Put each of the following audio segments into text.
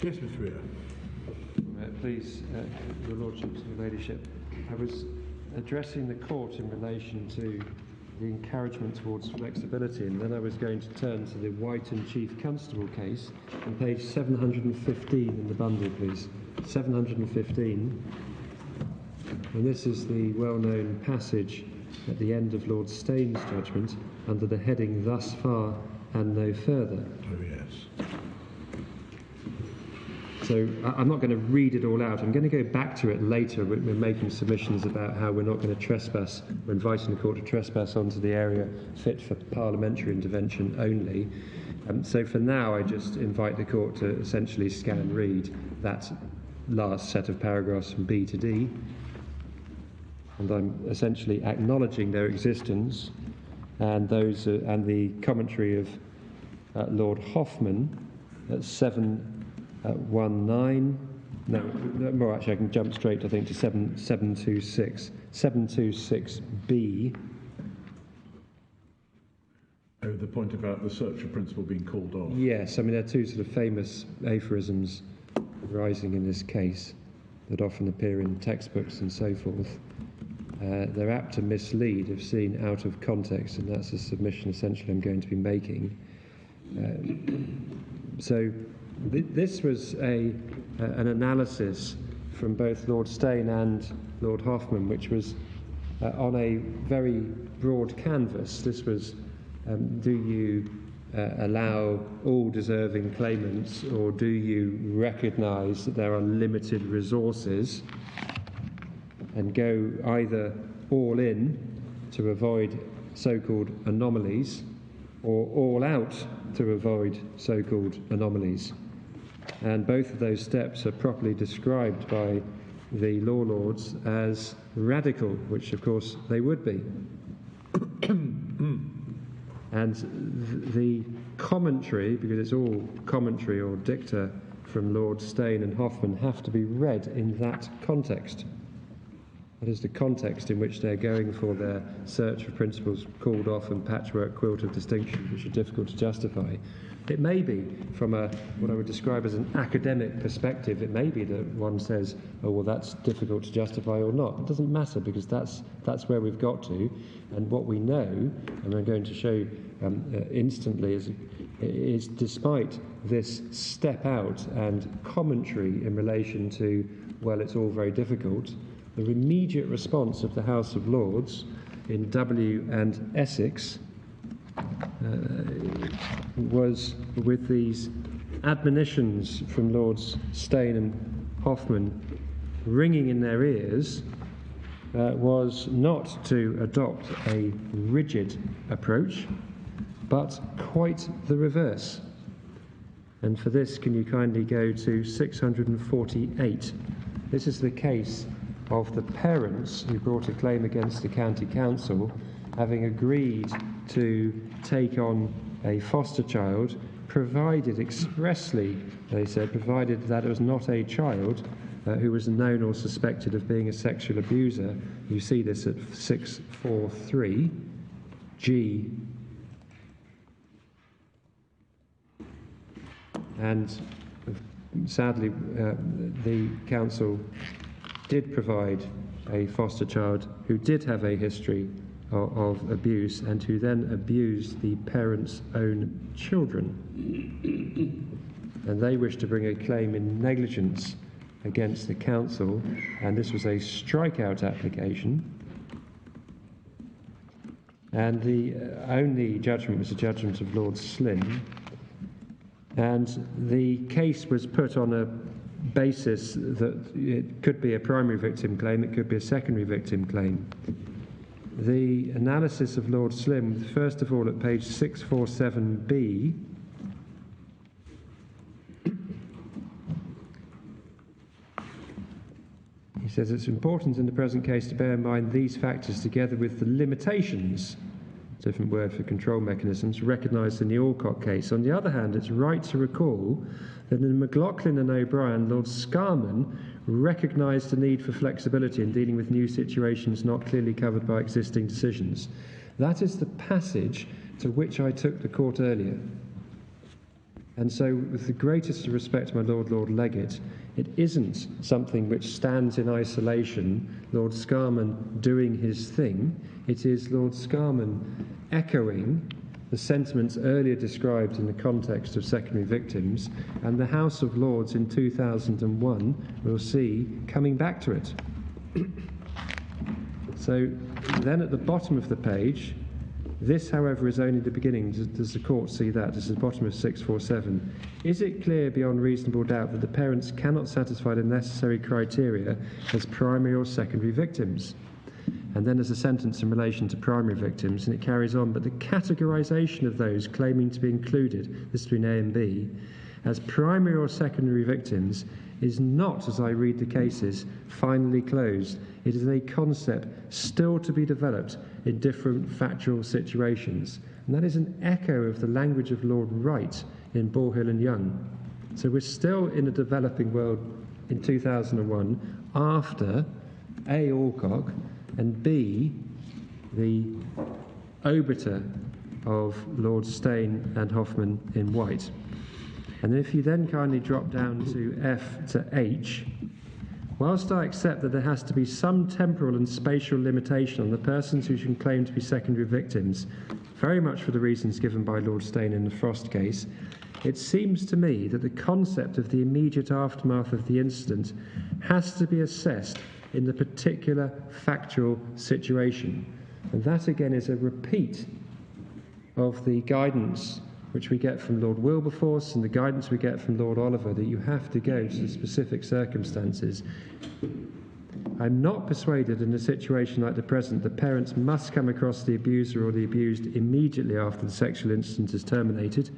Yes, Mr. Weir. Please, Your Lordships and Your Ladyship, I was addressing the court in relation to the encouragement towards flexibility, and then I was going to turn to the White and Chief Constable case on page 715 in the bundle, please. 715. And this is the well-known passage at the end of Lord Staine's judgment under the heading "Thus far and no further." Oh, yes. So I'm not going to read it all out. I'm going to go back to it later. We're making submissions about how we're not going to trespass. We're inviting the court to trespass onto the area fit for parliamentary intervention only. So for now, I just invite the court to essentially scan and read that last set of paragraphs from B to D. And I'm essentially acknowledging their existence, and those and the commentary of Lord Hoffman at 719. No, actually I can jump straight, I think, to 726B. Oh, the point about the search of principle being called off. Yes, I mean, there are two sort of famous aphorisms arising in this case that often appear in textbooks and so forth. They're apt to mislead if seen out of context, and that's a submission essentially I'm going to be making. This was an analysis from both Lord Stein and Lord Hoffman, which was on a very broad canvas. This was, do you allow all deserving claimants, or do you recognise that there are limited resources and go either all in to avoid so-called anomalies, or all out to avoid so-called anomalies? And both of those steps are properly described by the law lords as radical, which of course they would be. And the commentary, because it's all commentary or dicta from Lord Stein and Hoffman, have to be read in that context. That is the context in which they're going for their search for principles called off and patchwork quilt of distinction, which are difficult to justify. It may be, from what I would describe as an academic perspective, it may be that one says, oh, well, that's difficult to justify or not. It doesn't matter, because that's where we've got to. And what we know, and I'm going to show instantly, is despite this step out and commentary in relation to, well, it's all very difficult, the immediate response of the House of Lords in W and Essex was with these admonitions from Lords Stein and Hoffman ringing in their ears, was not to adopt a rigid approach, but quite the reverse. And for this, can you kindly go to 648? This is the case of the parents who brought a claim against the county council, having agreed to take on a foster child, provided expressly, they said, provided that it was not a child who was known or suspected of being a sexual abuser. You see this at 643G. And sadly, the council did provide a foster child who did have a history of abuse, and who then abused the parents' own children. And they wished to bring a claim in negligence against the council, and this was a strikeout application. And the only judgment was a judgment of Lord Slim, and the case was put on a basis that it could be a primary victim claim, it could be a secondary victim claim. The analysis of Lord Slim, first of all at page 647B, he says it's important in the present case to bear in mind these factors together with the limitations, different word for control mechanisms, recognised in the Alcott case. On the other hand, it's right to recall that in McLaughlin and O'Brien, Lord Scarman recognised the need for flexibility in dealing with new situations not clearly covered by existing decisions. That is the passage to which I took the court earlier. And so, with the greatest respect, my Lord Legate, it isn't something which stands in isolation, Lord Scarman doing his thing. It is Lord Scarman echoing the sentiments earlier described in the context of secondary victims, and the House of Lords in 2001 will see coming back to it. So then at the bottom of the page, this, however, is only the beginning. Does the court see that? This is the bottom of 647. Is it clear beyond reasonable doubt that the parents cannot satisfy the necessary criteria as primary or secondary victims? And then there's a sentence in relation to primary victims, and it carries on, but the categorisation of those claiming to be included, this between A and B, as primary or secondary victims is not, as I read the cases, finally closed. It is a concept still to be developed in different factual situations. And that is an echo of the language of Lord Wright in Ballhill and Young. So we're still in a developing world in 2001 after A. Alcock and B. the obiter of Lord Steyn and Hoffman in White. And if you then kindly drop down to F to H, whilst I accept that there has to be some temporal and spatial limitation on the persons who can claim to be secondary victims, very much for the reasons given by Lord Steyn in the Frost case, it seems to me that the concept of the immediate aftermath of the incident has to be assessed in the particular factual situation. And that again is a repeat of the guidance which we get from Lord Wilberforce and the guidance we get from Lord Oliver, that you have to go to the specific circumstances. I'm not persuaded in a situation like the present that parents must come across the abuser or the abused immediately after the sexual incident is terminated.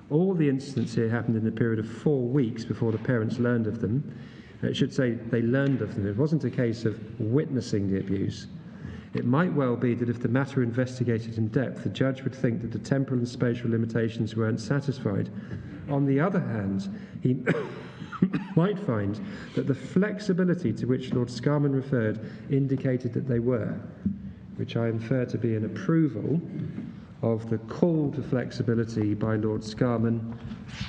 All the incidents here happened in a period of 4 weeks before the parents learned of them. I should say they learned of them. It wasn't a case of witnessing the abuse. It might well be that if the matter were investigated in depth, the judge would think that the temporal and spatial limitations weren't satisfied. On the other hand, he might find that the flexibility to which Lord Scarman referred indicated that they were, which I infer to be an approval of the call to flexibility by Lord Scarman,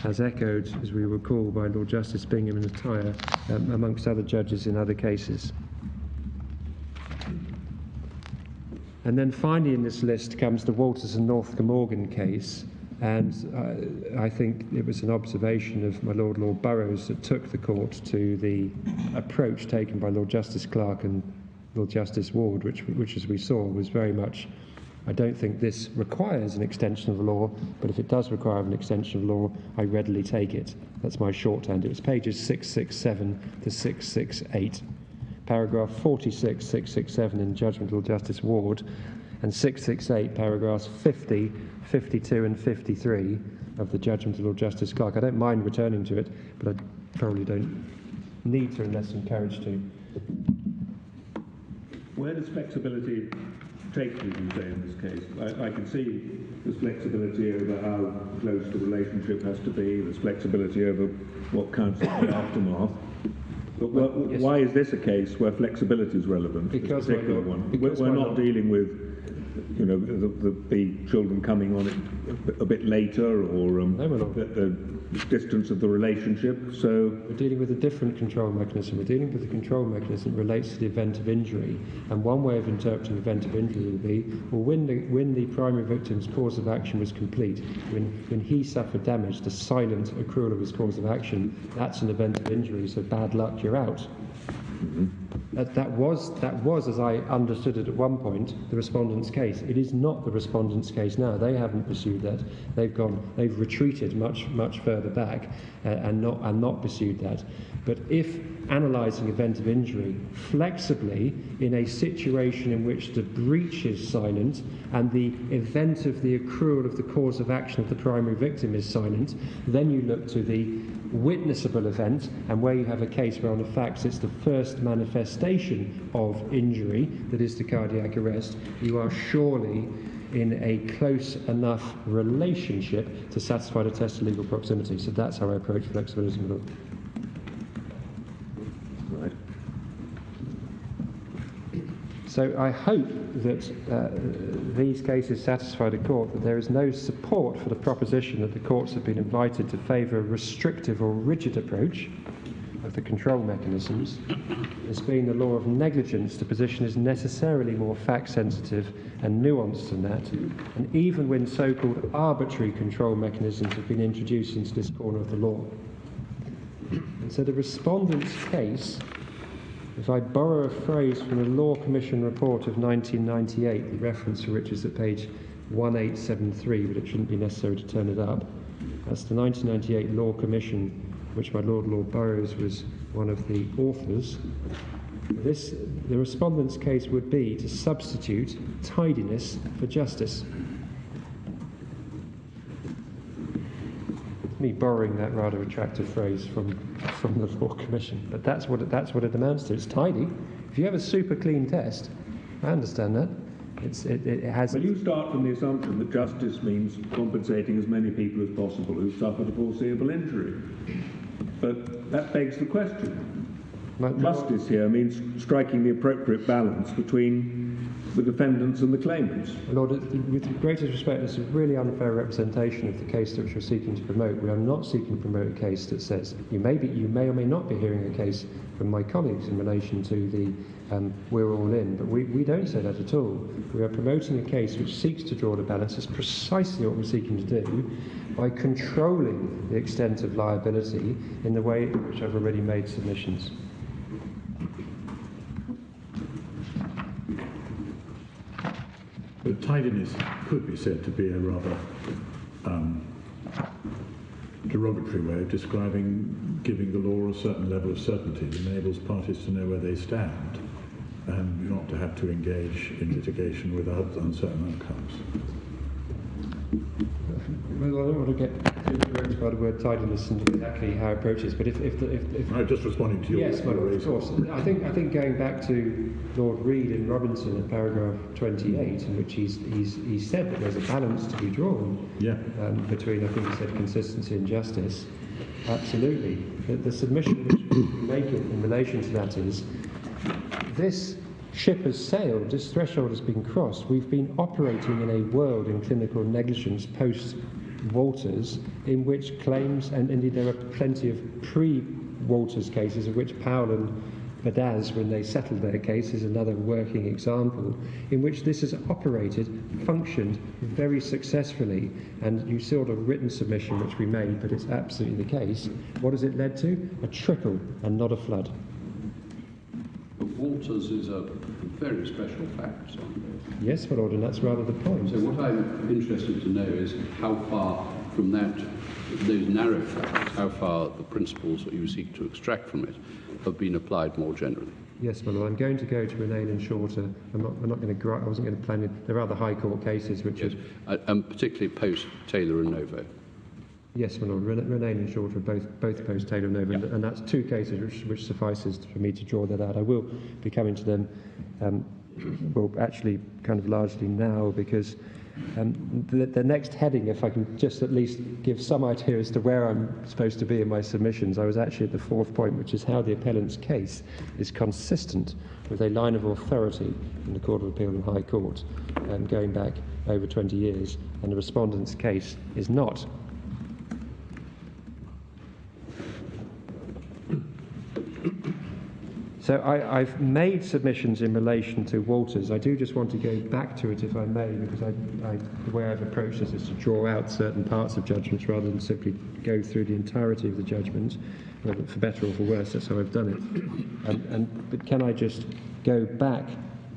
as echoed, as we recall, by Lord Justice Bingham and Attire, amongst other judges in other cases. And then finally in this list comes the Walters and North Glamorgan case, and I think it was an observation of my Lord Burrows that took the court to the approach taken by Lord Justice Clark and Lord Justice Ward, which as we saw was very much, I don't think this requires an extension of the law, but if it does require an extension of law, I readily take it. That's my shorthand. It was pages 667 to 668. Paragraph 46, 667 in Judgment of Lord Justice Ward, and 668, paragraphs 50, 52 and 53 of the Judgment of Lord Justice Clark. I don't mind returning to it, but I probably don't need to unless encouraged to. Where does flexibility take you say, in this case? I can see there's flexibility over how close the relationship has to be, there's flexibility over what counts as the aftermath. But why is this a case where flexibility is relevant? Because we're not dealing with, you know, the children coming on it a bit later, or the distance of the relationship. So we're dealing with a different control mechanism. We're dealing with a control mechanism that relates to the event of injury. And one way of interpreting the event of injury will be, well, when the primary victim's cause of action was complete, when he suffered damage, the silent accrual of his cause of action, that's an event of injury, so bad luck, you're out. Mm-hmm. That was, as I understood it at one point, the respondent's case. It is not the respondent's case now. They haven't pursued that. They've retreated much further back and not pursued that. But if analysing event of injury flexibly in a situation in which the breach is silent and the event of the accrual of the cause of action of the primary victim is silent, then you look to the witnessable event, and where you have a case where on the facts it's the first manifestation of injury, that is the cardiac arrest, you are surely in a close enough relationship to satisfy the test of legal proximity. So that's how I approach flexibility in the law. Right. So I hope that these cases satisfy the court that there is no support for the proposition that the courts have been invited to favour a restrictive or rigid approach of the control mechanisms. As being the law of negligence, the position is necessarily more fact-sensitive and nuanced than that, and even when so-called arbitrary control mechanisms have been introduced into this corner of the law. And so the respondent's case, if I borrow a phrase from the Law Commission report of 1998, the reference for which is at page 1873, but it shouldn't be necessary to turn it up, that's the 1998 Law Commission, which my Lord Burrows was one of the authors. The respondent's case would be to substitute tidiness for justice. Me borrowing that rather attractive phrase from the Law Commission, but that's what it amounts to. It's tidy. If you have a super clean test, I understand that. It has. Well, you start from the assumption that justice means compensating as many people as possible who've suffered a foreseeable injury. But that begs the question. Justice here means striking the appropriate balance between the defendants and the claimants. Lord, with the greatest respect, it's a really unfair representation of the case which we're seeking to promote. We are not seeking to promote a case that says you may or may not be hearing a case from my colleagues in relation to the we're all in, but we don't say that at all. We are promoting a case which seeks to draw the balance. It's precisely what we're seeking to do by controlling the extent of liability in the way in which I've already made submissions. But tidiness could be said to be a rather derogatory way of describing giving the law a certain level of certainty that enables parties to know where they stand and not to have to engage in litigation without uncertain outcomes. Well, I don't want to get too engrossed by the word tidiness and exactly how it approaches, but if I'm just responding to your yes, well, of course. I think going back to Lord Reid in Robinson at paragraph 28, in which he said that there's a balance to be drawn between, I think he said, consistency and justice. Absolutely. The submission which we make in relation to that is this ship has sailed, this threshold has been crossed. We've been operating in a world in clinical negligence post-Walters in which claims, and indeed there are plenty of pre-Walters cases of which Powell and Badaz, when they settled their case, is another working example, in which this has operated, functioned very successfully. And you saw the written submission which we made, but it's absolutely the case. What has it led to? A trickle and not a flood. But Walters is a very special fact. Yes, my Lord, and that's rather the point. So what I'm interested to know is how far from those narrow facts, how far the principles that you seek to extract from it have been applied more generally. Yes, my Lord, I'm going to go to Renane and Shorter. I wasn't going to plan it. There are other High Court cases which and particularly post Taylor and Novo. Yes, my Lord, Renane and Shorter are both post Taylor and Novo, and that's two cases which suffices for me to draw that out. I will be coming to them, well, actually kind of largely now, because the next heading, if I can just at least give some idea as to where I'm supposed to be in my submissions, I was actually at the fourth point, which is how the appellant's case is consistent with a line of authority in the Court of Appeal and High Court, going back over 20 years, and the respondent's case is not. So I've made submissions in relation to Walters. I do just want to go back to it, if I may, because the way I've approached this is to draw out certain parts of judgments rather than simply go through the entirety of the judgment. For better or for worse, that's how I've done it. But can I just go back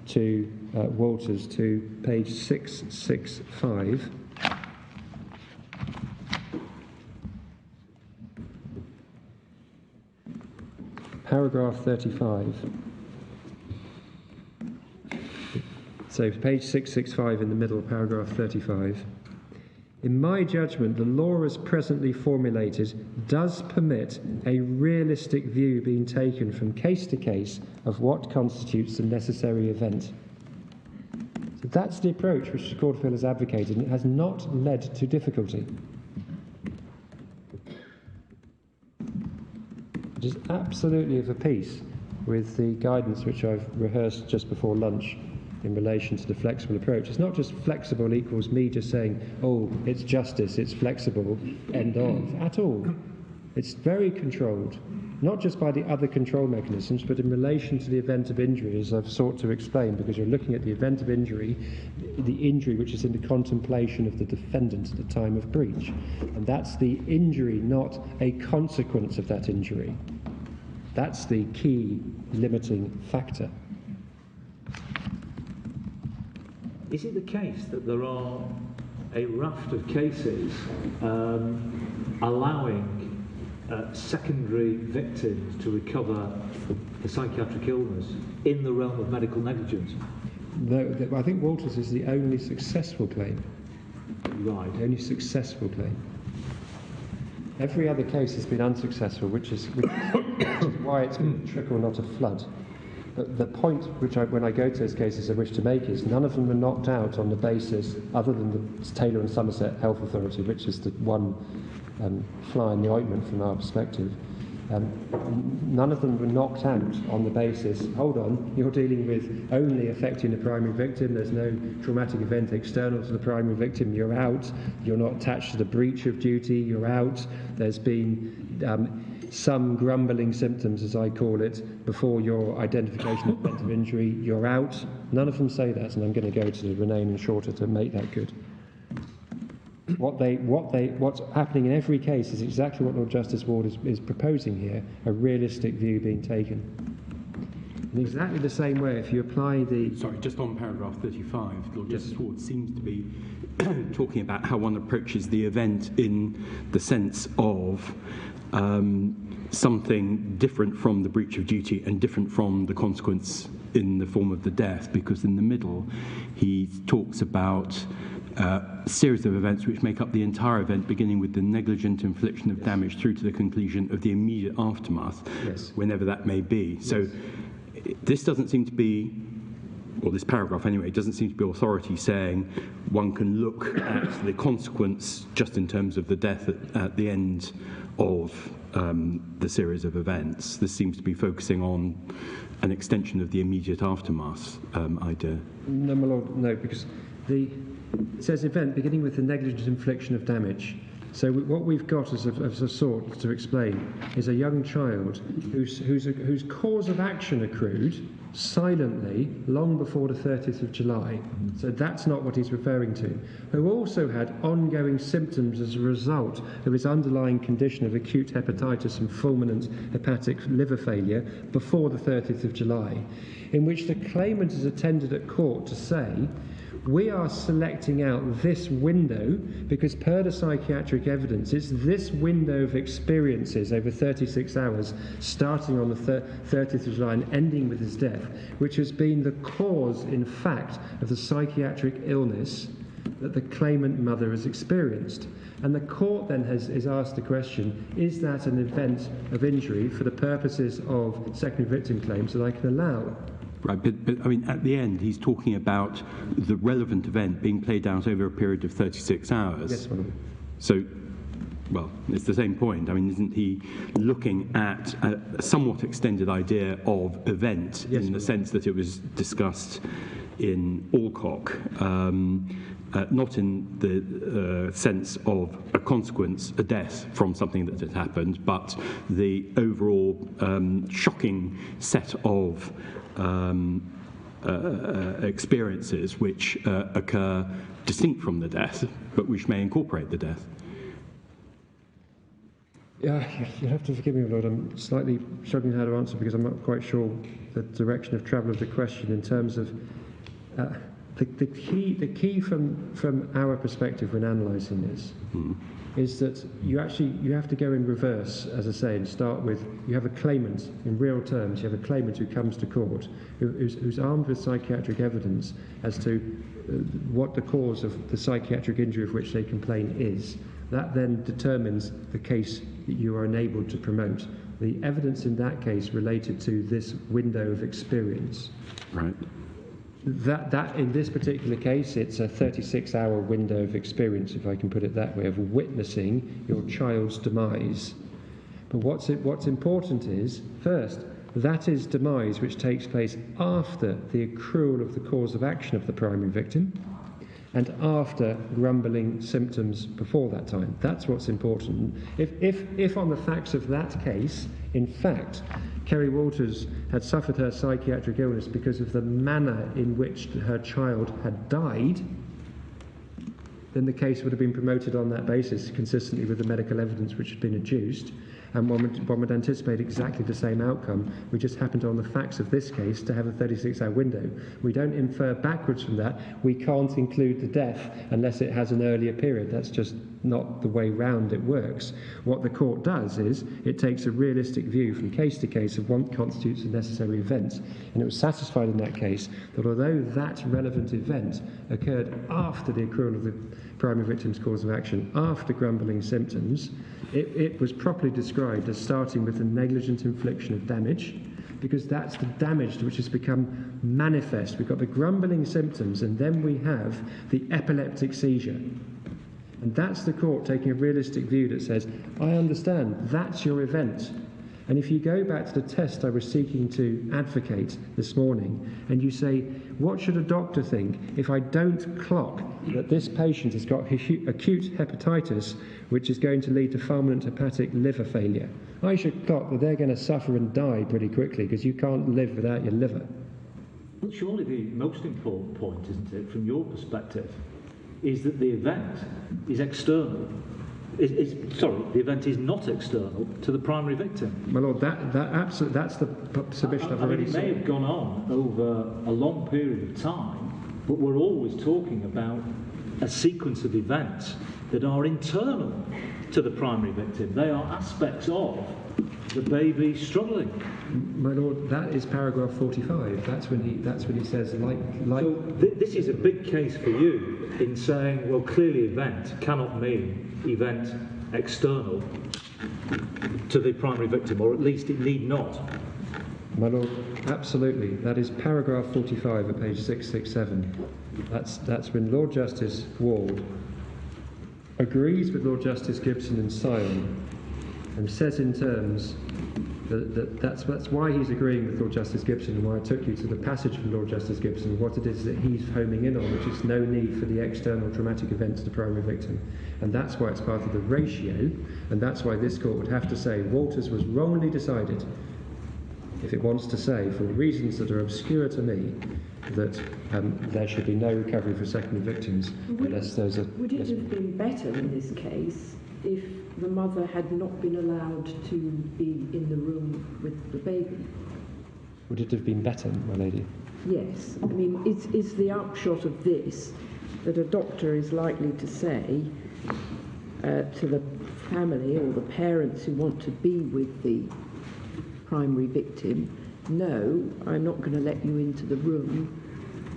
to Walters to page 665? Paragraph 35. So page 665 in the middle, paragraph 35. In my judgment, the law as presently formulated does permit a realistic view being taken from case to case of what constitutes the necessary event. So that's the approach which the Court of Appeal has advocated, and it has not led to difficulty. It is absolutely of a piece with the guidance which I've rehearsed just before lunch in relation to the flexible approach. It's not just flexible equals me just saying, oh, it's justice, it's flexible, end of, at all. It's very controlled, not just by the other control mechanisms, but in relation to the event of injury, as I've sought to explain, because you're looking at the event of injury, the injury which is in the contemplation of the defendant at the time of breach. And that's the injury, not a consequence of that injury. That's the key limiting factor. Is it the case that there are a raft of cases allowing secondary victims to recover a psychiatric illness in the realm of medical negligence? No, I think Walters is the only successful claim. Right. The only successful claim. Every other case has been unsuccessful, which is why it's been a trickle, not a flood. But the point which when I go to those cases I wish to make is none of them were knocked out on the basis, other than the Taylor and Somerset Health Authority, which is the one fly in the ointment from our perspective. None of them were knocked out on the basis, hold on, you're dealing with only affecting the primary victim, there's no traumatic event external to the primary victim, you're out, you're not attached to the breach of duty, you're out, there's been some grumbling symptoms, as I call it, before your identification of event of injury, you're out. None of them say that, and I'm going to go to Renane and Shorter to make that good. What's happening in every case is exactly what Lord Justice Ward is proposing here, a realistic view being taken. In exactly the same way, if you apply the... Sorry, just on paragraph 35, Lord Justice Ward seems to be talking about how one approaches the event in the sense of something different from the breach of duty and different from the consequence in the form of the death, because in the middle he talks about a series of events which make up the entire event, beginning with the negligent infliction of damage through to the conclusion of the immediate aftermath, whenever that may be. So this doesn't seem to be, or this paragraph anyway, doesn't seem to be authority saying one can look at the consequence just in terms of the death at the end of the series of events. This seems to be focusing on an extension of the immediate aftermath idea. No, my lord, no, because it says event beginning with the negligent infliction of damage. So what we've got as a sort to explain is a young child whose cause of action accrued silently long before the 30th of July. So that's not what he's referring to. Who also had ongoing symptoms as a result of his underlying condition of acute hepatitis and fulminant hepatic liver failure before the 30th of July, in which the claimant is attended at court to say, we are selecting out this window because per the psychiatric evidence, it's this window of experiences over 36 hours, starting on the 30th of July and ending with his death, which has been the cause, in fact, of the psychiatric illness that the claimant mother has experienced. And the court then is asked the question, is that an event of injury for the purposes of secondary victim claims that I can allow? Right, but I mean, at the end, he's talking about the relevant event being played out over a period of 36 hours. Yes, madam. So, well, it's the same point. I mean, isn't he looking at a somewhat extended idea of event in the sense that it was discussed in Alcock, not in the sense of a consequence, a death from something that had happened, but the overall shocking set of experiences which occur distinct from the death, but which may incorporate the death. Yeah, you'll have to forgive me, Lord. I'm slightly struggling how to answer because I'm not quite sure the direction of travel of the question in terms of the key from our perspective when analysing this is that you have to go in reverse, as I say, and start with, you have a claimant, in real terms, you have a claimant who comes to court, who's armed with psychiatric evidence as to what the cause of the psychiatric injury of which they complain is. That then determines the case that you are enabled to promote. The evidence in that case related to this window of experience. Right. That in this particular case, it's a 36-hour window of experience, if I can put it that way, of witnessing your child's demise. But what's important is, first, that is demise which takes place after the accrual of the cause of action of the primary victim and after grumbling symptoms before that time. That's what's important. If on the facts of that case, in fact, Kerry Walters had suffered her psychiatric illness because of the manner in which her child had died, then the case would have been promoted on that basis, consistently with the medical evidence which had been adduced, and one would anticipate exactly the same outcome. We just happened on the facts of this case to have a 36-hour window. We don't infer backwards from that. We can't include the death unless it has an earlier period. That's just not the way round it works. What the court does is it takes a realistic view from case to case of what constitutes a necessary event, and it was satisfied in that case that although that relevant event occurred after the accrual of the primary victim's cause of action, after grumbling symptoms, it was properly described as starting with the negligent infliction of damage, because that's the damage which has become manifest. We've got the grumbling symptoms, and then we have the epileptic seizure. And that's the court taking a realistic view that says, I understand, that's your event. And if you go back to the test I was seeking to advocate this morning, and you say, what should a doctor think if I don't clock that this patient has got acute hepatitis, which is going to lead to fulminant hepatic liver failure? I should clock that they're going to suffer and die pretty quickly, because you can't live without your liver. Well, surely the most important point, isn't it, from your perspective, is that the event is external. The event is not external to the primary victim. My lord, that's the submission I've already said. It may have gone on over a long period of time, but we're always talking about a sequence of events that are internal to the primary victim. They are aspects of the baby struggling. My lord, that is paragraph 45. That's when he says like. So this is a big case for you in saying, well, clearly event cannot mean event external to the primary victim, or at least it need not. My lord, absolutely. That is paragraph 45 at page 667. That's when Lord Justice Ward agrees with Lord Justice Gibson and Sion, and says in terms that's why he's agreeing with Lord Justice Gibson, and why I took you to the passage from Lord Justice Gibson, what it is that he's homing in on, which is no need for the external traumatic event to the primary victim. And that's why it's part of the ratio, and that's why this court would have to say Walters was wrongly decided, if it wants to say, for reasons that are obscure to me, that there should be no recovery for secondary victims unless there's a... Would it have been better in this case if the mother had not been allowed to be in the room with the baby? Would it have been better, my lady? Yes. I mean, it's the upshot of this that a doctor is likely to say to the family or the parents who want to be with the primary victim, no, I'm not going to let you into the room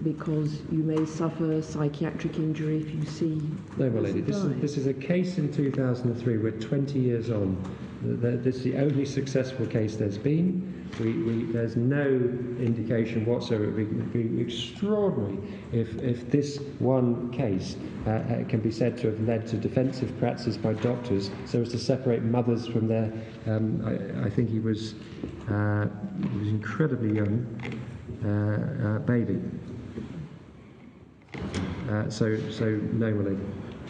because you may suffer psychiatric injury if you see... No, my lady, this is a case in 2003. We're 20 years on. This is the only successful case there's been. There's no indication whatsoever. It would be extraordinary if this one case can be said to have led to defensive practices by doctors so as to separate mothers from their... I think he was incredibly young baby. So no, my lady.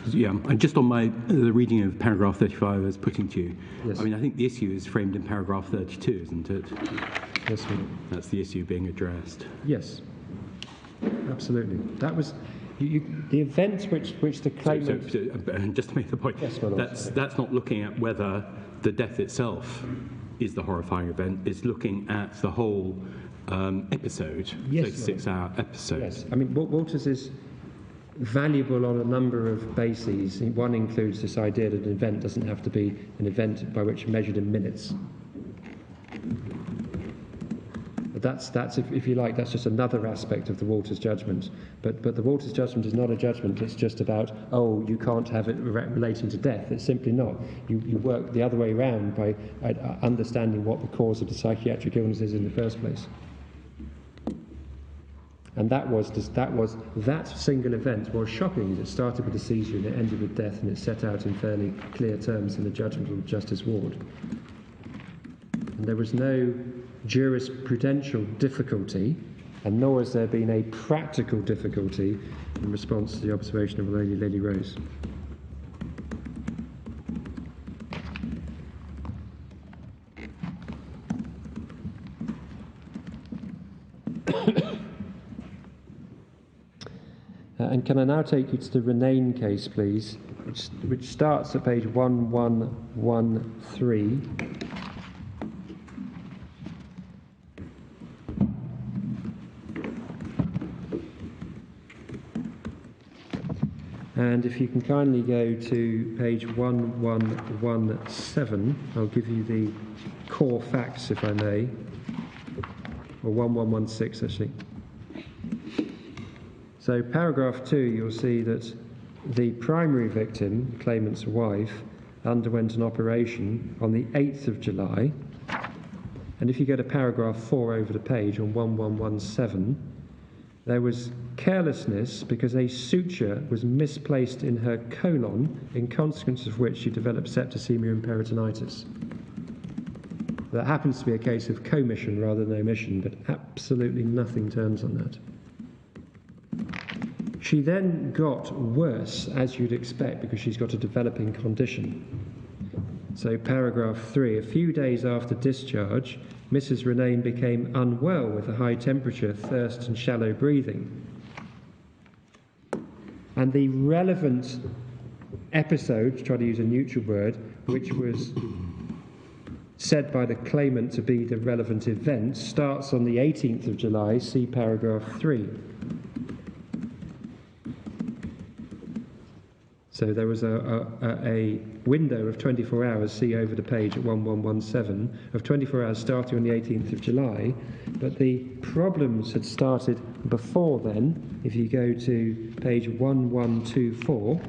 Yeah, and just on the reading of paragraph 35 I was putting to you, yes. I mean, I think the issue is framed in paragraph 32, isn't it? Yes, ma'am. That's the issue being addressed. Yes, absolutely. That was the event which the claimant... Just to make the point, yes, well, that's not looking at whether the death itself is the horrifying event. It's looking at the whole episode, yes, 36-hour episode. Yes, I mean, Walters is valuable on a number of bases. One includes this idea that an event doesn't have to be an event by which measured in minutes. But that's if you like, that's just another aspect of the Walters judgment. But the Walters judgment is not a judgment that's just about, oh, you can't have it relating to death. It's simply not. You work the other way around by understanding what the cause of the psychiatric illness is in the first place. And that single event was shocking. It started with a seizure and it ended with death, and it's set out in fairly clear terms in the judgment of Justice Ward. And there was no jurisprudential difficulty, and nor has there been a practical difficulty in response to the observation of Lady Rose. And can I now take you to the Renane case, please, which starts at page 1113. And if you can kindly go to page 1117, I'll give you the core facts, if I may, or 1116 actually. So paragraph 2, you'll see that the primary victim, claimant's wife, underwent an operation on the 8th of July. And if you go to paragraph 4 over the page on 1117, there was carelessness because a suture was misplaced in her colon, in consequence of which she developed septicemia and peritonitis. That happens to be a case of commission rather than omission, but absolutely nothing turns on that. She then got worse, as you'd expect, because she's got a developing condition. So paragraph 3, a few days after discharge, Mrs. Renane became unwell with a high temperature, thirst and shallow breathing. And the relevant episode, to try to use a neutral word, which was said by the claimant to be the relevant event, starts on the 18th of July, see paragraph 3. So there was a window of 24 hours, see over the page at 1117, of 24 hours starting on the 18th of July, but the problems had started before then. If you go to page 1124,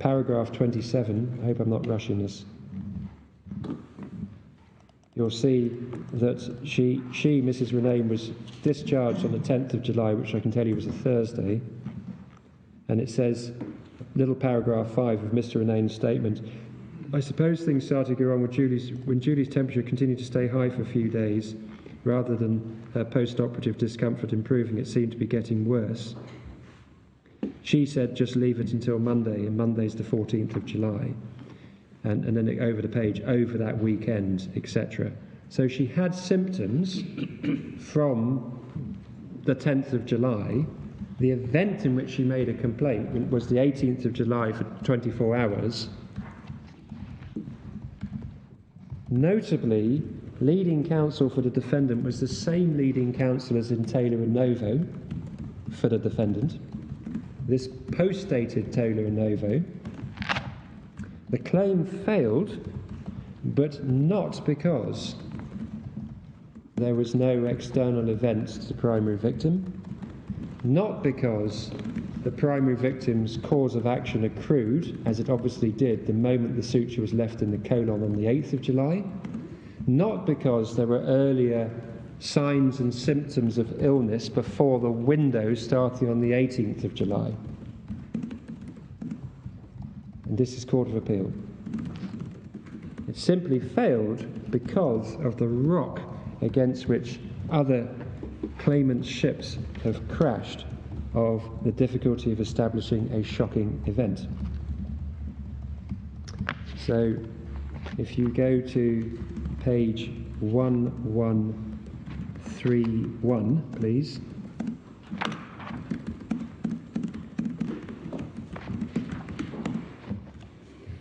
paragraph 27, I hope I'm not rushing this, you'll see that she, Mrs. Renane, was discharged on the 10th of July, which I can tell you was a Thursday. And it says, little paragraph 5 of Mr. Renane's statement, I suppose things started to go on with when Julie's temperature continued to stay high for a few days, rather than her post-operative discomfort improving, it seemed to be getting worse. She said, just leave it until Monday, and Monday's the 14th of July. And then over the page, over that weekend, etc. So she had symptoms from the 10th of July. The event in which she made a complaint was the 18th of July for 24 hours. Notably, leading counsel for the defendant was the same leading counsel as in Taylor and Novo for the defendant. This post-dated Taylor and Novo. The claim failed, but not because there was no external event to the primary victim, not because the primary victim's cause of action accrued, as it obviously did the moment the suture was left in the colon on the 8th of July, not because there were earlier signs and symptoms of illness before the window starting on the 18th of July. And this is Court of Appeal. It simply failed because of the rock against which other claimants' ships have crashed, of the difficulty of establishing a shocking event. So if you go to page 1131, please.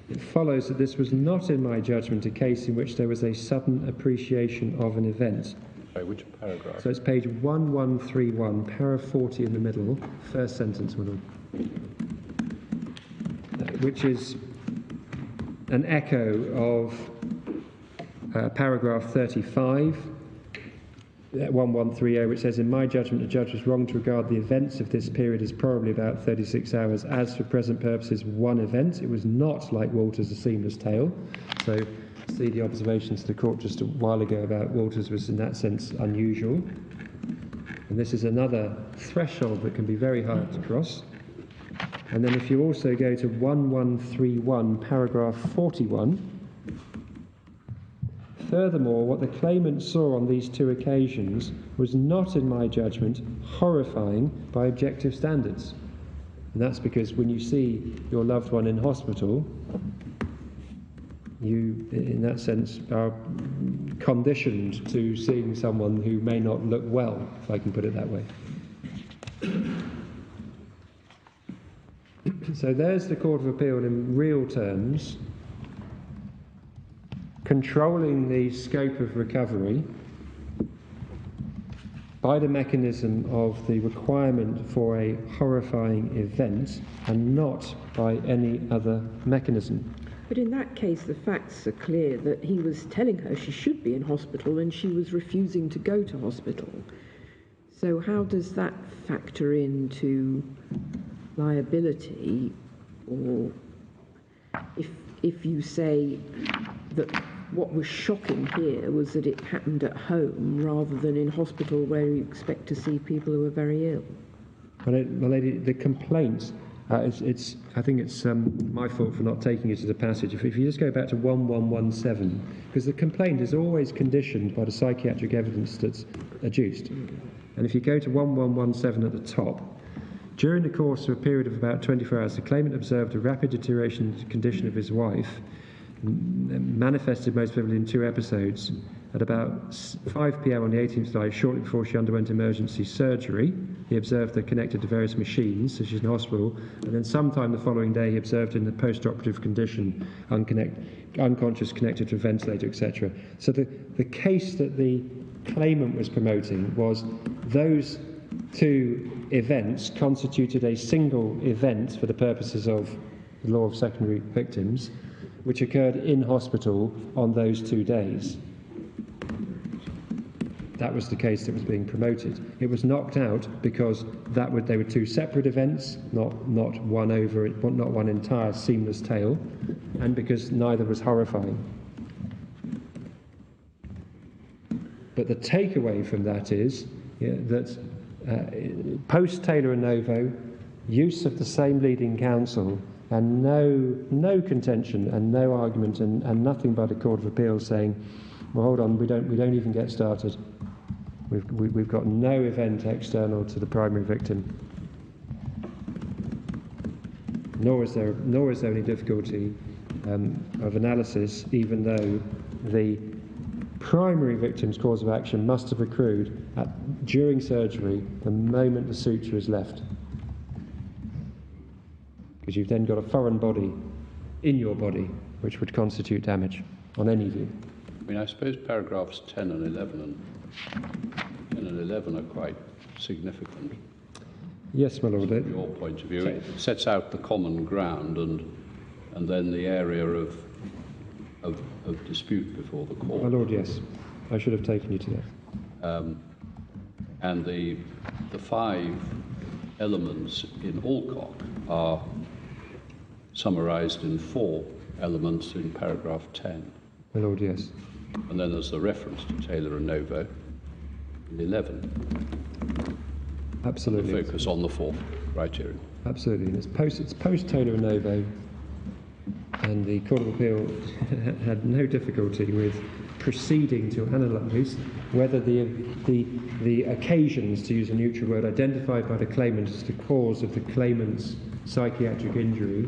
It follows that this was not, in my judgment, a case in which there was a sudden appreciation of an event. Sorry, which paragraph? So it's page 1131, para 40 in the middle, first sentence middle, which is an echo of paragraph 35, 1130, which says, in my judgment, the judge was wrong to regard the events of this period as probably about 36 hours. As for present purposes, one event. It was not, like Walter's, a seamless tale. So see the observations to the court just a while ago about Walter's was in that sense unusual. And this is another threshold that can be very hard to cross. And then if you also go to 1131, paragraph 41, Furthermore, what the claimant saw on these 2 occasions was not, in my judgment, horrifying by objective standards. And that's because when you see your loved one in hospital, you, in that sense, are conditioned to seeing someone who may not look well, if I can put it that way. So there's the Court of Appeal in real terms, controlling the scope of recovery by the mechanism of the requirement for a horrifying event and not by any other mechanism. But in that case, the facts are clear that he was telling her she should be in hospital and she was refusing to go to hospital. So how does that factor into liability? Or if you say that what was shocking here was that it happened at home rather than in hospital where you expect to see people who are very ill. Well, the complaint, I think it's my fault for not taking you to the passage. If you just go back to 1117, because the complaint is always conditioned by the psychiatric evidence that's adduced. And if you go to 1117 at the top, during the course of a period of about 24 hours, the claimant observed a rapid deterioration in the condition of his wife, manifested most vividly in 2 episodes. At about 5 p.m. on the 18th of July, shortly before she underwent emergency surgery, he observed her connected to various machines, so she's in hospital, and then sometime the following day he observed in the post-operative condition, unconscious, connected to a ventilator, etc. So the case that the claimant was promoting was those 2 events constituted a single event for the purposes of the law of secondary victims, which occurred in hospital on those 2 days. That was the case that was being promoted. It was knocked out because they were 2 separate events, not one entire seamless tale, and because neither was horrifying. But the takeaway from that is that post Taylor and Novo, use of the same leading counsel, and no contention and no argument and nothing by the Court of Appeal saying, well, hold on, we don't even get started. We've got no event external to the primary victim. Nor is there any difficulty of analysis, even though the primary victim's cause of action must have accrued during surgery the moment the suture is left. Because you've then got a foreign body in your body which would constitute damage on any view. I mean, I suppose paragraphs 10 and 11 are quite significant. Yes, my Lord. From your point of view, it sets out the common ground and then the area of dispute before the court. My Lord, yes. I should have taken you to that. And the 5 elements in Alcock are summarised in 4 elements in paragraph 10. My Lord, yes. And then there's the reference to Taylor and Novo in 11. Absolutely. And the focus on the 4th criterion. Absolutely. And it's post Taylor and Novo, and the Court of Appeal had no difficulty with proceeding to analyse whether the occasions, to use a neutral word, identified by the claimant as the cause of the claimant's psychiatric injury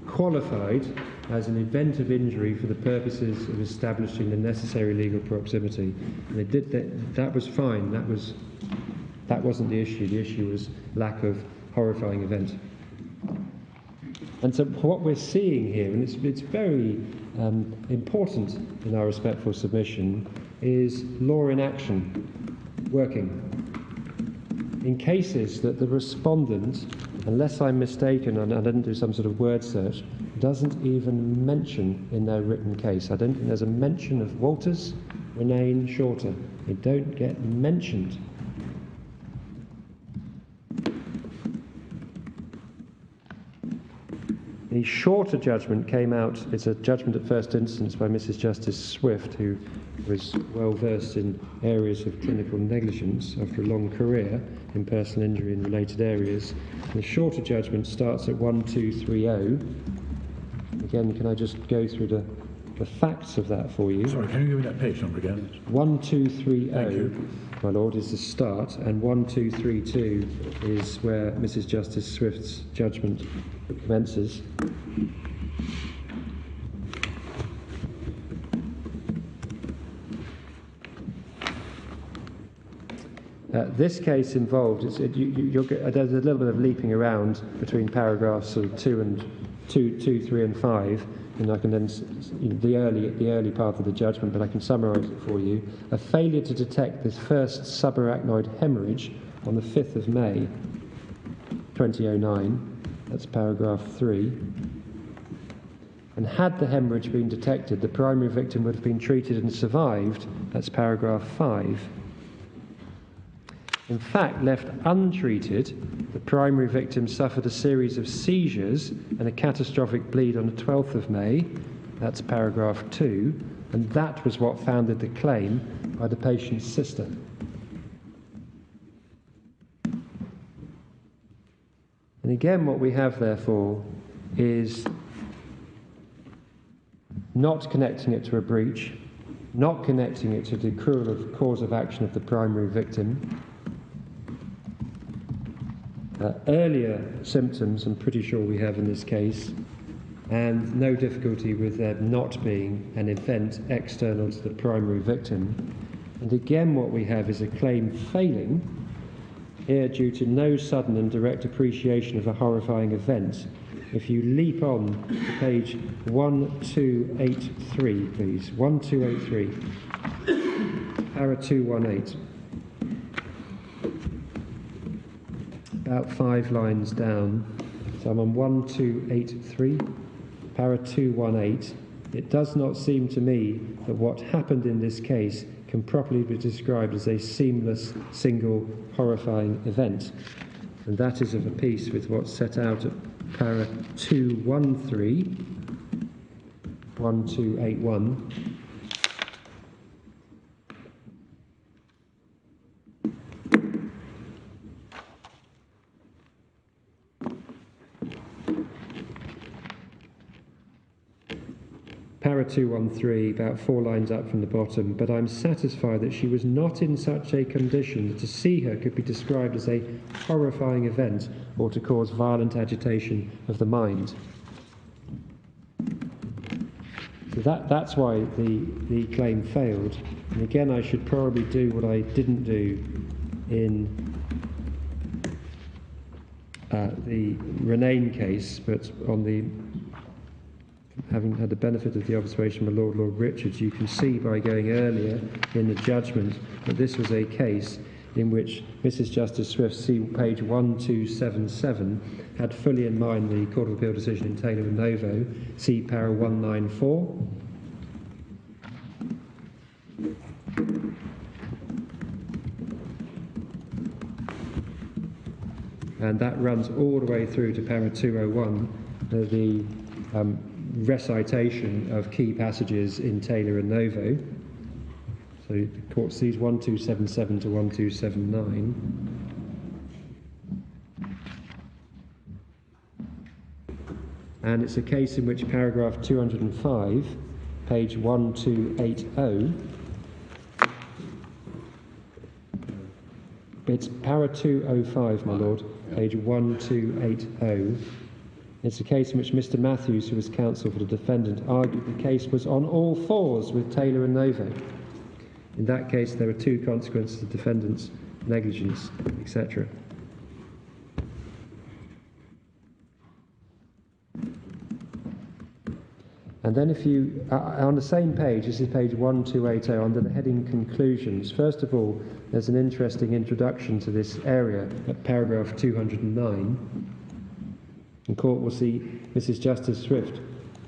qualified as an event of injury for the purposes of establishing the necessary legal proximity. And they did that. That was fine. That wasn't the issue. The issue was lack of horrifying event. And so what we're seeing here, and it's very important in our respectful submission, is law in action, working. In cases that the respondent, unless I'm mistaken and I didn't do some sort of word search, doesn't even mention in their written case. I don't think there's a mention of Walters, Renane, Shorter. They don't get mentioned. The Shorter judgment came out, it's a judgment at first instance by Mrs. Justice Swift, who was well versed in areas of clinical negligence after a long career in personal injury and related areas. The Shorter judgment starts at 1230. Again, can I just go through the the facts of that for you. Sorry, can you give me that page number again? 1230, Thank you. my lord, is the start, and 1232 is where Mrs. Justice Swift's judgment commences. This case involved, there's a little bit of leaping around between paragraphs sort of 2, 3 and 5, and I can then, the early part of the judgment, but I can summarise it for you. A failure to detect this first subarachnoid hemorrhage on the 5th of May 2009, that's paragraph 3. And had the hemorrhage been detected, the primary victim would have been treated and survived, that's paragraph 5. In fact, left untreated, the primary victim suffered a series of seizures and a catastrophic bleed on the 12th of May, that's paragraph 2, and that was what founded the claim by the patient's sister. And again, what we have, therefore, is not connecting it to a breach, not connecting it to the accrual of cause of action of the primary victim. Earlier symptoms, I'm pretty sure we have in this case, and no difficulty with there not being an event external to the primary victim. And again, what we have is a claim failing here due to no sudden and direct appreciation of a horrifying event. If you leap on to page 1283, please, 1283, para 218. About 5 lines down. So I'm on 1283, para 218. It does not seem to me that what happened in this case can properly be described as a seamless, single, horrifying event. And that is of a piece with what's set out at para 213, 1281. Para 213, about 4 lines up from the bottom, but I'm satisfied that she was not in such a condition that to see her could be described as a horrifying event or to cause violent agitation of the mind. So that's why the claim failed. And again, I should probably do what I didn't do in the Renane case, but on the having had the benefit of the observation of Lord Richards, you can see by going earlier in the judgment that this was a case in which Mrs. Justice Swift, see page 1277, had fully in mind the Court of Appeal decision in Taylor and Novo, see para 194. And that runs all the way through to para 201, the recitation of key passages in Taylor and Novo. So the court sees 1277 to 1279. And it's a case in which paragraph 205, page 1280, it's para 205, my lord, page 1280. It's a case in which Mr. Matthews, who was counsel for the defendant, argued the case was on all fours with Taylor and Novo. In that case, there are 2 consequences of defendant's negligence, etc. And then if you, on the same page, this is page 1280, under the heading Conclusions. First of all, there's an interesting introduction to this area at paragraph 209. And court will see Mrs. Justice Swift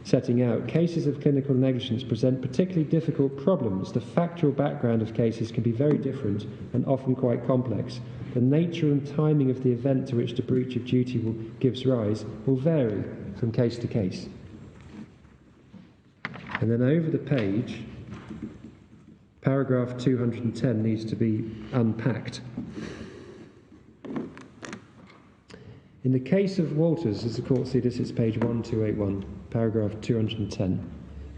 setting out, cases of clinical negligence present particularly difficult problems. The factual background of cases can be very different and often quite complex. The nature and timing of the event to which the breach of duty gives rise will vary from case to case. And then over the page, paragraph 210 needs to be unpacked. In the case of Walters, as the court sees this, it's page 1281, paragraph 210.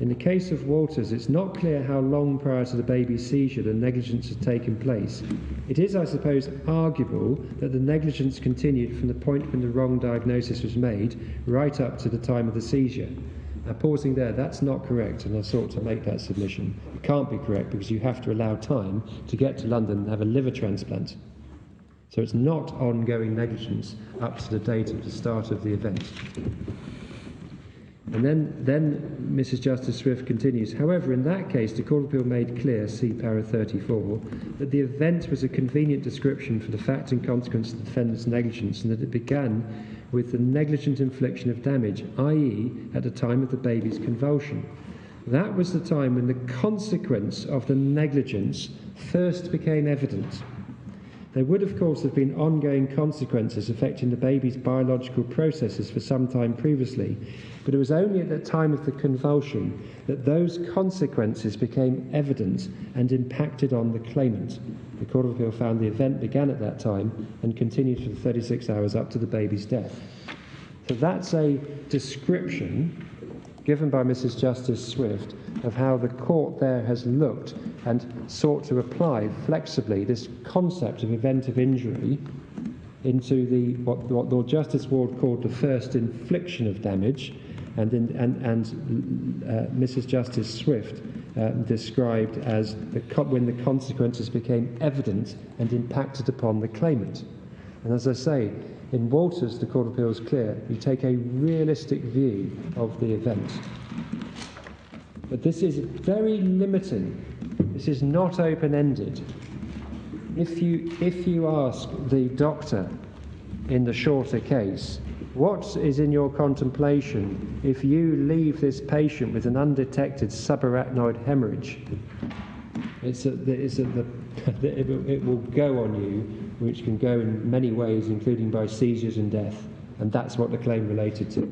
In the case of Walters, it's not clear how long prior to the baby's seizure the negligence had taken place. It is, I suppose, arguable that the negligence continued from the point when the wrong diagnosis was made right up to the time of the seizure. Now, pausing there, that's not correct, and I sought to make that submission. It can't be correct because you have to allow time to get to London and have a liver transplant. So it's not ongoing negligence up to the date of the start of the event. And then Mrs. Justice Swift continues, however, in that case, the Court of Appeal made clear, see para 34, that the event was a convenient description for the fact and consequence of the defendant's negligence, and that it began with the negligent infliction of damage, i.e., at the time of the baby's convulsion. That was the time when the consequence of the negligence first became evident. There would, of course, have been ongoing consequences affecting the baby's biological processes for some time previously, but it was only at the time of the convulsion that those consequences became evident and impacted on the claimant. The Court of Appeal found the event began at that time and continued for the 36 hours up to the baby's death. So that's a description given by Mrs. Justice Swift of how the court there has looked and sought to apply flexibly this concept of event of injury into what Lord Justice Ward called the first infliction of damage, and Mrs. Justice Swift described as when the consequences became evident and impacted upon the claimant. And as I say, in Walters, the Court of Appeal is clear. You take a realistic view of the event. But this is very limiting. This is not open-ended. If you ask the doctor in the shorter case, what is in your contemplation if you leave this patient with an undetected subarachnoid hemorrhage? It will go on you, which can go in many ways, including by seizures and death. And that's what the claim related to.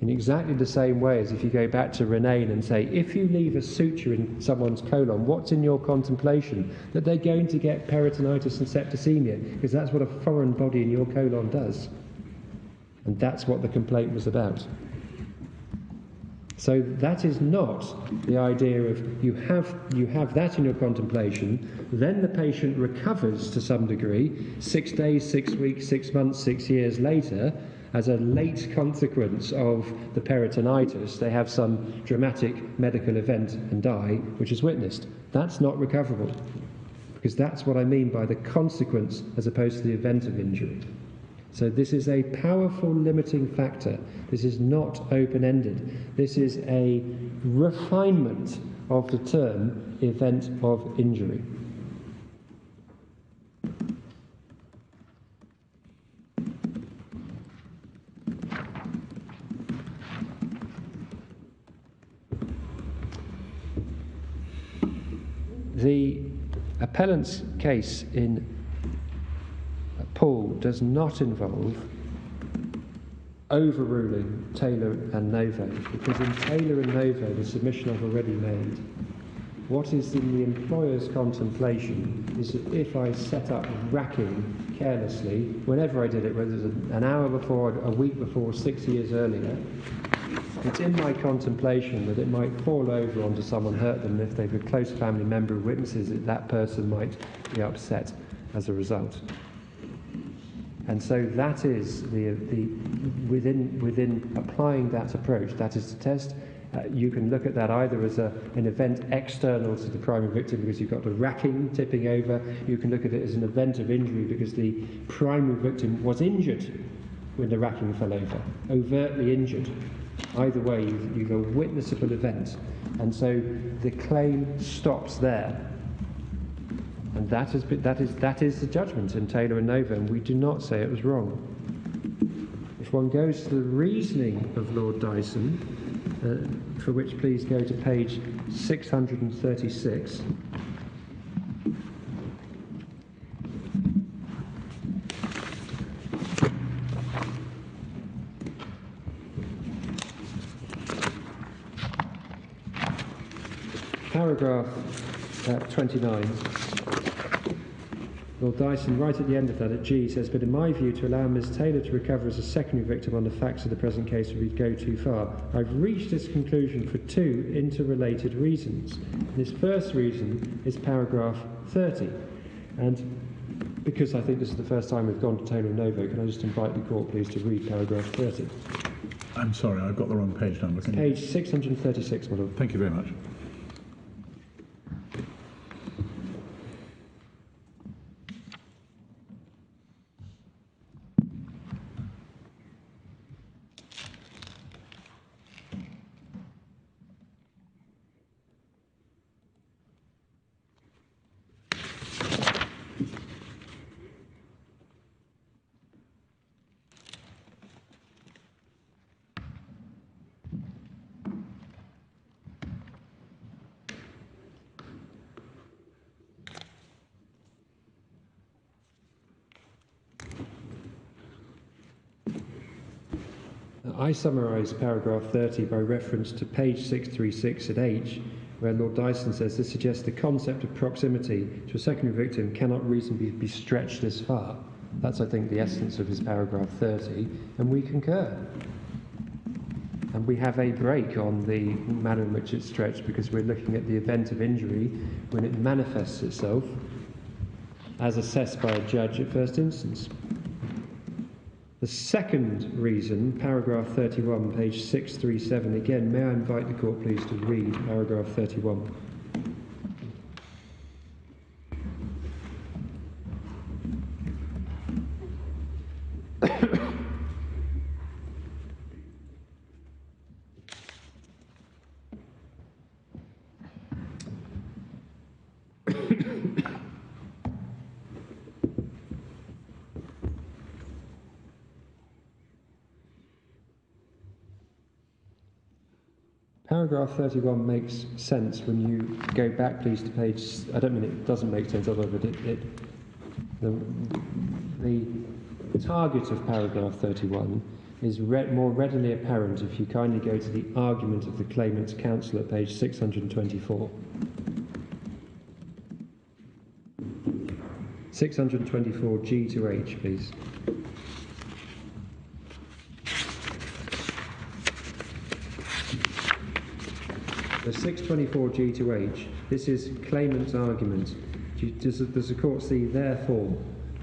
In exactly the same way as if you go back to Renane and say, if you leave a suture in someone's colon, what's in your contemplation? That they're going to get peritonitis and septicemia, because that's what a foreign body in your colon does. And that's what the complaint was about. So that is not the idea of you have that in your contemplation, then the patient recovers to some degree, 6 days, 6 weeks, 6 months, 6 years later, as a late consequence of the peritonitis, they have some dramatic medical event and die, which is witnessed. That's not recoverable, because that's what I mean by the consequence as opposed to the event of injury. So this is a powerful limiting factor. This is not open-ended. This is a refinement of the term event of injury. The appellant's case in Paul does not involve overruling Taylor and Novo, because in Taylor and Novo, the submission I've already made, what is in the employer's contemplation is that if I set up racking carelessly, whenever I did it, whether it was an hour before, a week before, 6 years earlier, it's in my contemplation that it might fall over onto someone, hurt them, and if they've a close family member who witnesses it, that person might be upset as a result. And so that is within applying that approach, that is the test. You can look at that either as an event external to the primary victim because you've got the racking tipping over. You can look at it as an event of injury because the primary victim was injured when the racking fell over, overtly injured. Either way, you've a witnessable event. And so the claim stops there. And that is the judgment in Taylor and Novo, and we do not say it was wrong. If one goes to the reasoning of Lord Dyson, for which please go to page 636. Paragraph 29. Lord Dyson, right at the end of that, at G, says, but in my view, to allow Ms Taylor to recover as a secondary victim on the facts of the present case would go too far. I've reached this conclusion for two interrelated reasons. This first reason is paragraph 30. And because I think this is the first time we've gone to Taylor and Novo, can I just invite the court, please, to read paragraph 30? I'm sorry, I've got the wrong page number. Page 636, my lord. Thank you very much. I summarise paragraph 30 by reference to page 636 at H, where Lord Dyson says this suggests the concept of proximity to a secondary victim cannot reasonably be stretched this far. That's, I think, the essence of his paragraph 30, and we concur. And we have a break on the manner in which it's stretched because we're looking at the event of injury when it manifests itself as assessed by a judge at first instance. The second reason, paragraph 31, page 637, again, may I invite the court please to read paragraph 31. Paragraph 31 makes sense when you go back, please, to page... I don't mean it doesn't make sense, although the target of paragraph 31 is more readily apparent if you kindly go to the argument of the claimant's counsel at page 624. 624 G to H, please. The 624 G to H, this is claimant's argument. Does the court see therefore?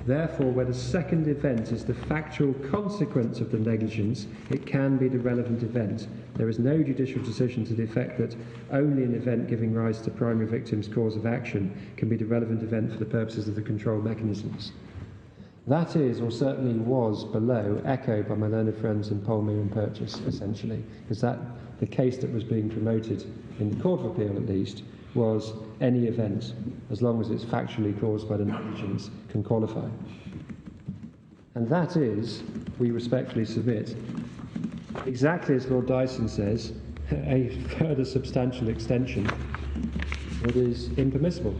Therefore, where the second event is the factual consequence of the negligence, it can be the relevant event. There is no judicial decision to the effect that only an event giving rise to primary victim's cause of action can be the relevant event for the purposes of the control mechanisms. That is, or certainly was, below, echoed by my learned friends in Polmear and Purchase, essentially, because the case that was being promoted in the Court of Appeal, at least, was any event, as long as it's factually caused by the negligence, can qualify. And that is, we respectfully submit, exactly as Lord Dyson says, a further substantial extension that is impermissible.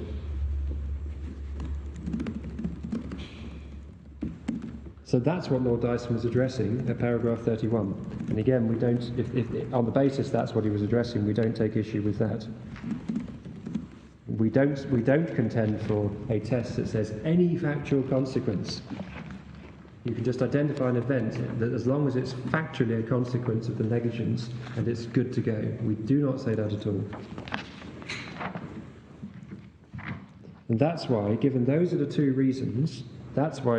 So that's what Lord Dyson was addressing at paragraph 31. And again, we don't, if on the basis that's what he was addressing, we don't take issue with that. We don't contend for a test that says any factual consequence. You can just identify an event that, as long as it's factually a consequence of the negligence, and it's good to go. We do not say that at all. And that's why, given those are the two reasons, that's why,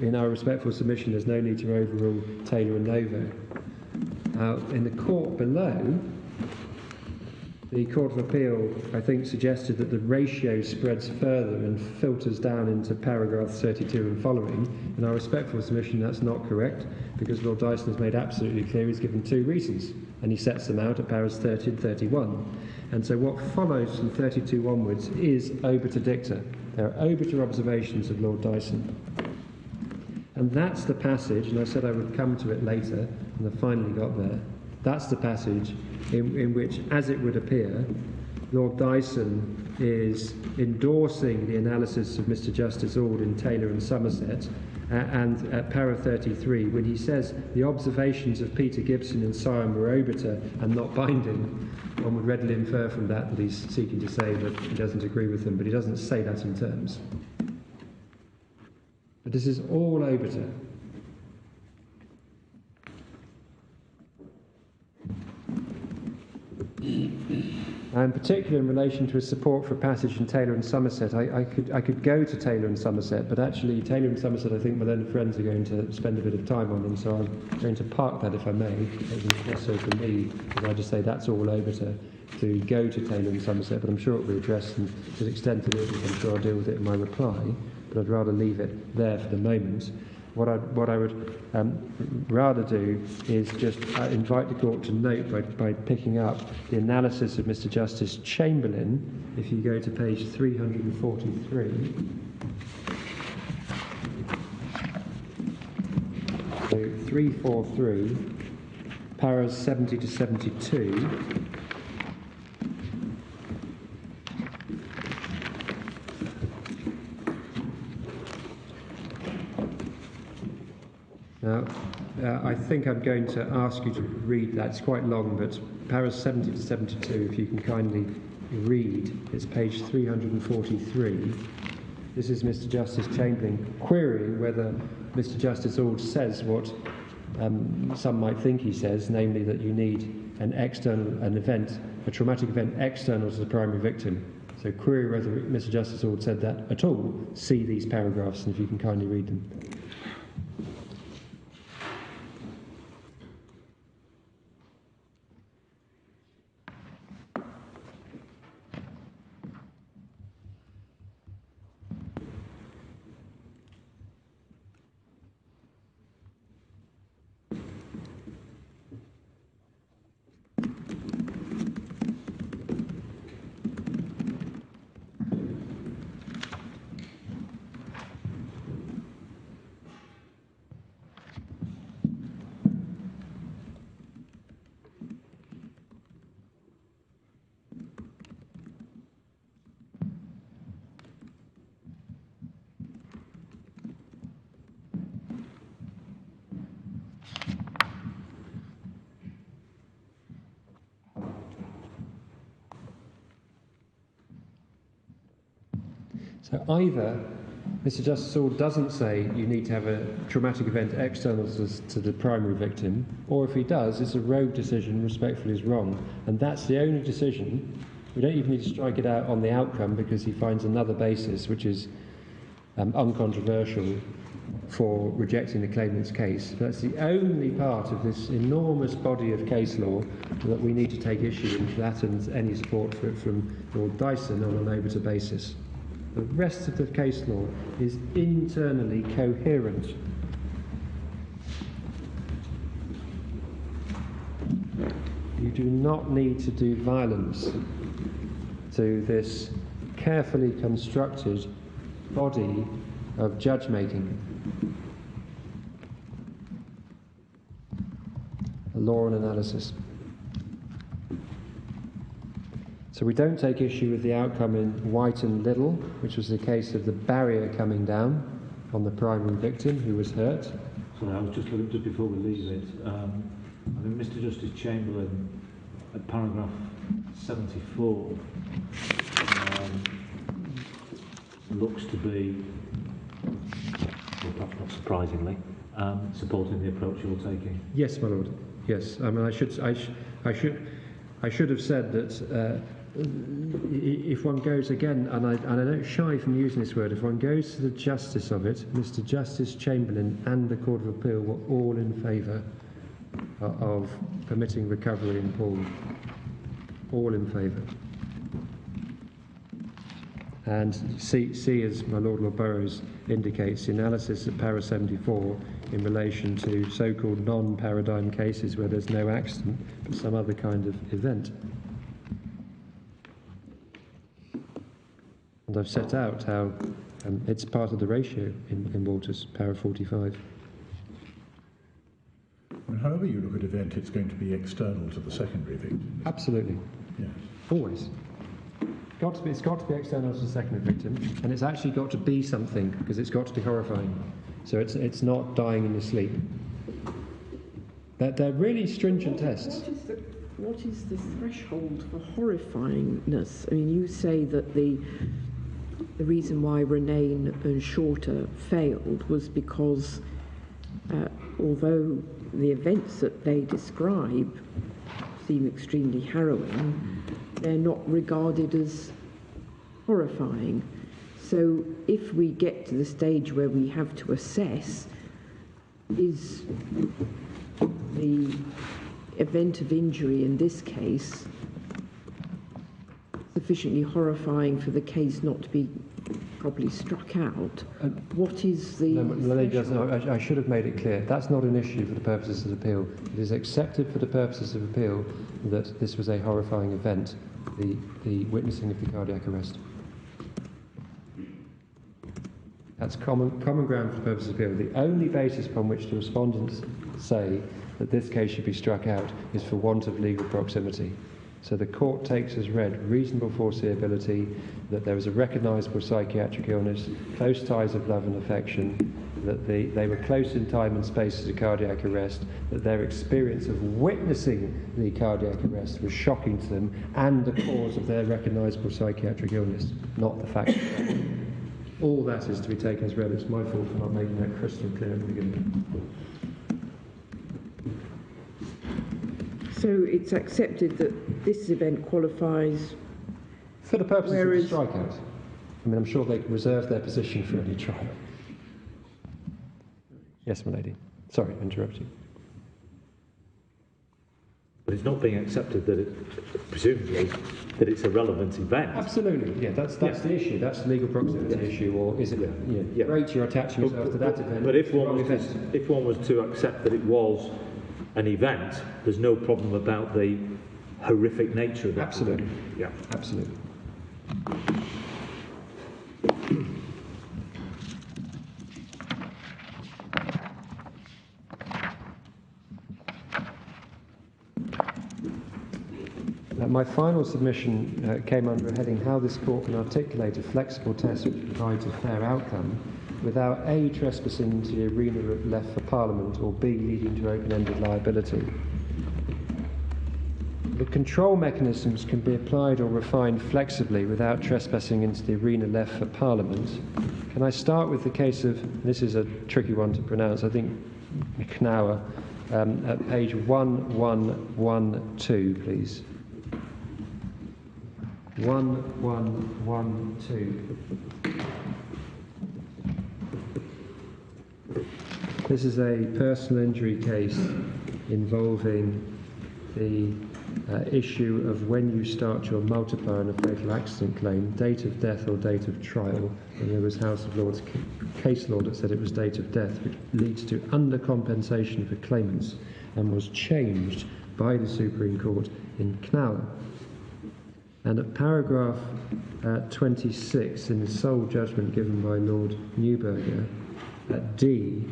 in our respectful submission, there's no need to overrule Taylor and Novo. In the court below, the Court of Appeal, I think, suggested that the ratio spreads further and filters down into paragraph 32 and following. In our respectful submission, that's not correct, because Lord Dyson has made absolutely clear he's given two reasons, and he sets them out at paras 30 and 31. And so what follows from 32 onwards is obiter dicta. There are obiter observations of Lord Dyson. And that's the passage, and I said I would come to it later, and I finally got there. That's the passage in which, as it would appear, Lord Dyson is endorsing the analysis of Mr. Justice Ord in Taylor and Somerset, and at para 33, when he says the observations of Peter Gibson and Siam were obiter and not binding, one would readily infer from that he's seeking to say that he doesn't agree with them, but he doesn't say that in terms. But this is all obiter. And particularly in relation to a support for passage in Taylor and Somerset, I could go to Taylor and Somerset, but actually Taylor and Somerset I think my learned friends are going to spend a bit of time on, and so I'm going to park that if I may. It's necessary for me, because I just say that's all obiter to go to Taylor and Somerset, but I'm sure it will be addressed, and to the extent it is, I'm sure I'll deal with it in my reply, but I'd rather leave it there for the moment. What I would rather do is just invite the court to note by picking up the analysis of Mr. Justice Chamberlain. If you go to page 343. So 343, paras 70 to 72. Now, I think I'm going to ask you to read that. It's quite long, but paras 70 to 72, if you can kindly read. It's page 343. This is Mr. Justice Chamberlain querying whether Mr. Justice Ord says what some might think he says, namely that you need an event, a traumatic event external to the primary victim. So query whether Mr. Justice Ord said that at all. See these paragraphs, and if you can kindly read them. So either Mr. Justice Ord doesn't say you need to have a traumatic event external to the primary victim, or if he does, it's a rogue decision, respectfully is wrong. And that's the only decision. We don't even need to strike it out on the outcome, because he finds another basis, which is uncontroversial, for rejecting the claimant's case. That's the only part of this enormous body of case law that we need to take issue with, that and any support for it from Lord Dyson on an obiter basis. The rest of the case law is internally coherent. You do not need to do violence to this carefully constructed body of judge-making. Law and analysis. So we don't take issue with the outcome in White and Little, which was the case of the barrier coming down on the primary victim who was hurt. Sorry, I was just looking, just before we leave it, I think Mr. Justice Chamberlain, at paragraph 74, looks to be, well, perhaps not surprisingly, supporting the approach you're taking. Yes, my lord. Yes. I mean, I should have said that if one goes again, and I don't shy from using this word, if one goes to the justice of it, Mr. Justice Chamberlain and the Court of Appeal were all in favour of permitting recovery in Paul. All in favour. And see, as my Lord Burrows indicates, the analysis of para 74 in relation to so-called non-paradigm cases where there's no accident but some other kind of event. And I've set out how it's part of the ratio in Walters, para 45. And however you look at event, it's going to be external to the secondary victim. Absolutely. Yes. Always. It's got to be external to the secondary victim, and it's actually got to be something, because it's got to be horrifying. So it's not dying in your sleep. They're really stringent tests. What is the threshold for horrifyingness? I mean, you say that the the reason why Renane and Shorter failed was because although the events that they describe seem extremely harrowing, they're not regarded as horrifying. So if we get to the stage where we have to assess, is the event of injury in this case sufficiently horrifying for the case not to be properly struck out? What is the... I should have made it clear. That's not an issue for the purposes of appeal. It is accepted for the purposes of appeal that this was a horrifying event, the witnessing of the cardiac arrest. That's common ground for the purposes of appeal. The only basis upon which the respondents say that this case should be struck out is for want of legal proximity. So the court takes as read reasonable foreseeability, that there was a recognisable psychiatric illness, close ties of love and affection, that they were close in time and space to the cardiac arrest, that their experience of witnessing the cardiac arrest was shocking to them, and the cause of their recognisable psychiatric illness, not the fact that all that is to be taken as read. It's my fault for not making that crystal clear at the beginning. So it's accepted that this event qualifies for the purposes of the strikeout. I mean, I'm sure they reserve their position for any trial. Yes, my lady. Sorry, I interrupted you. But it's not being accepted that it, presumably, that it's a relevant event. Absolutely, yeah, that's the issue. That's the legal proximity issue, or is it great you're attaching yourself to that event? But if one was to accept that it was an event, there's no problem about the horrific nature of that. Absolutely. Event. Yeah. Absolutely. My final submission came under a heading, how this court can articulate a flexible test which provides a fair outcome without A, trespassing into the arena left for Parliament, or B, leading to open-ended liability. The control mechanisms can be applied or refined flexibly without trespassing into the arena left for Parliament. Can I start with the case of, this is a tricky one to pronounce, I think Knauer, at page 1112, please. 1112. This is a personal injury case involving the issue of when you start your multiplier in a fatal accident claim, date of death or date of trial, and there was House of Lords case law that said it was date of death, which leads to undercompensation for claimants and was changed by the Supreme Court in Knauer. And at paragraph 26 in the sole judgment given by Lord Neuberger, at D,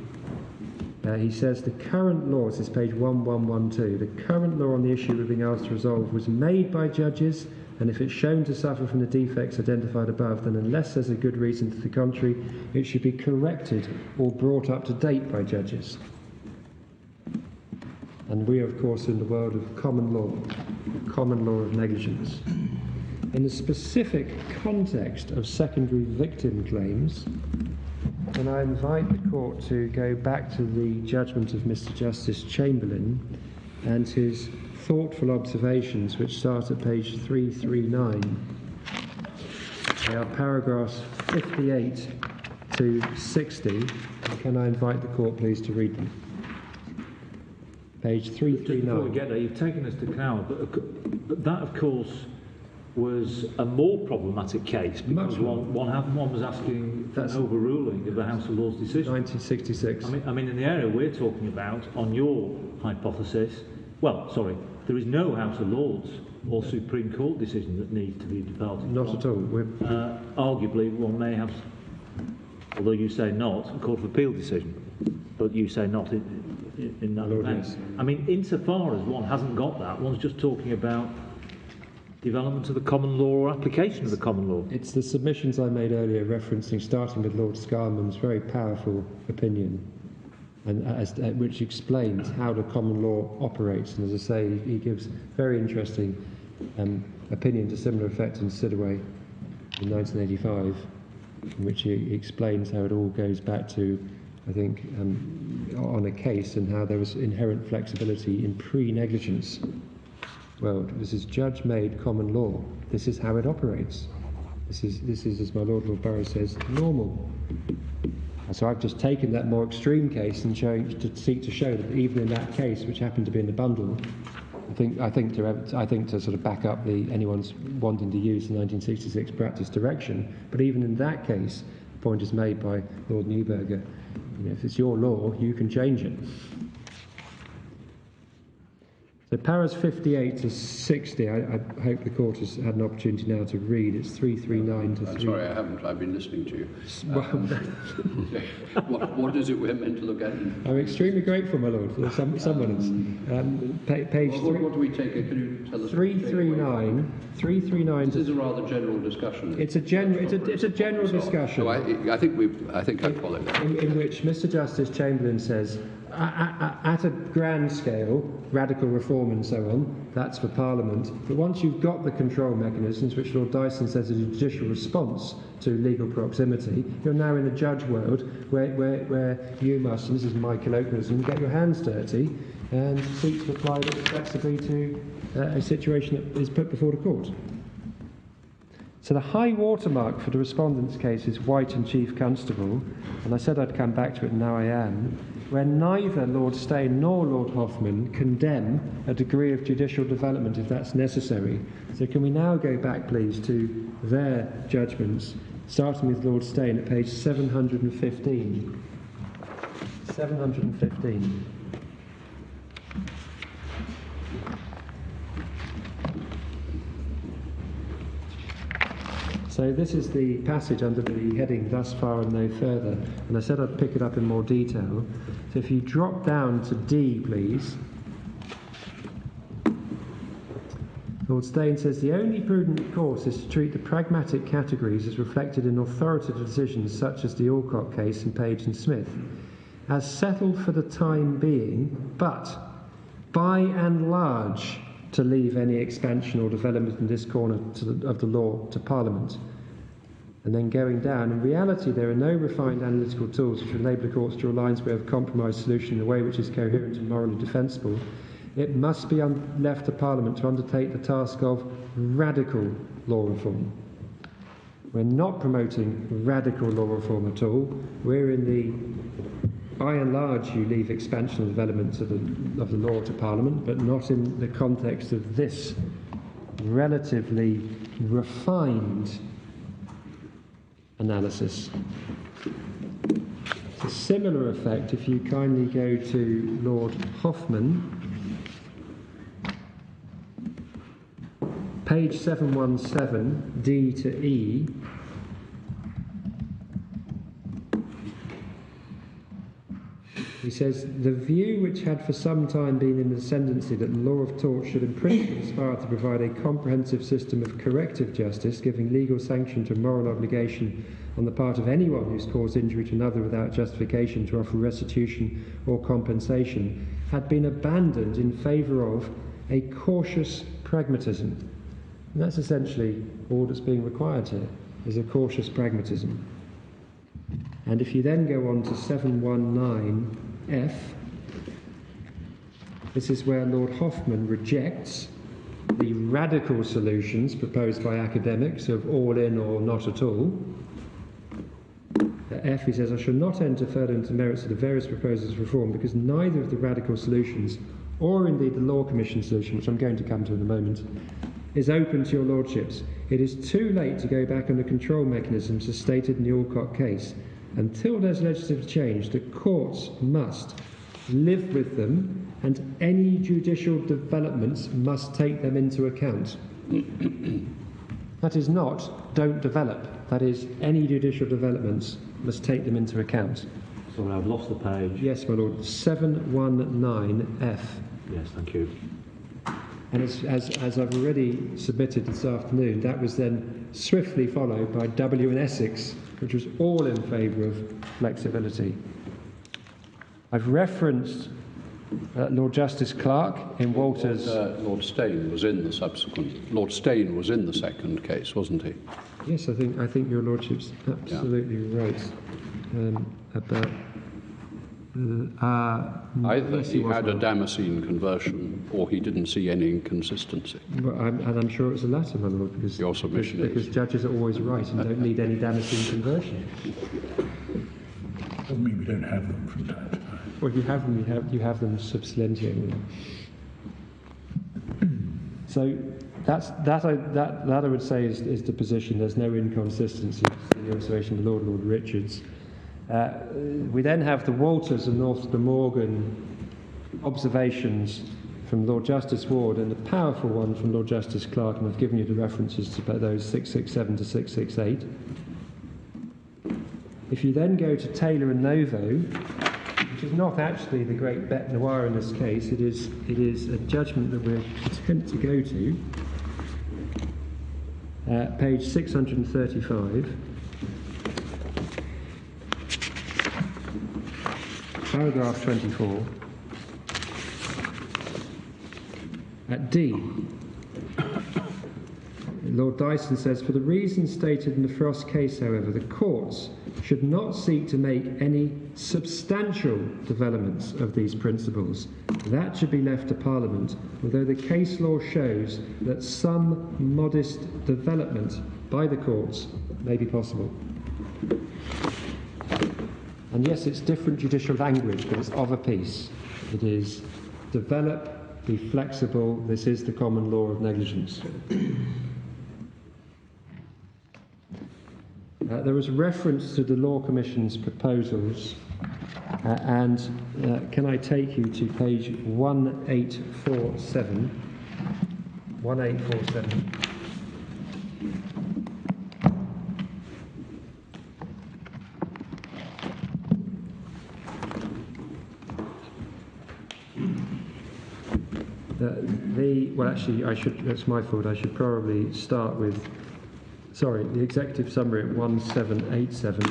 he says the current law, this is page 1112, the current law on the issue we're being asked to resolve was made by judges, and if it's shown to suffer from the defects identified above, then unless there's a good reason to the contrary, it should be corrected or brought up to date by judges. And we are, of course, in the world of common law of negligence. In the specific context of secondary victim claims, and I invite the court to go back to the judgment of Mr. Justice Chamberlain and his thoughtful observations, which start at page 339. They are paragraphs 58 to 60. Can I invite the court, please, to read them? Page 339. Before we get there, you've taken us to Knauer, but that, of course, was a more problematic case because one was asking for an overruling of the House of Lords decision. 1966. I mean, in the area we're talking about, on your hypothesis, there is no House of Lords or Supreme Court decision that needs to be developed. Not at all. Arguably, one may have, although you say not, a Court of Appeal decision, but you say not in that event. Yes. I mean, insofar as one hasn't got that, one's just talking about development of the common law or application of the common law. It's the submissions I made earlier referencing, starting with Lord Scarman's very powerful opinion, and which explains how the common law operates. And as I say, he gives very interesting opinion to similar effect in Sidaway in 1985, in which he explains how it all goes back to, I think, on a case and how there was inherent flexibility in pre-negligence world. This is judge-made common law. This is how it operates. This is, as my Lord Borough says, normal. So I've just taken that more extreme case and to seek to show that even in that case, which happened to be in the bundle, I think to sort of back up anyone's wanting to use the 1966 practice direction, but even in that case, the point is made by Lord Newberger. If it's your law, you can change it. So paras 58 to 60, I hope the court has had an opportunity now to read. It's 339 to 3... I'm sorry, I haven't. I've been listening to you. What is it we're meant to look at? I'm extremely grateful, my Lord, for someone else. Page what do we take? Can you tell us? 339. This is a rather general discussion. It's a general discussion. So I think I follow that. In which Mr. Justice Chamberlain says, at a grand scale, radical reform and so on, that's for Parliament. But once you've got the control mechanisms, which Lord Dyson says is a judicial response to legal proximity, you're now in a judge world where you must, and this is my colloquialism, get your hands dirty and seek to apply it flexibly to a situation that is put before the court. So the high watermark for the respondent's case is White and Chief Constable, and I said I'd come back to it, and now I am, where neither Lord Steyne nor Lord Hoffman condemn a degree of judicial development if that's necessary. So can we now go back, please, to their judgments, starting with Lord Steyne at page 715. 715. So this is the passage under the heading "Thus far and no further," and I said I'd pick it up in more detail. So if you drop down to D, please. Lord Steyne says the only prudent course is to treat the pragmatic categories as reflected in authoritative decisions such as the Alcott case and Page and Smith, as settled for the time being, but by and large to leave any expansion or development in this corner of the law to Parliament. And then going down, in reality there are no refined analytical tools which enable the courts to draw lines where a compromise solution in a way which is coherent and morally defensible. It must be left to Parliament to undertake the task of radical law reform. We're not promoting radical law reform at all. We're in the, by and large, you leave expansion and development of the law to Parliament, but not in the context of this relatively refined analysis. It's a similar effect if you kindly go to Lord Hoffman, page 717, D to E. He says, the view which had for some time been in the ascendancy that the law of tort should in principle aspire to provide a comprehensive system of corrective justice, giving legal sanction to a moral obligation on the part of anyone who's caused injury to another without justification to offer restitution or compensation, had been abandoned in favour of a cautious pragmatism. And that's essentially all that's being required here, is a cautious pragmatism. And if you then go on to 719F, this is where Lord Hoffman rejects the radical solutions proposed by academics of all in or not at all. At F, he says, I shall not enter further into the merits of the various proposals of reform because neither of the radical solutions, or indeed the Law Commission solution, which I'm going to come to in a moment, is open to your lordships. It is too late to go back on the control mechanisms as stated in the Alcott case. Until there's legislative change, the courts must live with them, and any judicial developments must take them into account. That is not, don't develop. That is, any judicial developments must take them into account. Sorry, I've lost the page. Yes, my Lord. 719F. Yes, thank you. And as I've already submitted this afternoon, that was then swiftly followed by W and Essex, which was all in favour of flexibility. I've referenced Lord Justice Clark in Walters. Lord Stane was in the subsequent. Lord Stane was in the second case, wasn't he? Yes, I think your lordship's absolutely right about. Either yes, he had a wasn't. Damascene conversion, or he didn't see any inconsistency. But I'm sure it was the latter, my lord, because Your submission because is. judges are always right and don't need any Damascene conversion. Doesn't mean we don't have them from time to time. Well, if you have them, you have them sub silentio. So that I would say is the position. There's no inconsistency in the observation of Lord Richards. We then have the Walters and North Glamorgan observations from Lord Justice Ward and the powerful one from Lord Justice Clark, and I've given you the references to those 667 to 668. If you then go to Taylor and Novo, which is not actually the great bête noire in this case, it is a judgment that we're content to go to, page 635. Paragraph 24. At D, Lord Dyson says, for the reasons stated in the Frost case, however, the courts should not seek to make any substantial developments of these principles. That should be left to Parliament, although the case law shows that some modest development by the courts may be possible. And yes, it's different judicial language, but it's of a piece. It is develop, be flexible, this is the common law of negligence. There was reference to the Law Commission's proposals, and can I take you to page 1847? 1847. Well, actually, that's my fault. I should probably start with, the executive summary at 1787.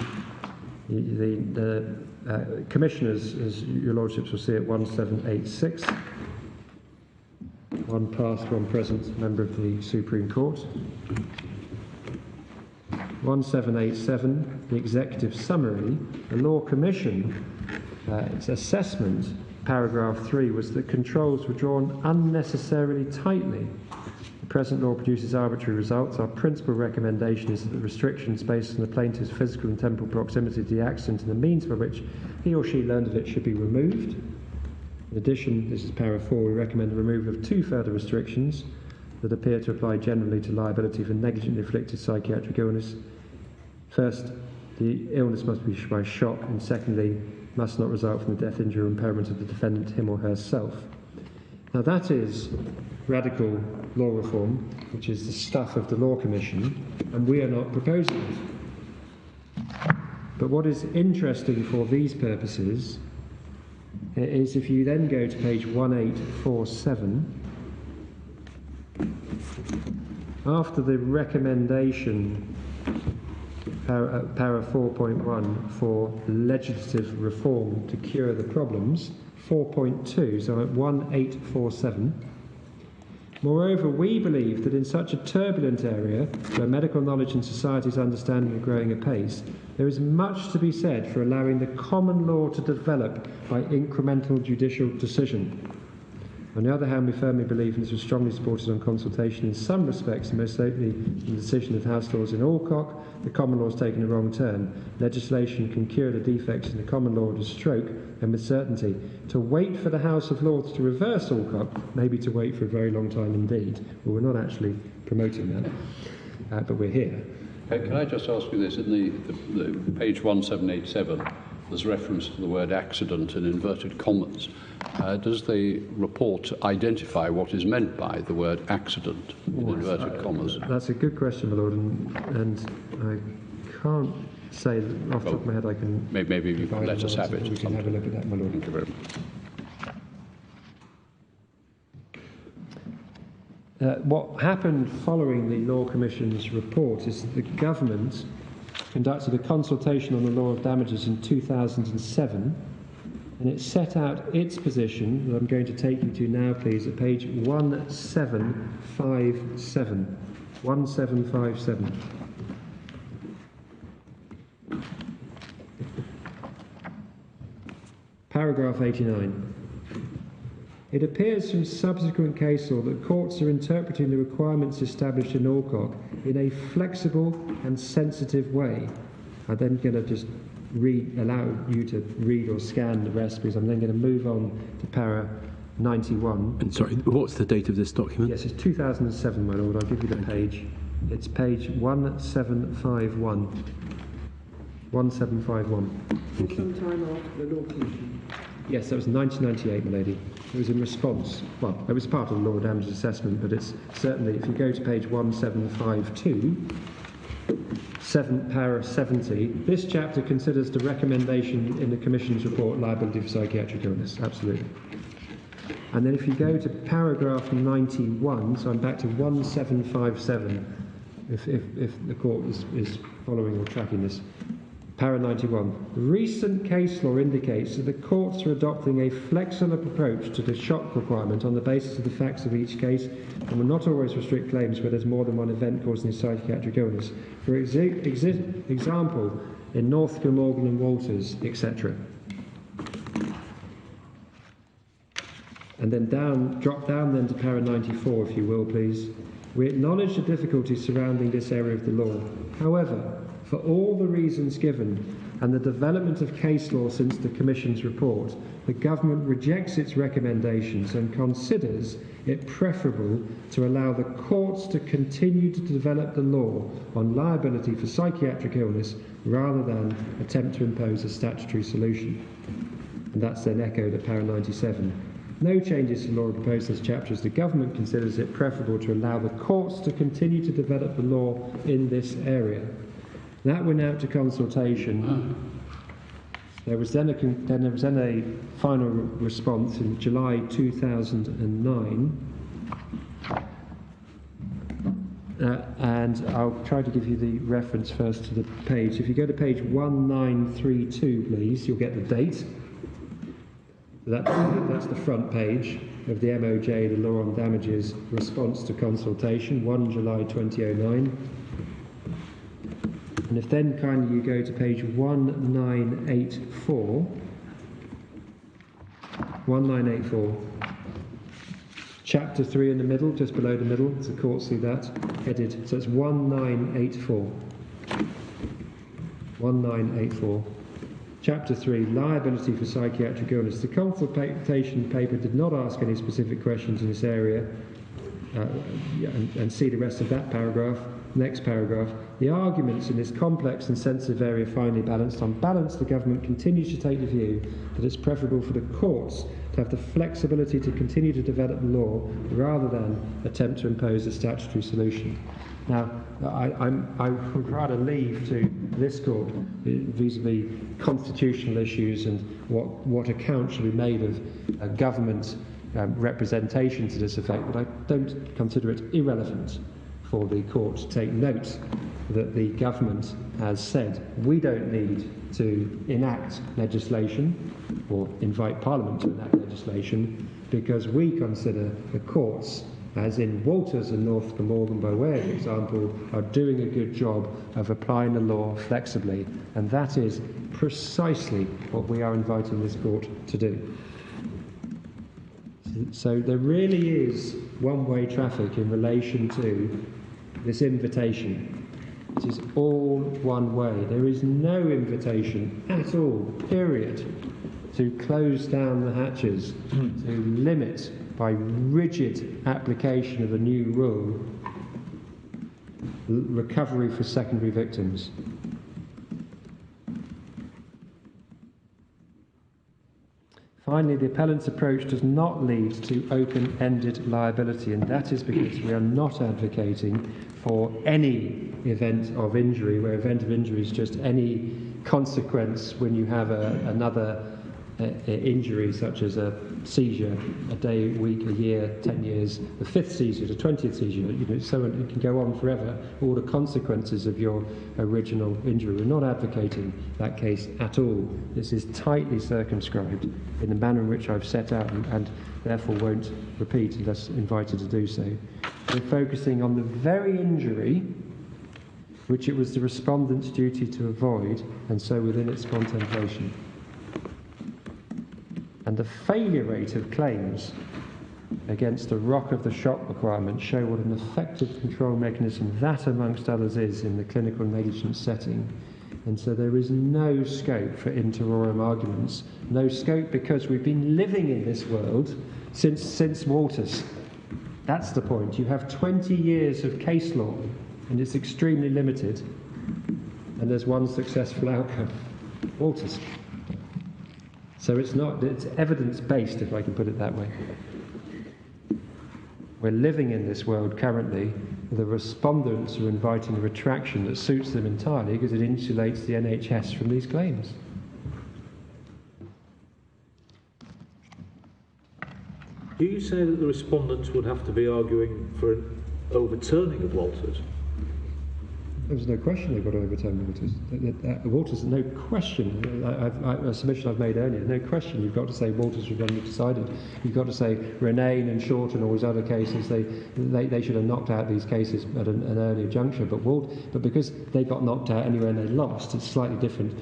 The commissioners, as your lordships will see, at 1786. One past, one present member of the Supreme Court. 1787, the executive summary. The Law Commission, its assessment, paragraph 3, was that controls were drawn unnecessarily tightly. The present law produces arbitrary results. Our principal recommendation is that the restrictions based on the plaintiff's physical and temporal proximity to the accident and the means by which he or she learned of it should be removed. In addition, this is paragraph 4, we recommend the removal of 2 further restrictions that appear to apply generally to liability for negligently inflicted psychiatric illness. First, the illness must be by shock, and secondly, must not result from the death, injury, or impairment of the defendant, him or herself. Now that is radical law reform, which is the stuff of the Law Commission, and we are not proposing it. But what is interesting for these purposes is if you then go to page 1847, after the recommendation, para 4.1 for legislative reform to cure the problems, 4.2, so at 1847. Moreover, we believe that in such a turbulent area, where medical knowledge and society's understanding are growing apace, there is much to be said for allowing the common law to develop by incremental judicial decision. On the other hand, we firmly believe, and this was strongly supported on consultation in some respects, and most notably in the decision of House Laws in Alcock, the common law has taken a wrong turn. Legislation can cure the defects in the common law at a stroke and with certainty. To wait for the House of Lords to reverse Alcock may be to wait for a very long time indeed. Well, we're not actually promoting that, but we're here. Can I just ask you this? In the page 1787, there's reference to the word accident in inverted commas. Does the report identify what is meant by the word accident in inverted commas? That's a good question, my lord, and I can't say that off the top of my head I can... Maybe you can let us have it. We can have a look at that, my lord. Thank you very much. What happened following the Law Commission's report is that the government conducted a consultation on the law of damages in 2007, And it set out its position, that I'm going to take you to now, please, at page 1757. 1757. Paragraph 89. It appears from subsequent case law that courts are interpreting the requirements established in Alcock in a flexible and sensitive way. I'm then going to just allow you to read or scan the rest, because I'm then going to move on to para 91. And sorry, what's the date of this document? Yes, it's 2007, my lord. I'll give you the page. It's page 1751. 1751. Thank you. Sometime after the Law Commission. Yes, that was 1998, my lady. It was in response. Well, it was part of the law of damages assessment, but it's certainly, if you go to page 1752, para 70, this chapter considers the recommendation in the Commission's report liability for psychiatric illness. Absolutely. And then if you go to paragraph 91, so I'm back to 1757, if the court is following or tracking this. Para 91. Recent case law indicates that the courts are adopting a flexible approach to the shock requirement on the basis of the facts of each case and will not always restrict claims where there's more than one event causing a psychiatric illness. For example, in North Glamorgan and Walters, etc. And then drop down then to para 94, if you will, please. We acknowledge the difficulties surrounding this area of the law. However, for all the reasons given and the development of case law since the Commission's report, the Government rejects its recommendations and considers it preferable to allow the courts to continue to develop the law on liability for psychiatric illness rather than attempt to impose a statutory solution. And that's then echoed at para 97. No changes to law are proposed in this chapter as the Government considers it preferable to allow the courts to continue to develop the law in this area. That went out to consultation. There was then a final response in July 2009. And I'll try to give you the reference first to the page. If you go to page 1932, please, you'll get the date. That's the front page of the MOJ, the Law on Damages response to consultation, 1 July 2009. And if then kindly you go to page 1984, 1984, chapter 3 in the middle, just below the middle, so the court see that, headed, so it's 1984. 1984. Chapter 3, liability for psychiatric illness. The consultation paper did not ask any specific questions in this area, and see the rest of that paragraph. Next paragraph. The arguments in this complex and sensitive area are finely balanced. On balance, the Government continues to take the view that it's preferable for the courts to have the flexibility to continue to develop the law rather than attempt to impose a statutory solution. Now, I would rather leave to this court vis-à-vis constitutional issues and what account should be made of government representation to this effect, but I don't consider it irrelevant for the court to take note that the Government has said we don't need to enact legislation or invite Parliament to enact legislation because we consider the courts, as in Walters and North Glamorgan by way of example, are doing a good job of applying the law flexibly, and that is precisely what we are inviting this court to do. So there really is one-way traffic in relation to this invitation. It is all one way. There is no invitation at all, period, to close down the hatches, to limit by rigid application of a new rule recovery for secondary victims. Finally, the appellant's approach does not lead to open-ended liability, and that is because we are not advocating for any event of injury, where event of injury is just any consequence when you have another injury such as a seizure, a day, a week, a year, 10 years, the 5th seizure, the 20th seizure, so it can go on forever, all the consequences of your original injury. We're not advocating that case at all. This is tightly circumscribed in the manner in which I've set out and therefore won't repeat unless invited to do so. We're focusing on the very injury which it was the respondent's duty to avoid, and so within its contemplation. And the failure rate of claims against the rock of the shop requirement show what an effective control mechanism that, amongst others, is in the clinical negligence setting. And so there is no scope for interorum arguments, no scope because we've been living in this world since Walters. That's the point. You have 20 years of case law, and it's extremely limited, and there's one successful outcome, Walters. So it's evidence-based, if I can put it that way. We're living in this world currently. The respondents are inviting a retraction that suits them entirely because it insulates the NHS from these claims. Do you say that the respondents would have to be arguing for an overturning of Walters? There's no question they've got to overturn Walters. Walters, no question. A submission I've made earlier, no question. You've got to say Walters was wrongly decided. You've got to say Renane and Short and all these other cases, they should have knocked out these cases at an earlier juncture. But because they got knocked out anyway and they lost, it's slightly different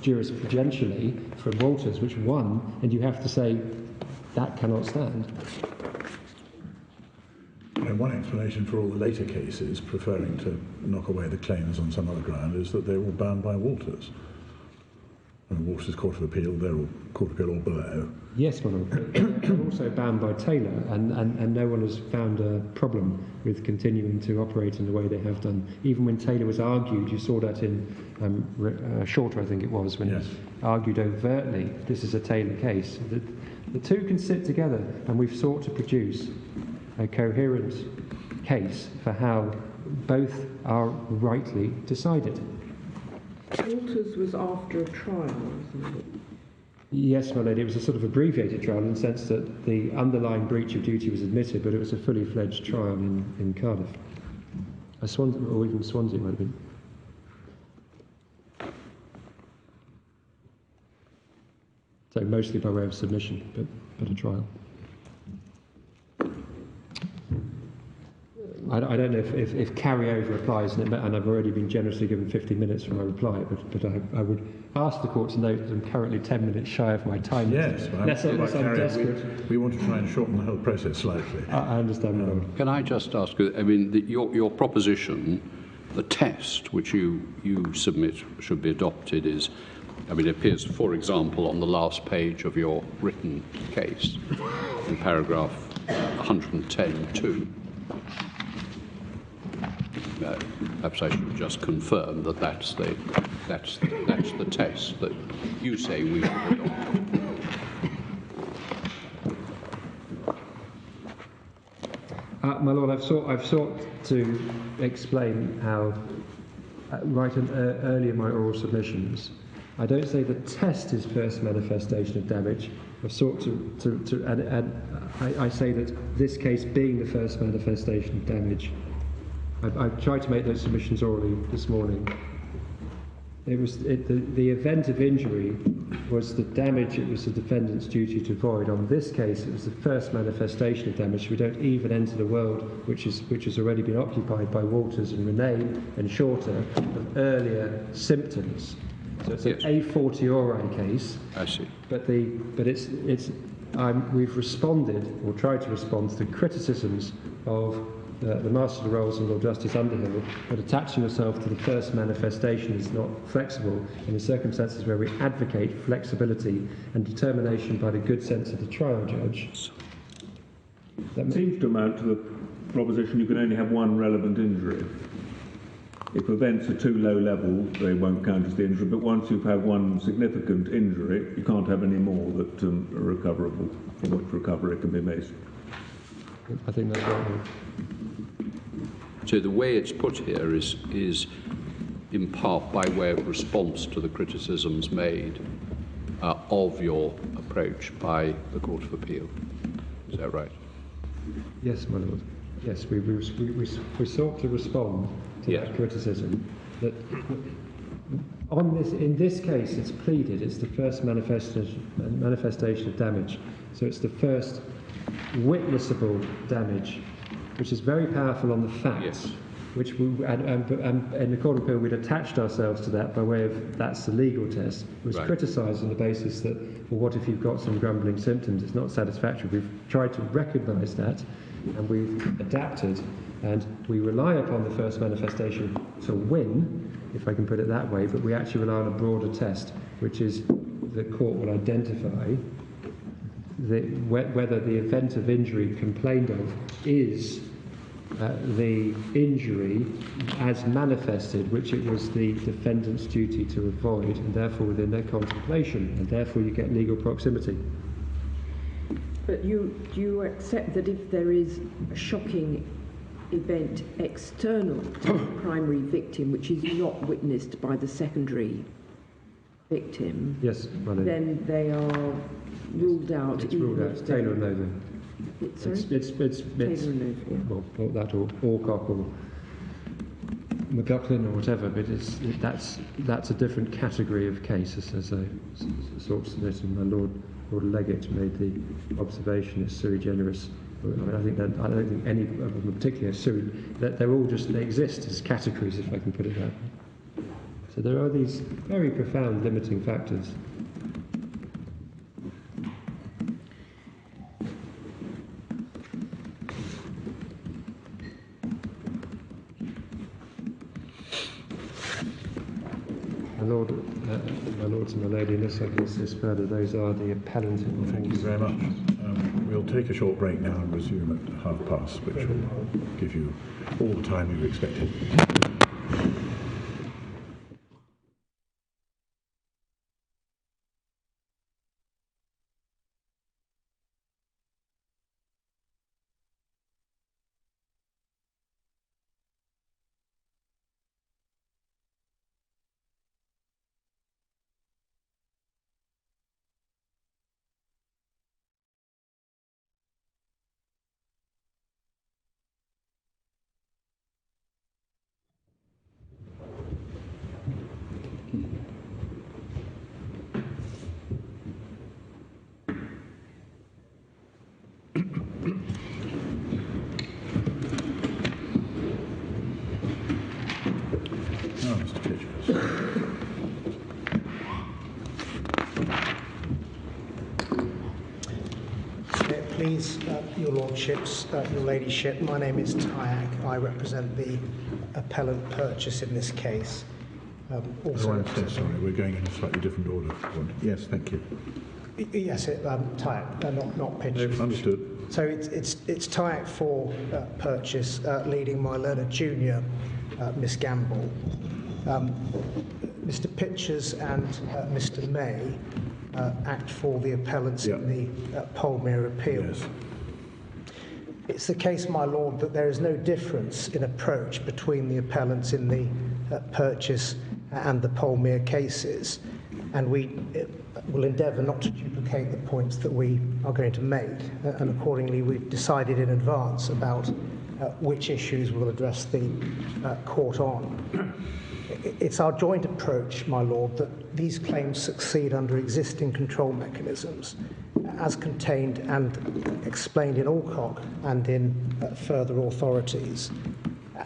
jurisprudentially from Walters, which won, and you have to say that cannot stand. One explanation for all the later cases preferring to knock away the claims on some other ground is that they're all bound by Walters. Walters Court of Appeal, they're all Court of Appeal or below. Yes, well, they're also bound by Taylor, and no one has found a problem with continuing to operate in the way they have done. Even when Taylor was argued, you saw that in Shorter, I think it was, when he argued overtly, this is a Taylor case. The two can sit together, and we've sought to produce a coherent case for how both are rightly decided. Walters was after a trial, wasn't it? Yes, my lady, it was a sort of abbreviated trial in the sense that the underlying breach of duty was admitted, but it was a fully fledged trial in Cardiff. Or even Swansea it might have been. So mostly by way of submission, but a trial. I don't know if carryover applies, and I've already been generously given 50 minutes for my reply, but I would ask the court to note that I'm currently 10 minutes shy of my time. Yes, unless I'm desperate. We want to try and shorten the whole process slightly. I understand, my Lord. Can I just ask you, I mean, your proposition, the test which you submit should be adopted is, I mean, it appears, for example, on the last page of your written case, in paragraph 110.2. Perhaps I should just confirm that that's the test that you say we should adopt. My Lord, I've sought to explain how, right in early in my oral submissions, I don't say the test is first manifestation of damage. I've sought I say that this case being the first manifestation of damage, I've tried to make those submissions orally this morning. The event of injury was the damage it was the defendant's duty to avoid. On this case, it was the first manifestation of damage. We don't even enter the world which has already been occupied by Walters and Renane and Shorter of earlier symptoms. So it's an a fortiori case. I see. But we've responded, or tried to respond, to criticisms of the Master of the Rolls and Lord Justice Underhill, that attaching yourself to the first manifestation is not flexible in the circumstances where we advocate flexibility and determination by the good sense of the trial judge. That seems to amount to the proposition you can only have one relevant injury. If events are too low level, they won't count as the injury, but once you've had one significant injury, you can't have any more that are recoverable, from which recovery can be made. I think that's right. So the way it's put here is in part by way of response to the criticisms made of your approach by the Court of Appeal. Is that right? Yes, my lord. Yes, we sought to respond to Yes. that criticism that on this, in this case, it's pleaded. It's the first manifestation of damage. So it's the first witnessable damage, which is very powerful on the facts. Yes. Which and in the Court of Appeal, we'd attached ourselves to that by way of that's the legal test. It was Right. criticised on the basis that, well, what if you've got some grumbling symptoms? It's not satisfactory. We've tried to recognise that, and we've adapted, and we rely upon the first manifestation to win, if I can put it that way, but we actually rely on a broader test, which is the court will identify whether the event of injury complained of is the injury as manifested, which it was the defendant's duty to avoid, and therefore within their contemplation, and therefore you get legal proximity. But do you accept that if there is a shocking event external to the primary victim, which is not witnessed by the secondary victim, Yes, my lord. then they are ruled out? It's ruled out. It's Taylor and Nova. Sorry? It's Taylor and Nova, yeah. well, that or Alcock or McLaughlin or whatever, but that's a different category of case, as I sort of submitted. My Lord Legate made the observation it's sui generis. I mean, I don't think any of them in particular that they're all just, they exist as categories, if I can put it that way. So there are these very profound limiting factors. My lords and my lady, unless I can assist further, those are the appellant. Thank you very much. We'll take a short break now and resume at past, which will give you all the time you expected. Mr. Pitchers. Please, your lordships, your ladyship, my name is Tyack. I represent the appellant purchase in this case. Sorry, we're going in a slightly different order. Yes, thank you. Yes, Tyack, not Pitchers. Understood. So it's Tyack for purchase, leading my learned junior, Miss Gamble. Mr. Pitchers and Mr. May act for the appellants in the Polmear appeal. Yes. It's the case, my lord, that there is no difference in approach between the appellants in the purchase and the Polmear cases, and we will endeavour not to duplicate the points that we are going to make, and accordingly we've decided in advance about which issues we'll address the court on. It's our joint approach, my lord, that these claims succeed under existing control mechanisms as contained and explained in Alcock and in further authorities,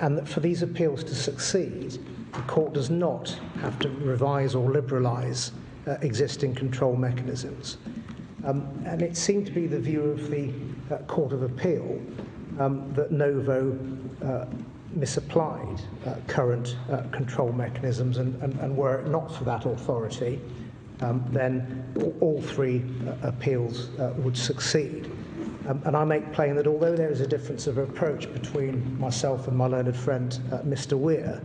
and that for these appeals to succeed, the court does not have to revise or liberalise existing control mechanisms. And it seemed to be the view of the Court of Appeal that Novo misapplied current control mechanisms, and were it not for that authority, then all three appeals would succeed. And I make plain that although there is a difference of approach between myself and my learned friend, Mr. Weir,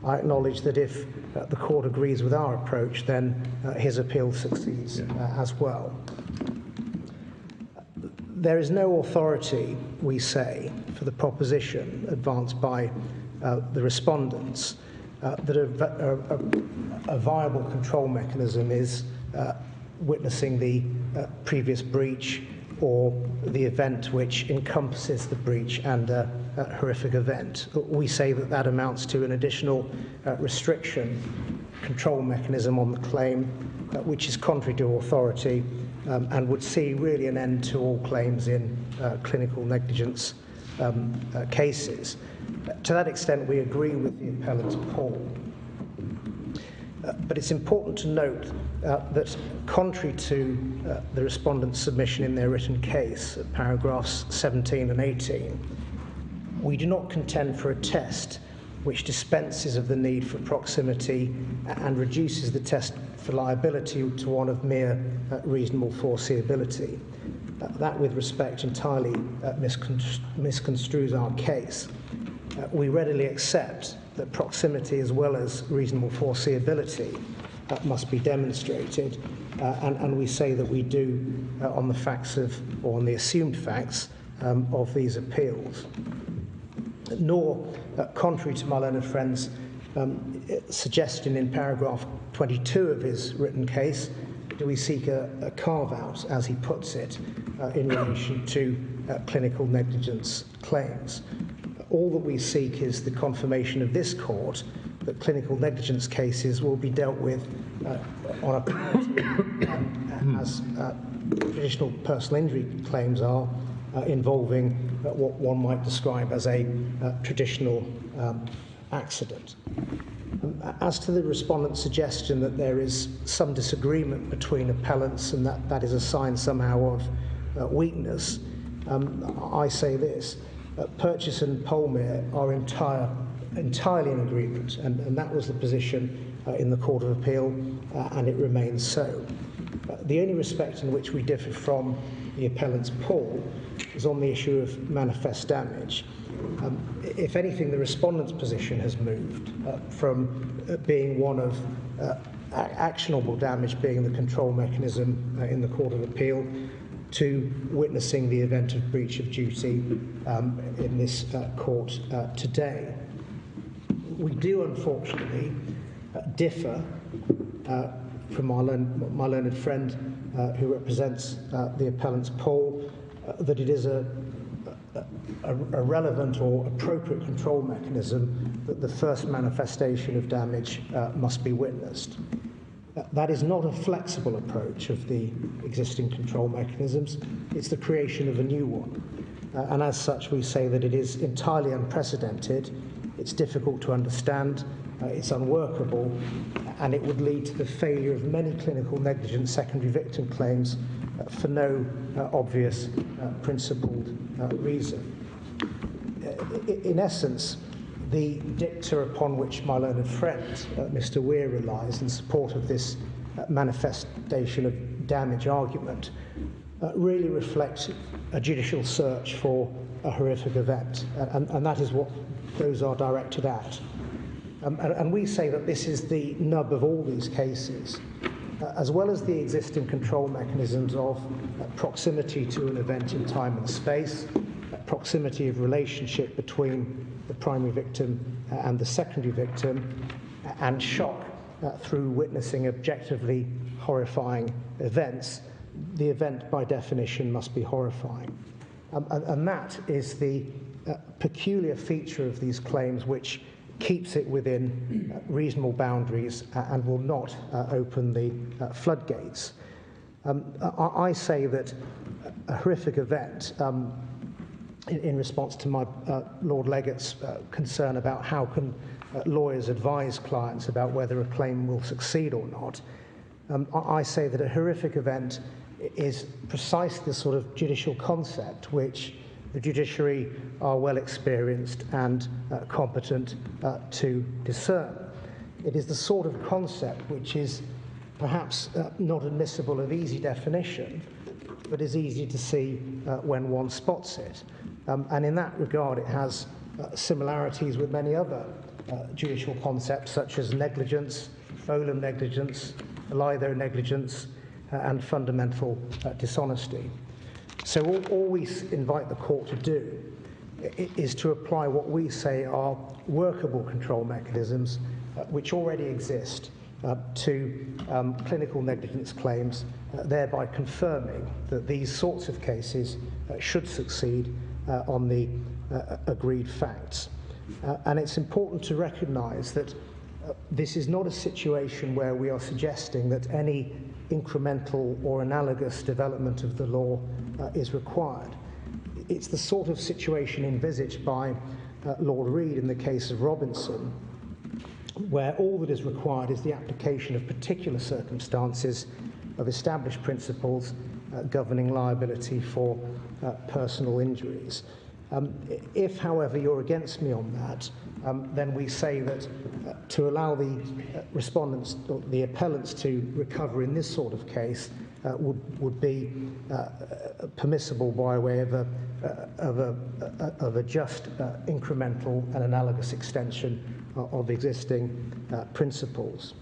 I acknowledge that if the court agrees with our approach, then his appeal succeeds as well. There is no authority, we say, for the proposition advanced by the respondents that a viable control mechanism is witnessing the previous breach or the event which encompasses the breach and a horrific event. We say that that amounts to an additional restriction, control mechanism on the claim, which is contrary to authority and would see really an end to all claims in clinical negligence cases. To that extent, we agree with the appellant's Paul. But it's important to note that contrary to the respondent's submission in their written case, at paragraphs 17 and 18, we do not contend for a test which dispenses of the need for proximity and reduces the test for liability to one of mere reasonable foreseeability. That, with respect, entirely misconstrues our case. We readily accept that proximity as well as reasonable foreseeability must be demonstrated, and we say that we do on the facts of, or on the assumed facts of these appeals. Nor, contrary to my learned friend's suggestion in paragraph 22 of his written case, do we seek a carve-out, as he puts it, in relation to clinical negligence claims. All that we seek is the confirmation of this court that clinical negligence cases will be dealt with on a priority as traditional personal injury claims are, involving what one might describe as a traditional accident. As to the respondent's suggestion that there is some disagreement between appellants and that is a sign somehow of weakness, I say this. Purchase and Polmear are entirely in agreement, and that was the position in the Court of Appeal, and it remains so. The only respect in which we differ from the appellant's Paul is on the issue of manifest damage. If anything, the respondent's position has moved from being one of actionable damage being the control mechanism in the Court of Appeal to witnessing the event of breach of duty in this court today. We do, unfortunately, differ from my learned friend who represents the appellant's Paul, that it is a relevant or appropriate control mechanism that the first manifestation of damage must be witnessed. That is not a flexible approach of the existing control mechanisms. It's the creation of a new one. And as such, we say that it is entirely unprecedented, it's difficult to understand, it's unworkable, and it would lead to the failure of many clinical negligence secondary victim claims for no obvious principled reason. In essence, the dicta upon which my learned friend, Mr. Weir, relies in support of this manifestation of damage argument really reflects a judicial search for a horrific event, and that is what those are directed at. And we say that this is the nub of all these cases, as well as the existing control mechanisms of proximity to an event in time and space, proximity of relationship between the primary victim and the secondary victim, and shock through witnessing objectively horrifying events. The event, by definition, must be horrifying. And that is the peculiar feature of these claims which keeps it within reasonable boundaries and will not open the floodgates. I say that a horrific event, in response to my Lord Legate's concern about how can lawyers advise clients about whether a claim will succeed or not, I say that a horrific event is precisely the sort of judicial concept which the judiciary are well experienced and competent to discern. It is the sort of concept which is perhaps not admissible of easy definition, but is easy to see when one spots it. And in that regard, it has similarities with many other judicial concepts, such as negligence, Folum negligence, Litho negligence, and fundamental dishonesty. So all we invite the court to do is to apply what we say are workable control mechanisms which already exist to clinical negligence claims, thereby confirming that these sorts of cases should succeed on the agreed facts. And it's important to recognise that this is not a situation where we are suggesting that any incremental or analogous development of the law is required. It's the sort of situation envisaged by Lord Reid in the case of Robinson, where all that is required is the application of particular circumstances of established principles governing liability for personal injuries. If, however, you're against me on that, then we say that to allow the respondents, or the appellants, to recover in this sort of case would be permissible by way of a just incremental and analogous extension of existing principles.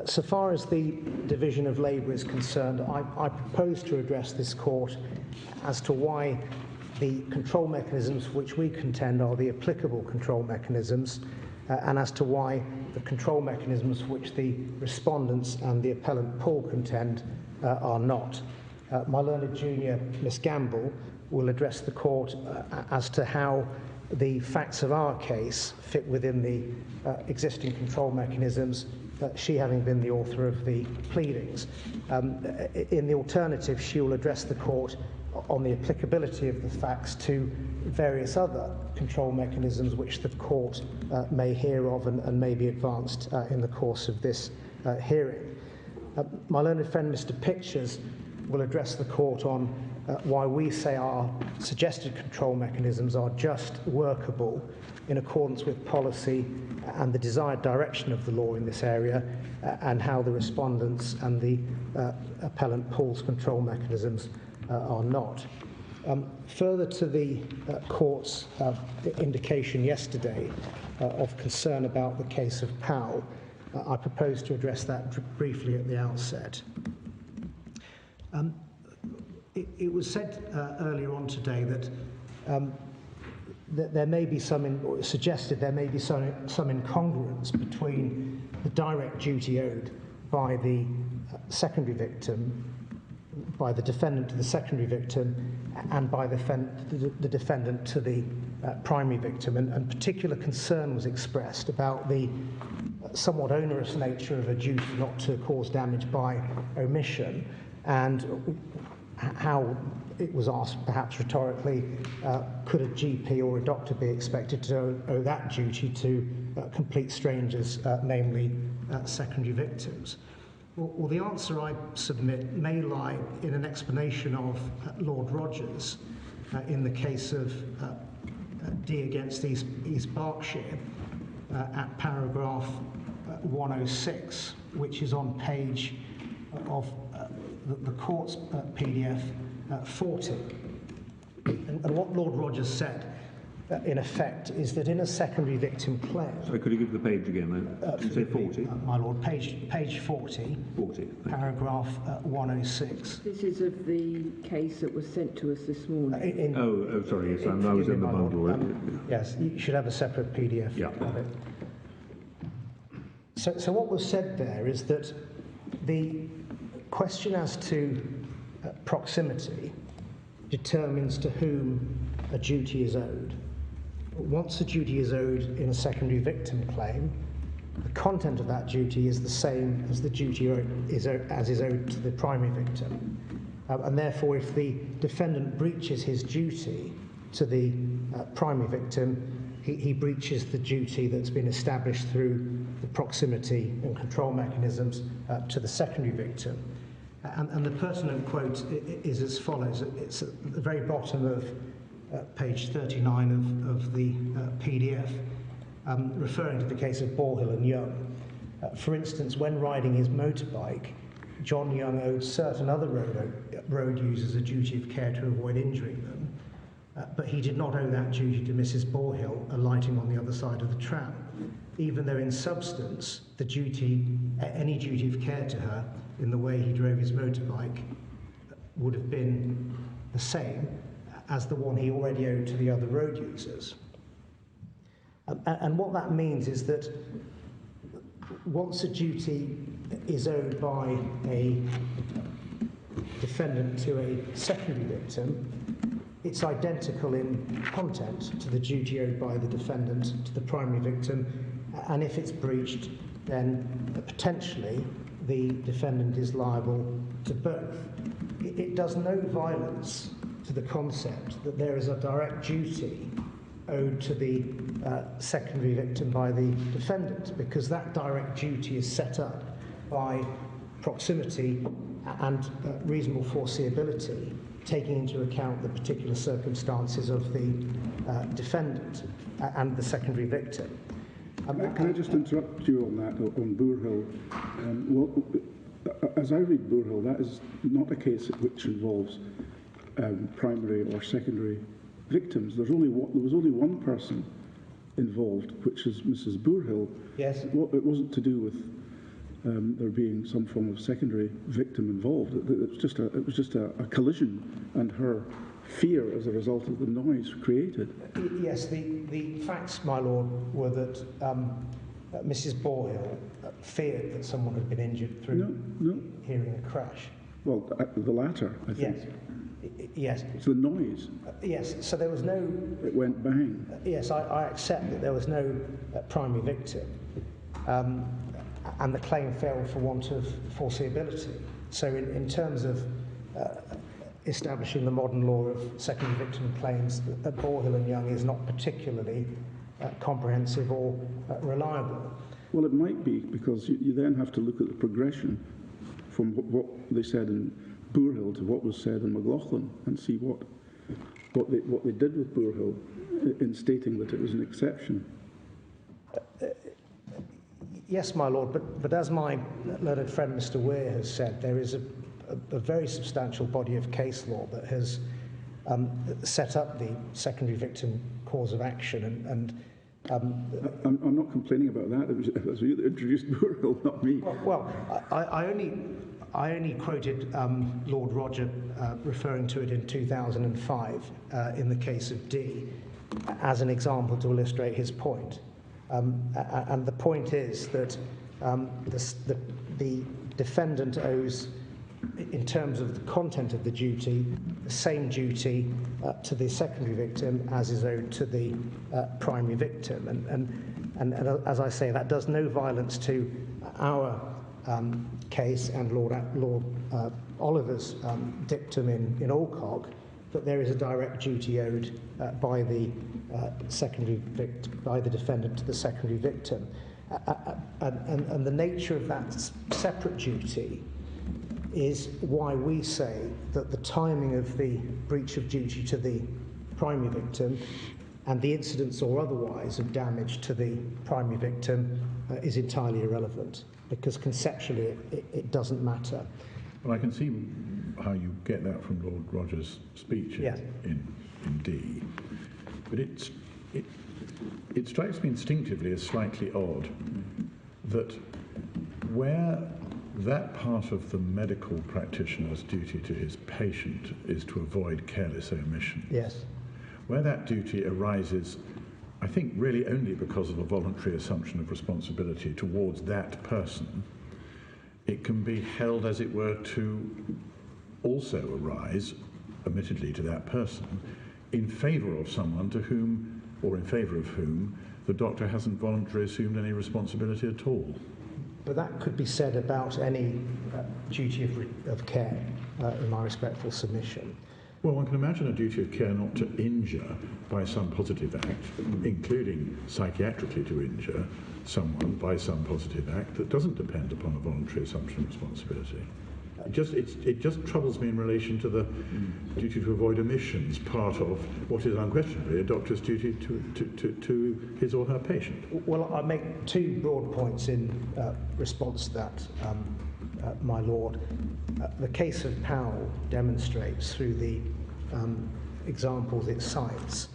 So far as the division of labour is concerned, I propose to address this court as to why the control mechanisms which we contend are the applicable control mechanisms, and as to why the control mechanisms which the respondents and the appellant Paul contend are not. My learned junior, Miss Gamble, will address the court as to how the facts of our case fit within the existing control mechanisms, she having been the author of the pleadings. In the alternative, she will address the court on the applicability of the facts to various other control mechanisms which the court may hear of and may be advanced in the course of this hearing. My learned friend Mr. Pictures will address the court on why we say our suggested control mechanisms are just workable in accordance with policy and the desired direction of the law in this area, and how the respondents and the appellant Paul's control mechanisms are not. Further to the court's indication yesterday of concern about the case of Powell, I propose to address that briefly at the outset. It was said earlier on today that there may be suggested there may be some incongruence between the direct duty owed by the secondary victim, by the defendant to the secondary victim, and by the defendant to the primary victim. And particular concern was expressed about the somewhat onerous nature of a duty not to cause damage by omission, and how it was asked, perhaps rhetorically, could a GP or a doctor be expected to owe that duty to complete strangers, namely secondary victims? Well, the answer I submit may lie in an explanation of Lord Rogers in the case of D against East Berkshire at paragraph 106, which is on page of the court's PDF 40. And what Lord Rogers said, in effect, is that in a secondary victim claim... Sorry, could you give the page again? Did you say 40? My Lord, page 40, paragraph 106. This is of the case that was sent to us this morning. Sorry, yes, I was in the bundle. Yes, you should have a separate PDF of it. So what was said there is that the question as to proximity determines to whom a duty is owed. Once a duty is owed in a secondary victim claim, the content of that duty is the same as the duty is owed to the primary victim. And therefore, if the defendant breaches his duty to the primary victim, he breaches the duty that's been established through the proximity and control mechanisms to the secondary victim. And the pertinent quote is as follows. It's at the very bottom of page 39 of the PDF, referring to the case of Borhill and Young. For instance, when riding his motorbike, John Young owed certain other road users a duty of care to avoid injuring them, but he did not owe that duty to Mrs. Borhill alighting on the other side of the tram, even though in substance any duty of care to her in the way he drove his motorbike would have been the same as the one he already owed to the other road users. And what that means is that once a duty is owed by a defendant to a secondary victim, it's identical in content to the duty owed by the defendant to the primary victim, and if it's breached, then potentially the defendant is liable to both. It does no violence to the concept that there is a direct duty owed to the secondary victim by the defendant, because that direct duty is set up by proximity and reasonable foreseeability, taking into account the particular circumstances of the defendant and the secondary victim. Can I just interrupt you on that, on Boorhill? As I read Boorhill, that is not a case which involves primary or secondary victims. There was only one person involved, which is Mrs. Boorhill. Yes. It wasn't to do with there being some form of secondary victim involved. It was just a collision, and her fear as a result of the noise created. Yes, the facts, my lord, were that Mrs. Boorhill feared that someone had been injured through hearing a crash. Well, the latter, I think. Yes. It's the noise. Yes, so there was no... It went bang. Yes, I accept that there was no primary victim, and the claim failed for want of foreseeability. So in terms of establishing the modern law of secondary victim claims, Boorhill and Young is not particularly comprehensive or reliable. Well, it might be, because you then have to look at the progression from what they said in Boorhill to what was said in McLaughlin, and see what they did with Boorhill in stating that it was an exception. Yes, my lord, but as my learned friend Mr. Weir has said, there is a very substantial body of case law that has set up the secondary victim cause of action, and I'm not complaining about that. It was you that introduced Boorhill, not me. Well, I only quoted Lord Roger referring to it in 2005 in the case of D as an example to illustrate his point. And the point is that the defendant owes, in terms of the content of the duty, the same duty to the secondary victim as is owed to the primary victim. And as I say, that does no violence to our case and Lord Oliver's dictum in Alcock, that there is a direct duty owed by the by the defendant to the secondary victim, and the nature of that separate duty is why we say that the timing of the breach of duty to the primary victim and the incidence or otherwise of damage to the primary victim is entirely irrelevant, because conceptually it doesn't matter. Well, I can see how you get that from Lord Roger's speech in D, but it strikes me instinctively as slightly odd that where that part of the medical practitioner's duty to his patient is to avoid careless omission. Yes. Where that duty arises, I think, really only because of a voluntary assumption of responsibility towards that person, it can be held, as it were, to also arise, admittedly to that person, in favour of someone to whom, or in favour of whom, the doctor hasn't voluntarily assumed any responsibility at all. But that could be said about any duty of care, in my respectful submission. Well, one can imagine a duty of care not to injure by some positive act, including psychiatrically to injure someone by some positive act that doesn't depend upon a voluntary assumption of responsibility. It just troubles me in relation to the duty to avoid omissions, part of what is unquestionably a doctor's duty to his or her patient. Well, I make two broad points in response to that, my lord. The case of Powell demonstrates through the examples it cites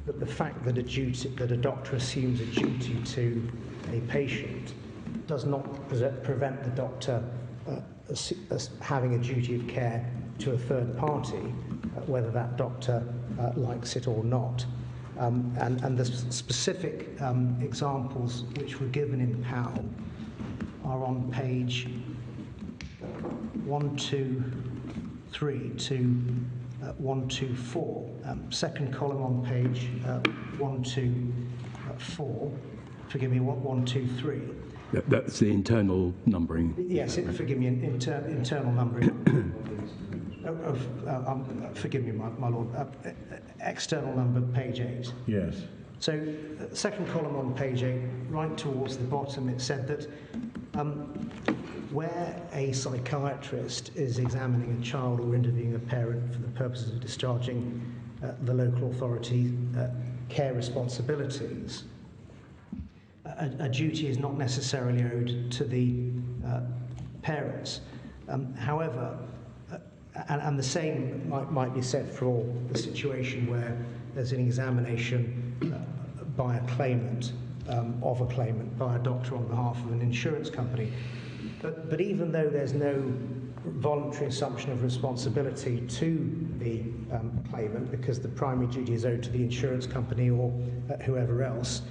that the fact that a doctor assumes a duty to a patient does not prevent the doctor having a duty of care to a third party, whether that doctor likes it or not. And the specific examples which were given in Powell are on page 123 to 124. Second column on page 124. Forgive me, 123. That's the internal numbering. Yes, forgive me, internal numbering. Forgive me, my lord. External number, page 8. Yes. So, second column on page 8, right towards the bottom, it said that where a psychiatrist is examining a child or interviewing a parent for the purposes of discharging the local authority care responsibilities, a duty is not necessarily owed to the parents. However, and the same might be said for the situation where there's an examination by a claimant, of a claimant, by a doctor on behalf of an insurance company. But even though there's no voluntary assumption of responsibility to the claimant, because the primary duty is owed to the insurance company or whoever else,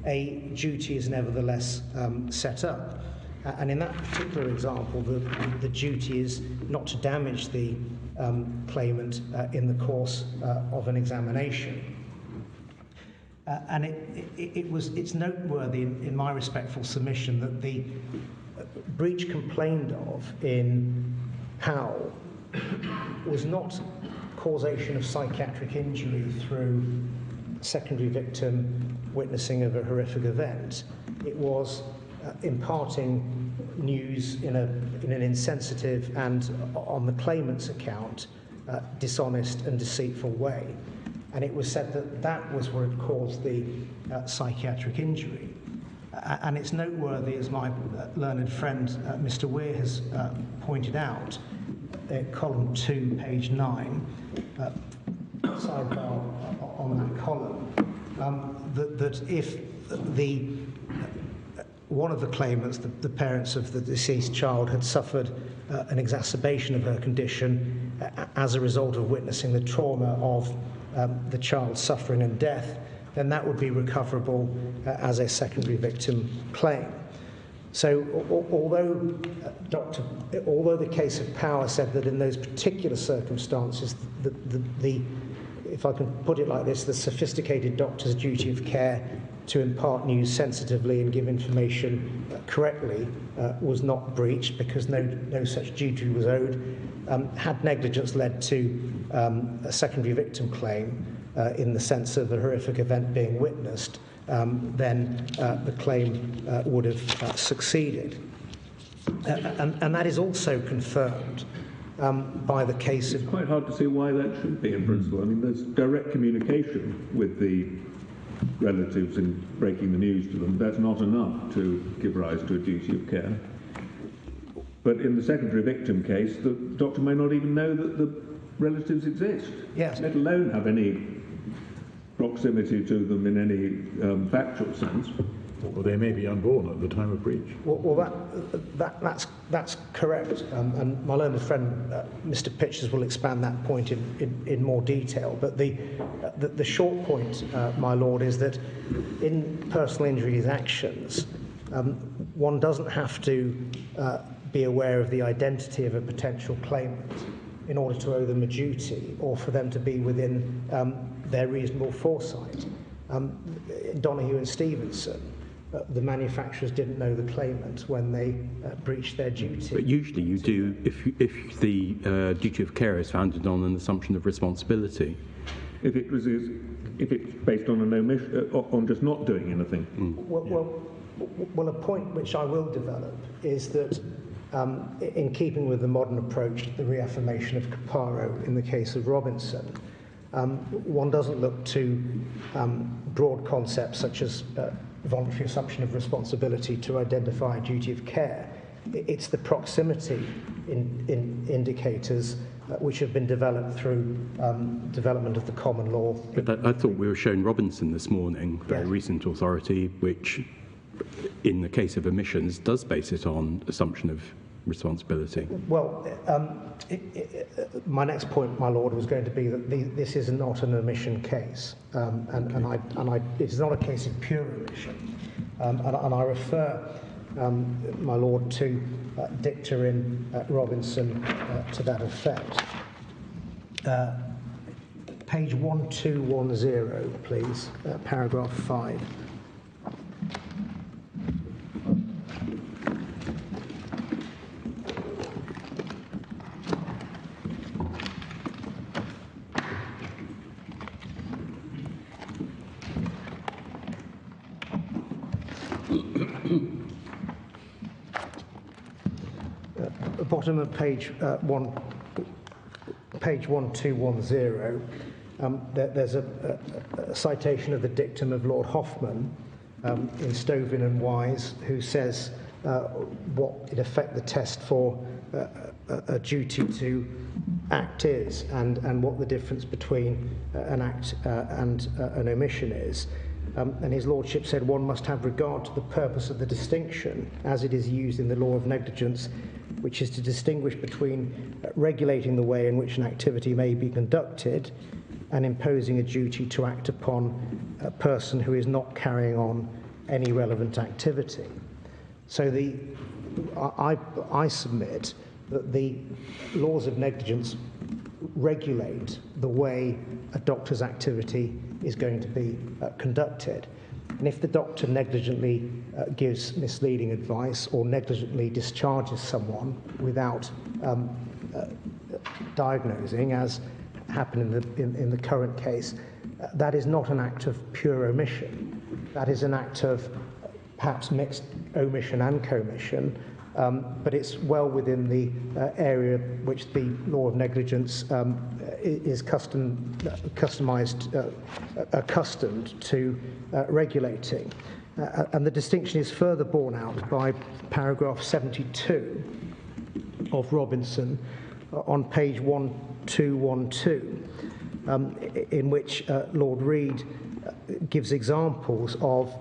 a duty is nevertheless set up. And in that particular example, the duty is not to damage the claimant in the course of an examination. And it's noteworthy in my respectful submission that the breach complained of in Powell was not causation of psychiatric injury through secondary victim witnessing of a horrific event. It was imparting news in an insensitive and, on the claimant's account, dishonest and deceitful way. And it was said that was what had caused the psychiatric injury. And it's noteworthy, as my learned friend Mr. Weir has pointed out, column 2, page 9, sidebar on that column, that if one of the claimants, the parents of the deceased child, had suffered an exacerbation of her condition as a result of witnessing the trauma of the child's suffering and death, then that would be recoverable as a secondary victim claim. So although the case of Power said that in those particular circumstances, if I can put it like this, the sophisticated doctor's duty of care to impart news sensitively and give information correctly was not breached because no such duty was owed. Had negligence led to a secondary victim claim in the sense of a horrific event being witnessed, then the claim would have succeeded. And that is also confirmed by the case of... It's quite hard to see why that should be in principle. I mean, there's direct communication with the relatives in breaking the news to them. That's not enough to give rise to a duty of care. But in the secondary victim case, the doctor may not even know that the relatives exist, yes, let alone have any proximity to them in any factual sense. Or they may be unborn at the time of breach. Well, that's correct. And my learned friend, Mr. Pitchers, will expand that point in more detail. But the short point, my lord, is that in personal injuries actions, one doesn't have to be aware of the identity of a potential claimant in order to owe them a duty or for them to be within their reasonable foresight. Donoghue and Stevenson, the manufacturers didn't know the claimant when they breached their duty. But usually you do if the duty of care is founded on an assumption of responsibility. If it's based on an omission, on just not doing anything. Well, a point which I will develop is that in keeping with the modern approach to the reaffirmation of Caparo in the case of Robinson, one doesn't look to broad concepts such as voluntary assumption of responsibility to identify a duty of care. It's the proximity in indicators which have been developed through development of the common law. But I thought we were shown Robinson this morning, very recent authority, which in the case of omissions does base it on assumption of responsibility. Well, my next point, my lord, was going to be that this is not an omission case, and it is not a case of pure omission, and I refer my Lord, to dicta in Robinson to that effect. Page 1210, please, paragraph 5. Bottom of page 1210, there's a citation of the dictum of Lord Hoffman in Stovin and Wise, who says what, in effect, the test for a duty to act is, and what the difference between an act and an omission is. And his lordship said one must have regard to the purpose of the distinction as it is used in the law of negligence, which is to distinguish between regulating the way in which an activity may be conducted and imposing a duty to act upon a person who is not carrying on any relevant activity. So I submit that the laws of negligence regulate the way a doctor's activity is going to be conducted. And if the doctor negligently gives misleading advice or negligently discharges someone without diagnosing, as happened in the current case, that is not an act of pure omission. That is an act of perhaps mixed omission and commission, but it's well within the area which the law of negligence is accustomed to regulating. And the distinction is further borne out by paragraph 72 of Robinson on page 1212, in which Lord Reed gives examples of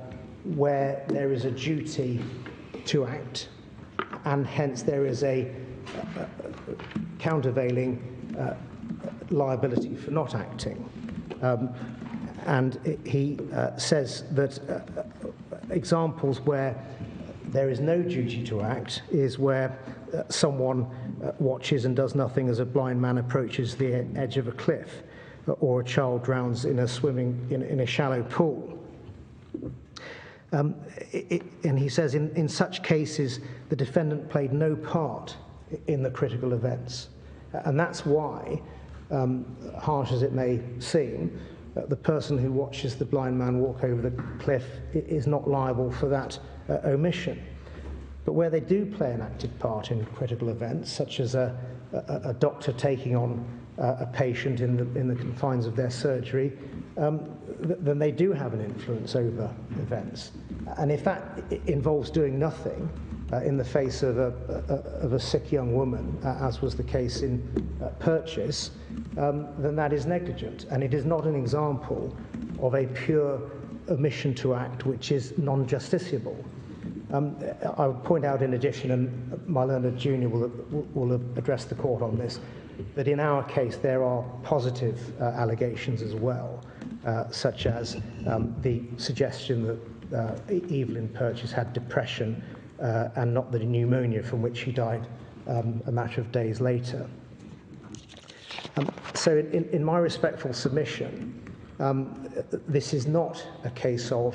where there is a duty to act, and hence there is a countervailing liability for not acting. And he says that examples where there is no duty to act is where someone watches and does nothing as a blind man approaches the edge of a cliff, or a child drowns in a shallow pool. And he says in such cases the defendant played no part in the critical events, and that's why, harsh as it may seem, the person who watches the blind man walk over the cliff is not liable for that omission. But where they do play an active part in critical events, such as a doctor taking on a patient in the confines of their surgery, then they do have an influence over events. And if that involves doing nothing in the face of a sick young woman, as was the case in Purchase, then that is negligent. And it is not an example of a pure omission to act which is non-justiciable. I would point out in addition, and my learned junior will address the court on this, that in our case there are positive allegations as well, such as the suggestion that Evelyn Purchase had depression and not the pneumonia from which she died a matter of days later. So in my respectful submission, this is not a case of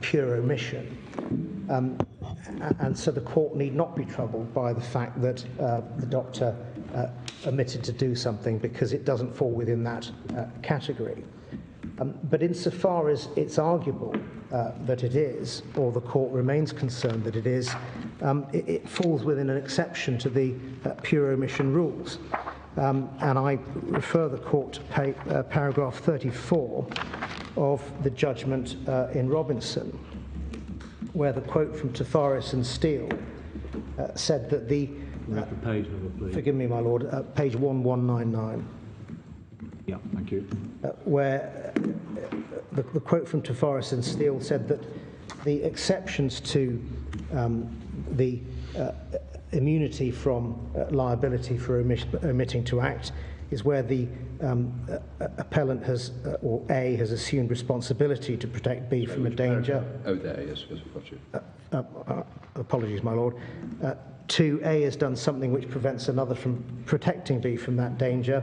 pure omission, and so the court need not be troubled by the fact that the doctor omitted to do something, because it doesn't fall within that category. But insofar as it's arguable that it is, or the court remains concerned that it is, it falls within an exception to the pure omission rules. And I refer the court to paragraph 34 of the judgment in Robinson, where the quote from Tavares and Steele said that the... page number, please. Forgive me, my lord, page 1199. Yeah, thank you. Where the quote from Tavares and Steele said that the exceptions to immunity from liability for omitting to act is where the appellant has, or A, has assumed responsibility to protect B from a danger. Oh, there, yes, got you. Apologies, my lord. 2, A has done something which prevents another from protecting B from that danger,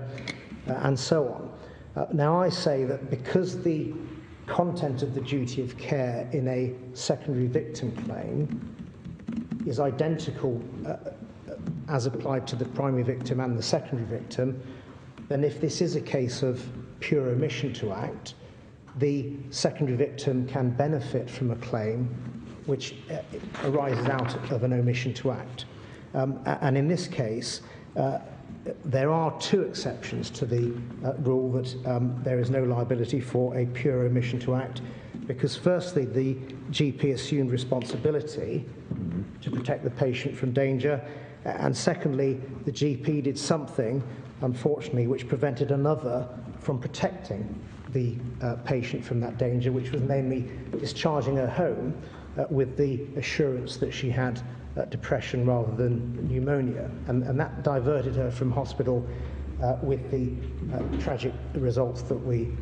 and so on. Now, I say that because the content of the duty of care in a secondary victim claim is identical as applied to the primary victim and the secondary victim, then if this is a case of pure omission to act, the secondary victim can benefit from a claim which arises out of an omission to act. And in this case, there are 2 exceptions to the rule that there is no liability for a pure omission to act, because firstly, the GP assumed responsibility to protect the patient from danger, and secondly, the GP did something, unfortunately, which prevented another from protecting the patient from that danger, which was namely discharging her home with the assurance that she had depression rather than pneumonia, and that diverted her from hospital with the tragic results that we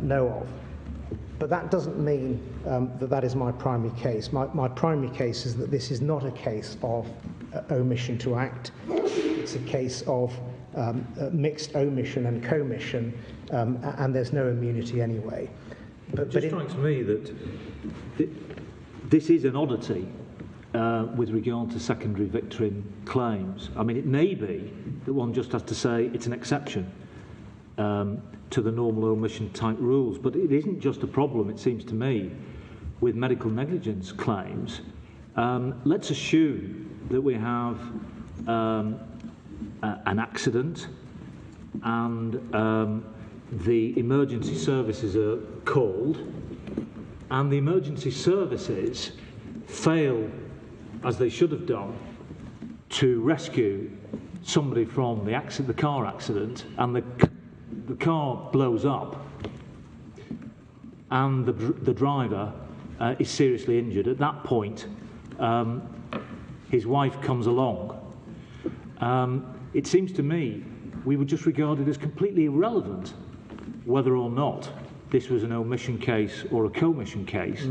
know of. But that doesn't mean that is my primary case. My primary case is that this is not a case of omission to act. It's a case of mixed omission and commission, and there's no immunity anyway. But it strikes me that this is an oddity with regard to secondary victim claims. I mean, it may be that one just has to say it's an exception to the normal omission type rules, but it isn't just a problem, it seems to me, with medical negligence claims. Let's assume that we have an accident and the emergency services are called, and the emergency services fail, as they should have done, to rescue somebody from the car accident, and the car blows up, and the driver is seriously injured. At that point, his wife comes along. It seems to me we would just regard it as completely irrelevant whether or not this was an omission case or a commission case,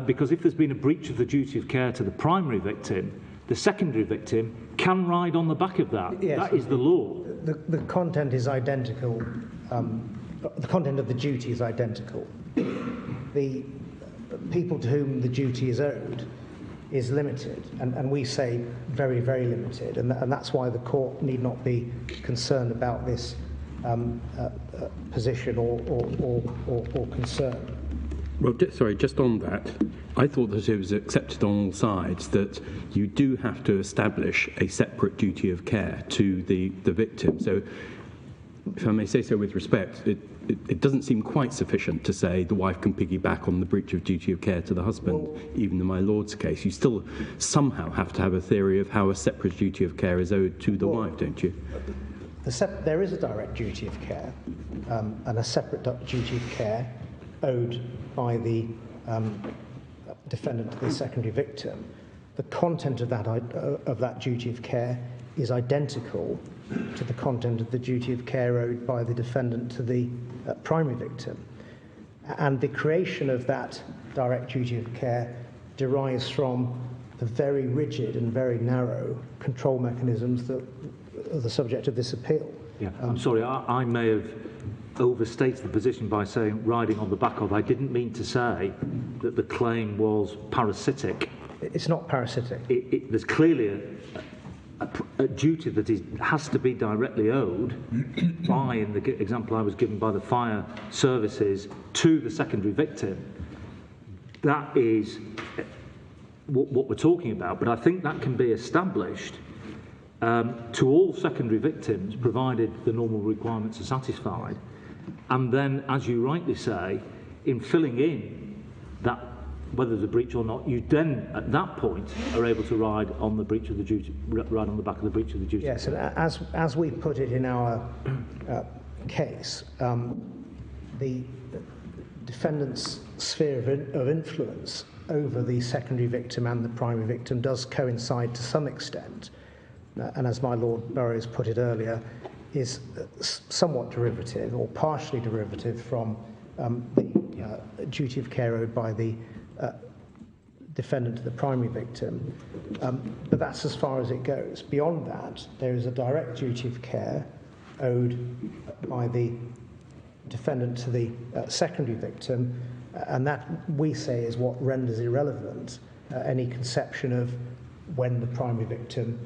because if there's been a breach of the duty of care to the primary victim, the secondary victim can ride on the back of that. Yes, that is the law. The content is identical. The content of the duty is identical. The people to whom the duty is owed is limited, and we say very, very limited, and that's why the court need not be concerned about this position or concern. Well, sorry, just on that, I thought that it was accepted on all sides that you do have to establish a separate duty of care to the victim. So, if I may say so with respect, it doesn't seem quite sufficient to say the wife can piggyback on the breach of duty of care to the husband, even in my lord's case. You still somehow have to have a theory of how a separate duty of care is owed to the wife, don't you? There is a direct duty of care and a separate duty of care owed by the defendant to the secondary victim. The content of that duty of care is identical to the content of the duty of care owed by the defendant to the primary victim. And the creation of that direct duty of care derives from the very rigid and very narrow control mechanisms that are the subject of this appeal. Yeah, I'm sorry, I may have overstated the position by saying riding on the back of. I didn't mean to say that the claim was parasitic. It's not parasitic. There's clearly a duty that has to be directly owed by, in the example I was given, by the fire services to the secondary victim. That is what we're talking about, but I think that can be established to all secondary victims, provided the normal requirements are satisfied. And then, as you rightly say, in filling in that, whether there's a breach or not, you then, at that point, are able to ride on the breach of the duty, ride on the back of the breach of the duty. Yes, and as we put it in our case, the defendant's sphere of influence over the secondary victim and the primary victim does coincide to some extent. And as my Lord Burrows put it earlier, is somewhat derivative or partially derivative from the duty of care owed by the defendant to the primary victim, but that's as far as it goes. Beyond that, there is a direct duty of care owed by the defendant to the secondary victim, and that, we say, is what renders irrelevant any conception of when the primary victim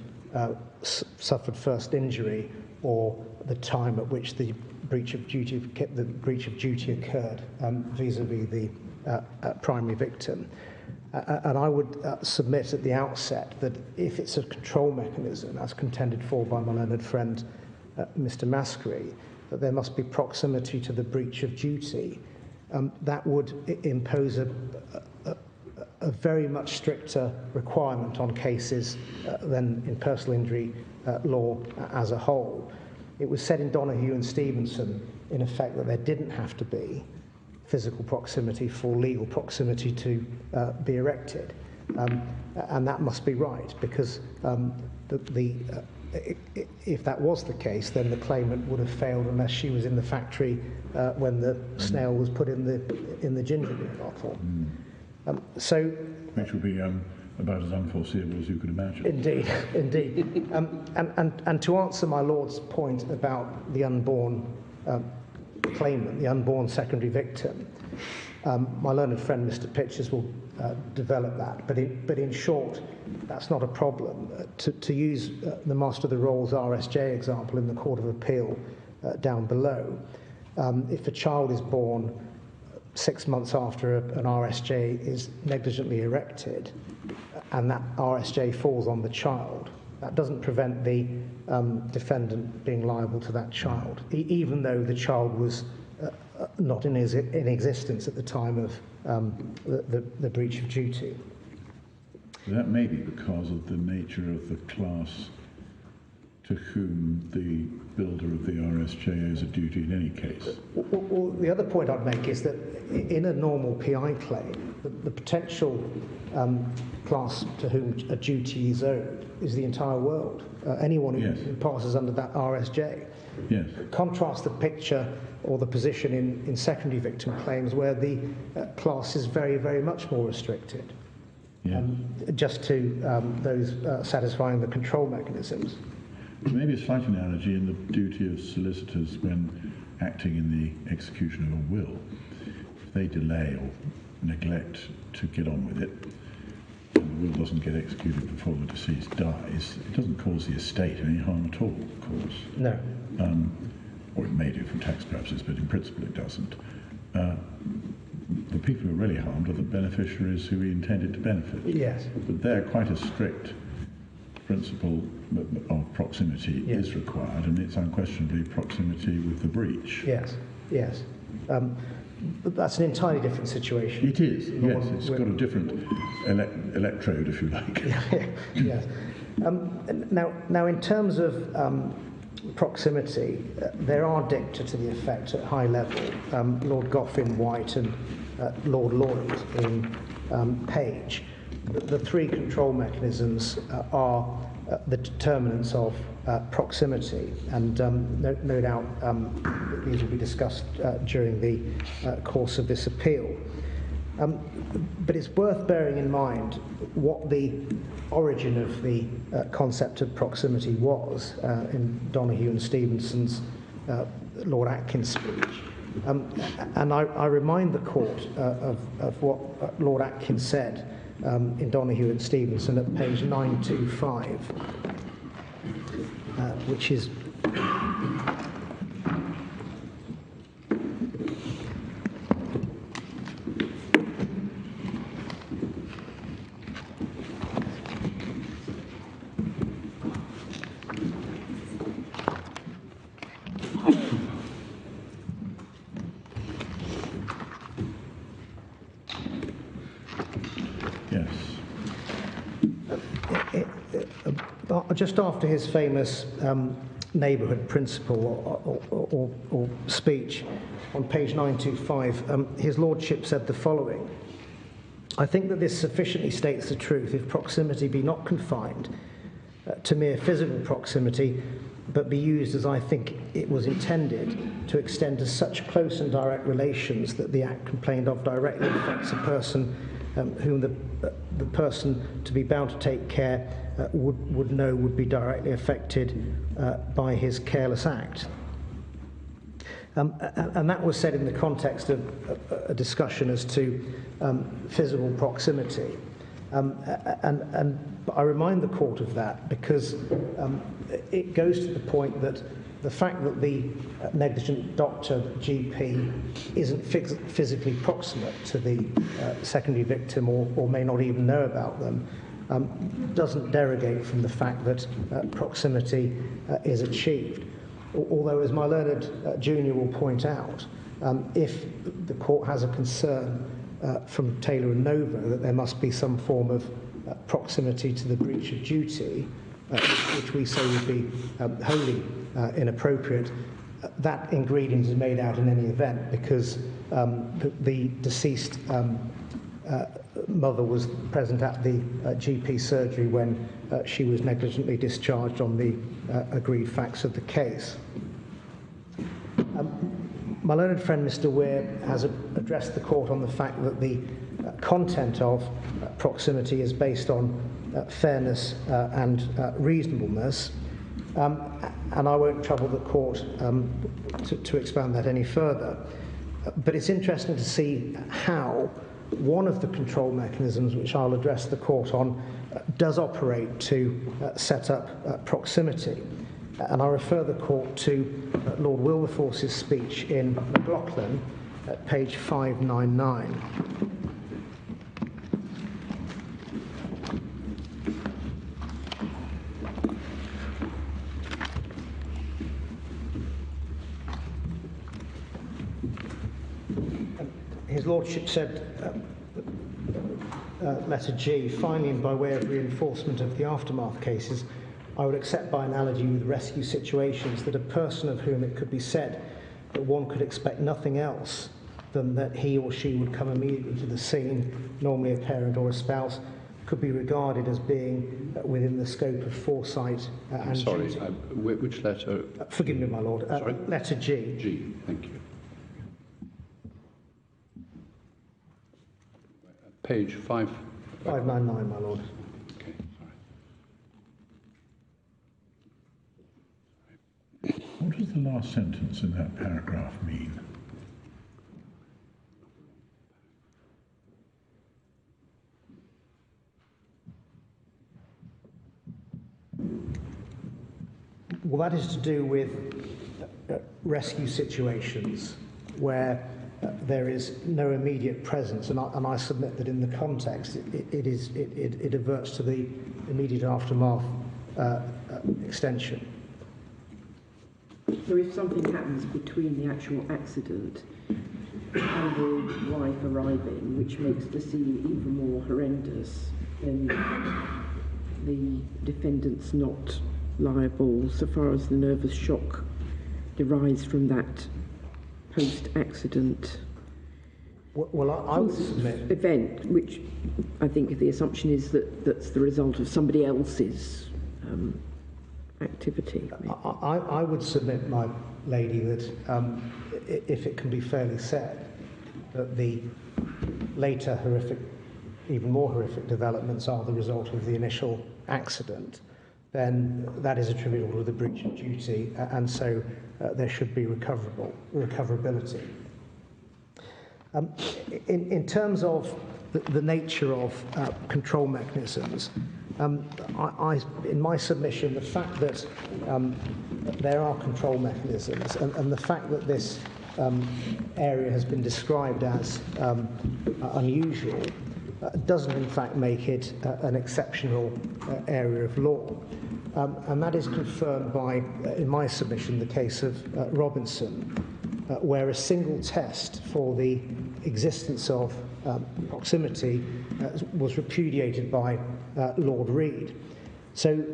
suffered first injury or the time at which the breach of duty occurred vis-à-vis the primary victim. And I would submit at the outset that if it's a control mechanism, as contended for by my learned friend, Mr. Maskery, that there must be proximity to the breach of duty, that would impose a very much stricter requirement on cases than in personal injury law as a whole. It was said in Donoghue and Stevenson, in effect, that there didn't have to be physical proximity for legal proximity to be erected. And that must be right, because if that was the case, then the claimant would have failed unless she was in the factory when the snail was put in the ginger beer bottle. Which would be about as unforeseeable as you could imagine. Indeed, indeed. And to answer my Lord's point about the unborn claimant, the unborn secondary victim, my learned friend Mr. Pitchers will develop that, but in short, that's not a problem. To use the Master of the Rolls RSJ example in the Court of Appeal down below, if a child is born 6 months after an RSJ is negligently erected and that RSJ falls on the child, that doesn't prevent the defendant being liable to that child, even though the child was not in existence at the time of the breach of duty. That may be because of the nature of the class to whom the builder of the RSJ owes a duty in any case. Well, the other point I'd make is that in a normal PI claim, the potential class to whom a duty is owed is the entire world, anyone who passes under that RSJ. Yes. Contrast the picture or the position in secondary victim claims where the class is very, very much more restricted, just to those satisfying the control mechanisms. Maybe a slight analogy in the duty of solicitors when acting in the execution of a will. If they delay or neglect to get on with it, and the will doesn't get executed before the deceased dies, it doesn't cause the estate any harm at all, of course. No. Or it may do for tax purposes, but in principle it doesn't. The people who are really harmed are the beneficiaries who we intended to benefit. Yes. But there, quite a strict principle of proximity is required, and it's unquestionably proximity with the breach. Yes, yes. But that's an entirely different situation. It is, yes. It's got a different electrode, if you like. Yes. Now, in terms of proximity, there are dicta to the effect at high level. Lord Goffin, White, and Lord Lloyd in Page. The three control mechanisms are the determinants of proximity, and no doubt these will be discussed during the course of this appeal. But it's worth bearing in mind what the origin of the concept of proximity was in Donoghue and Stevenson's Lord Atkins speech. And I remind the court of what Lord Atkins said in Donoghue and Stevenson at page 925, which is just after his famous neighbourhood principle or speech on page 925, his lordship said the following: "I think that this sufficiently states the truth. If proximity be not confined to mere physical proximity, but be used as I think it was intended, to extend to such close and direct relations that the act complained of directly affects a person whom the person to be bound to take care would know would be directly affected by his careless act. And that was said in the context of a discussion as to physical proximity. And I remind the court of that because it goes to the point that the fact that the negligent doctor, GP, isn't physically proximate to the secondary victim or may not even know about them doesn't derogate from the fact that proximity is achieved. Although, as my learned junior will point out, if the court has a concern from Taylor and Nova that there must be some form of proximity to the breach of duty, which we say would be wholly inappropriate, that ingredient is made out in any event because the deceased mother was present at the GP surgery when she was negligently discharged on the agreed facts of the case. My learned friend Mr. Weir has addressed the court on the fact that the content of proximity is based on fairness and reasonableness, and I won't trouble the court to expand that any further. But it's interesting to see how one of the control mechanisms, which I'll address the court on, does operate to set up proximity. And I refer the court to Lord Wilberforce's speech in McLaughlin at page 599. His Lordship said, letter G, finally, and by way of reinforcement of the aftermath cases, I would accept by analogy with rescue situations that a person of whom it could be said that one could expect nothing else than that he or she would come immediately to the scene, normally a parent or a spouse, could be regarded as being within the scope of foresight and sorry, duty. Which letter? Forgive me, my lord. Sorry? Letter G. G, thank you. Page 599, my lord. Okay, sorry. What does the last sentence in that paragraph mean? Well, that is to do with rescue situations where there is no immediate presence, and I submit that in the context it adverts to the immediate aftermath extension. So if something happens between the actual accident and the wife arriving, which makes the scene even more horrendous, then the defendant's not liable so far as the nervous shock derives from that post-accident Well, I would submit event, which I think the assumption is that that's the result of somebody else's activity. I would submit, my lady, that if it can be fairly said that the later horrific, even more horrific developments are the result of the initial accident, then that is attributable to the breach of duty, and so there should be recoverability. In terms of the nature of control mechanisms, in my submission, the fact that there are control mechanisms and the fact that this area has been described as unusual doesn't in fact make it an exceptional area of law. And that is confirmed by, in my submission, the case of Robinson, where a single test for the existence of proximity was repudiated by Lord Reed. So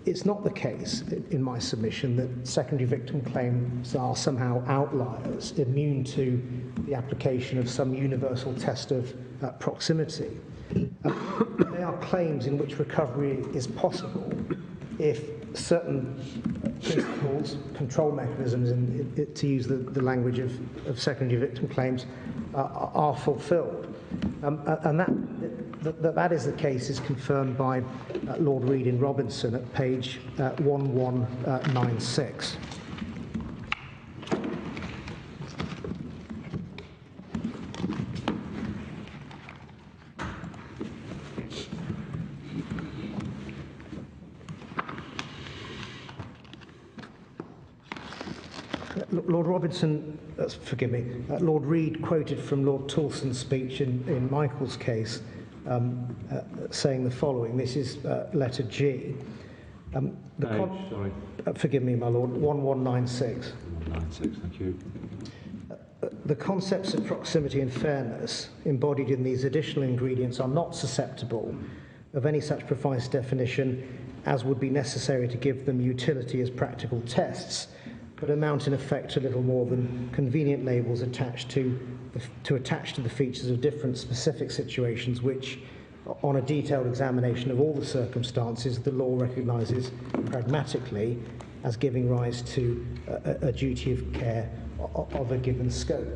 it's not the case, in my submission, that secondary victim claims are somehow outliers, immune to the application of some universal test of proximity. They are claims in which recovery is possible if certain principles, control mechanisms, to use the language of secondary victim claims, are fulfilled. And that is the case is confirmed by Lord Reid in Robinson at page 1196. Lord Robinson, Lord Reid quoted from Lord Toulson's speech in Michael's case, saying the following. This is letter G. Sorry. Forgive me, my Lord, 1196. 196, thank you. The concepts of proximity and fairness embodied in these additional ingredients are not susceptible of any such precise definition as would be necessary to give them utility as practical tests, but amount in effect to little more than convenient labels attached to the features of different specific situations which, on a detailed examination of all the circumstances, the law recognises pragmatically as giving rise to a duty of care of a given scope.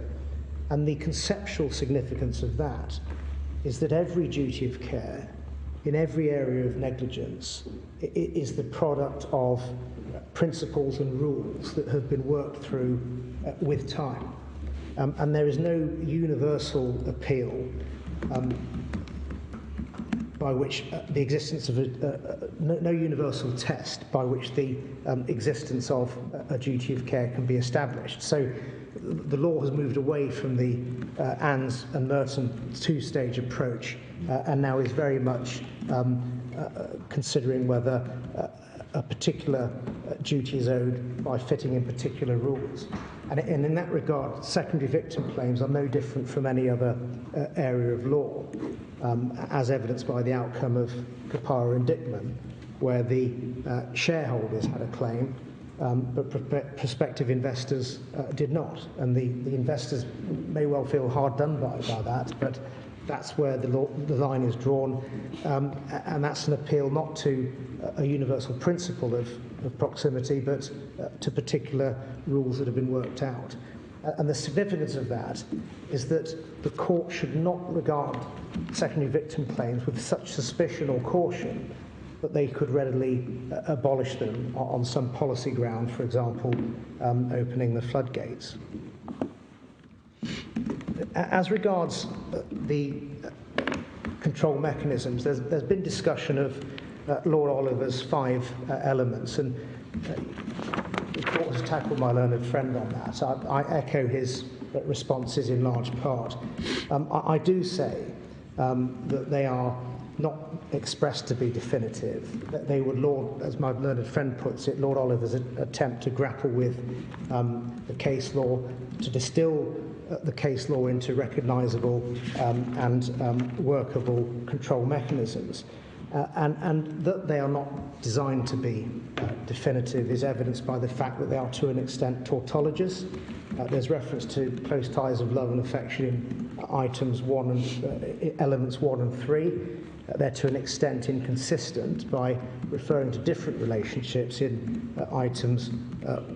And the conceptual significance of that is that every duty of care in every area of negligence is the product of principles and rules that have been worked through with time. And there is no universal appeal by which the existence of no universal test by which the existence of a duty of care can be established. So the law has moved away from the Annes and Merton two-stage approach and now is very much considering whether a particular duty is owed by fitting in particular rules. And in that regard, secondary victim claims are no different from any other area of law, as evidenced by the outcome of Kapara and Dickman, where the shareholders had a claim, but prospective investors did not. And the investors may well feel hard done by that, but that's where the line is drawn, and that's an appeal not to a universal principle of proximity, but to particular rules that have been worked out. And the significance of that is that the court should not regard secondary victim claims with such suspicion or caution that they could readily abolish them on some policy ground, for example, opening the floodgates. As regards the control mechanisms, there's been discussion of Lord Oliver's 5 elements, and the court has tackled my learned friend on that. I echo his responses in large part. I do say that they are not expressed to be definitive. That they would, as my learned friend puts it, Lord Oliver's attempt to grapple with the case law, to distill the case law into recognisable and workable control mechanisms. And that they are not designed to be definitive is evidenced by the fact that they are to an extent tautologous. There's reference to close ties of love and affection in elements 1 and 3. They're to an extent inconsistent by referring to different relationships in items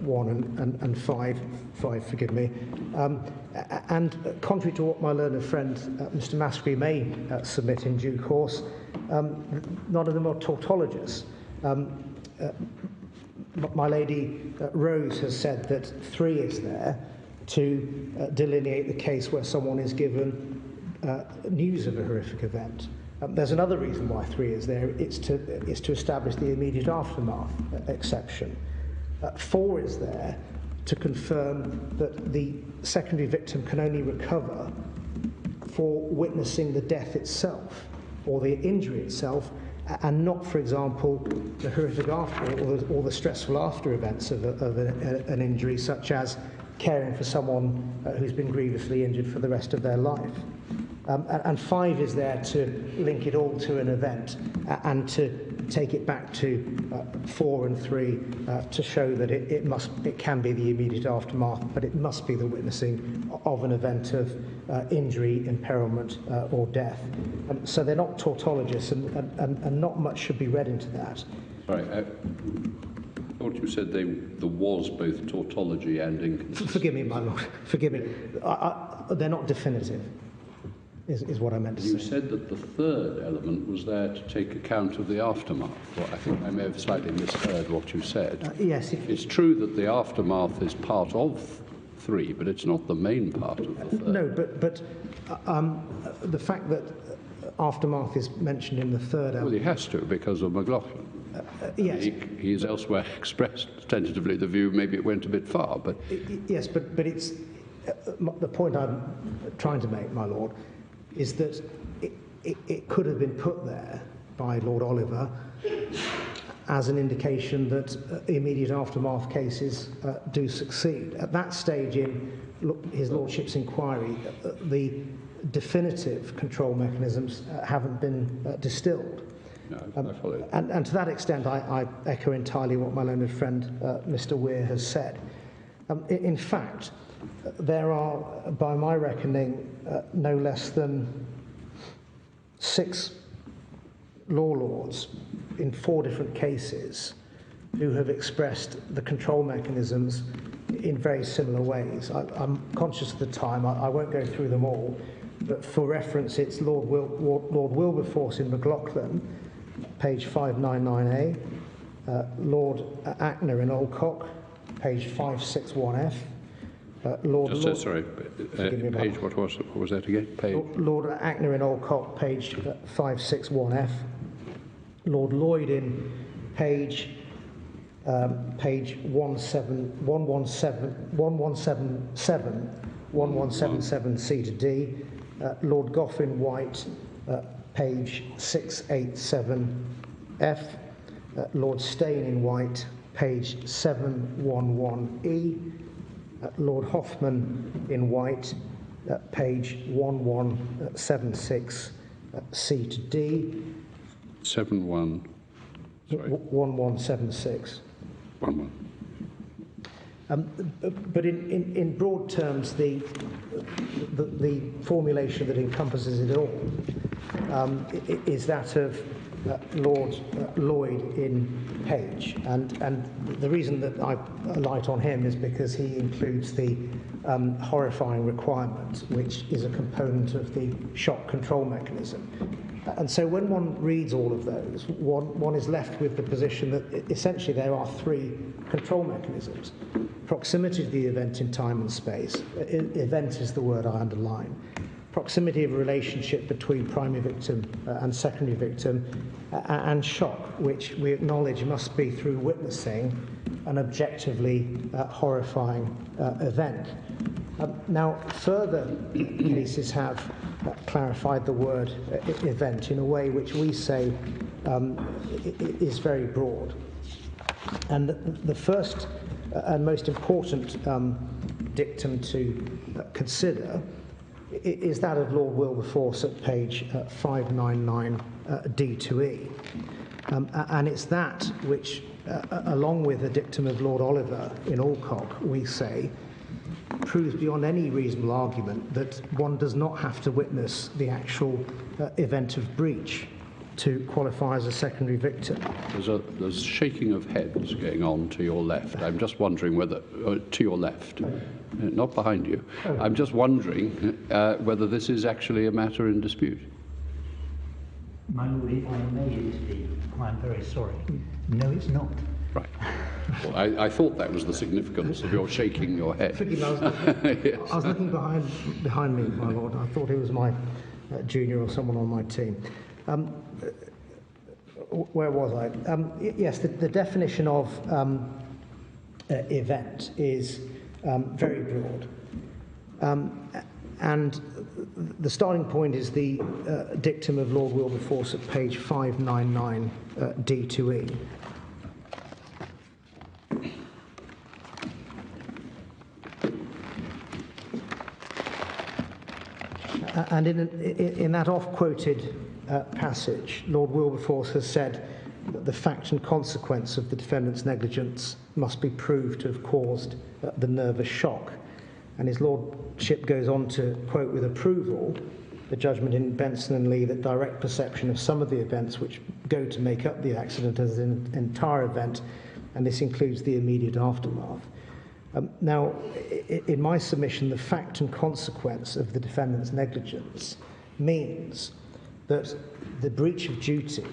1 and 5, forgive me. And contrary to what my learned friend Mr. Maskery may submit in due course, none of them are tautologous. My lady Rose has said that 3 is there to delineate the case where someone is given news of a horrific event. There's another reason why 3 is there. It's to establish the immediate aftermath exception. 4 is there to confirm that the secondary victim can only recover for witnessing the death itself or the injury itself, and not, for example, the horrific after or the stressful after events of an injury, such as caring for someone who's been grievously injured for the rest of their life. And 5 is there to link it all to an event and to take it back to 4 and 3 to show that it can be the immediate aftermath, but it must be the witnessing of an event of injury, imperilment, or death. So they're not tautologous, and not much should be read into that. Sorry, I thought you said there was both tautology and inconsistency. Forgive me, my lord. Forgive me. They're not definitive, is what I meant to say. You said that the third element was there to take account of the aftermath. Well, I think I may have slightly misheard what you said. Yes. It's true that the aftermath is part of 3, but it's not the main part of the third. No, but the fact that aftermath is mentioned in the third element... Well, he has to, because of McLaughlin. Yes. He has elsewhere expressed tentatively the view maybe it went a bit far, but... Yes, but it's... the point I'm trying to make, my lord, is that it could have been put there by Lord Oliver as an indication that immediate aftermath cases do succeed. At that stage in his lordship's inquiry, the definitive control mechanisms haven't been distilled. No, I follow. And to that extent, I echo entirely what my learned friend, Mr. Weir, has said. In fact, there are, by my reckoning, no less than 6 law lords in 4 different cases who have expressed the control mechanisms in very similar ways. I'm conscious of the time, I won't go through them all, but for reference, it's Lord Wilberforce in McLaughlin, page 599A, Lord Ackner in Olcock, page 561F, sorry, page, what was that again? Page. Lord Ackner in Olcock, page 561F, Lord Lloyd in page 1177 C to D, Lord Goff in White, page 687F, Lord Stain in White, page 711E, Lord Hoffman in White, page 1176 C to D. 1176. 11. But in broad terms, the formulation that encompasses it all is that of Lord Lloyd in Page, and the reason that I light on him is because he includes the horrifying requirement, which is a component of the shock control mechanism. And so when one reads all of those, one is left with the position that essentially there are 3 control mechanisms. Proximity to the event in time and space. Event is the word I underline. Proximity of a relationship between primary victim and secondary victim, and shock, which we acknowledge must be through witnessing an objectively horrifying event. Now, further cases have clarified the word event in a way which we say is very broad. And the first and most important dictum to consider is that of Lord Wilberforce at page 599 D to E. And it's that which, along with the dictum of Lord Oliver in Alcock, we say, proves beyond any reasonable argument that one does not have to witness the actual event of breach to qualify as a secondary victim. There's shaking of heads going on to your left. I'm just wondering whether, to your left, not behind you. I'm just wondering whether this is actually a matter in dispute. My lord, if I may speak, I'm very sorry. No, it's not. Right. Well, I thought that was the significance of your shaking your head. Forgive me, I was looking behind me, my lord. I thought it was my junior or someone on my team. Where was I? Yes, the definition of event is very broad. And the starting point is the dictum of Lord Wilberforce at page 599 D to E. And in that oft-quoted passage, Lord Wilberforce has said that the fact and consequence of the defendant's negligence must be proved to have caused the nervous shock. And his lordship goes on to quote with approval the judgment in Benson and Lee that direct perception of some of the events which go to make up the accident as an entire event, and this includes the immediate aftermath. Now, in my submission, the fact and consequence of the defendant's negligence means that the breach of duty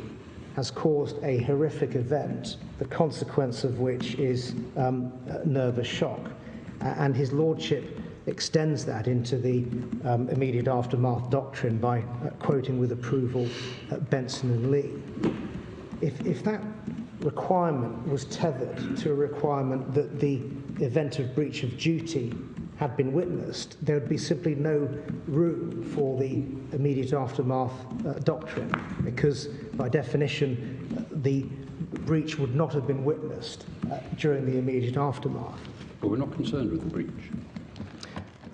has caused a horrific event, the consequence of which is nervous shock. And his lordship extends that into the immediate aftermath doctrine by quoting with approval Benson and Lee. If that requirement was tethered to a requirement that the event of breach of duty had been witnessed, there would be simply no room for the immediate aftermath doctrine, because by definition the breach would not have been witnessed during the immediate aftermath. But we're not concerned with the breach.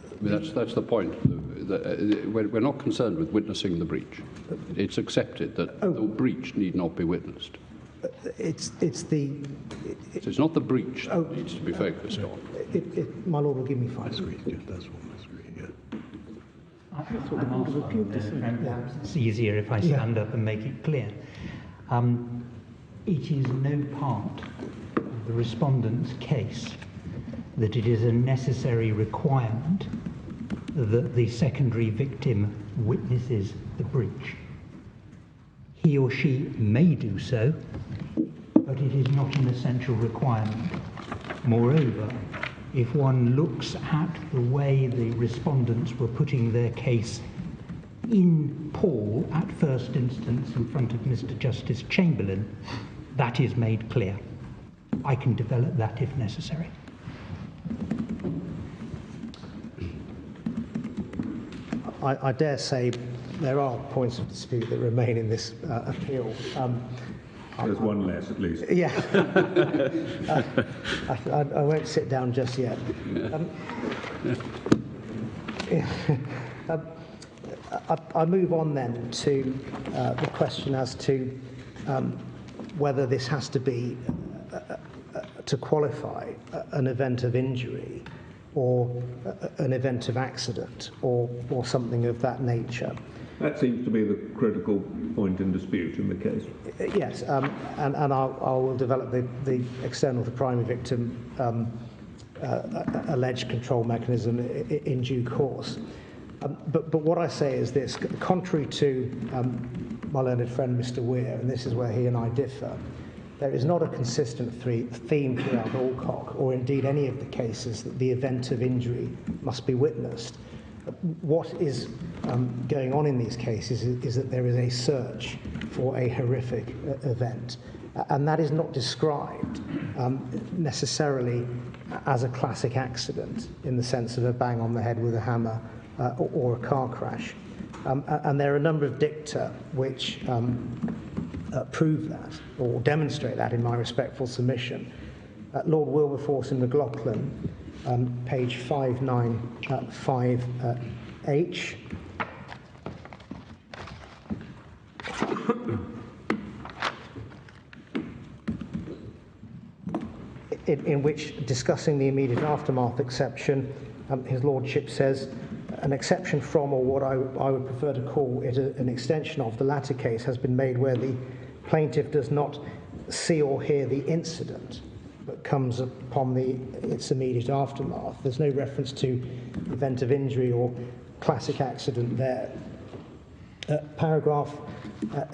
I mean, that's the point. We're not concerned with witnessing the breach. It's accepted that the breach need not be witnessed. It's not the breach that needs to be focused on. My Lord will give me 5 minutes. Perhaps it's easier if I stand up and make it clear. It is no part of the respondent's case that it is a necessary requirement that the secondary victim witnesses the breach. He or she may do so, but it is not an essential requirement. Moreover, if one looks at the way the respondents were putting their case in Paul at first instance in front of Mr. Justice Chamberlain, that is made clear. I can develop that if necessary. I dare say there are points of dispute that remain in this appeal. There's one less, at least. Yeah. I won't sit down just yet. I move on then to the question as to whether this has to be to qualify an event of injury or an event of accident or something of that nature. That seems to be the critical point in dispute in the case. Yes, and I will develop the external to primary victim alleged control mechanism in due course. But what I say is this: contrary to my learned friend Mr. Weir, and this is where he and I differ, there is not a consistent theme throughout Alcock, or indeed any of the cases, that the event of injury must be witnessed. What is going on in these cases is that there is a search for a horrific event, and that is not described necessarily as a classic accident in the sense of a bang on the head with a hammer or a car crash. And there are a number of dicta which prove that or demonstrate that in my respectful submission. Lord Wilberforce and McLaughlin, page 595H. In which, discussing the immediate aftermath exception, his lordship says, an exception from, or what I would prefer to call it an extension of, the latter case has been made where the plaintiff does not see or hear the incident, but comes upon its immediate aftermath. There's no reference to event of injury or classic accident there. Paragraph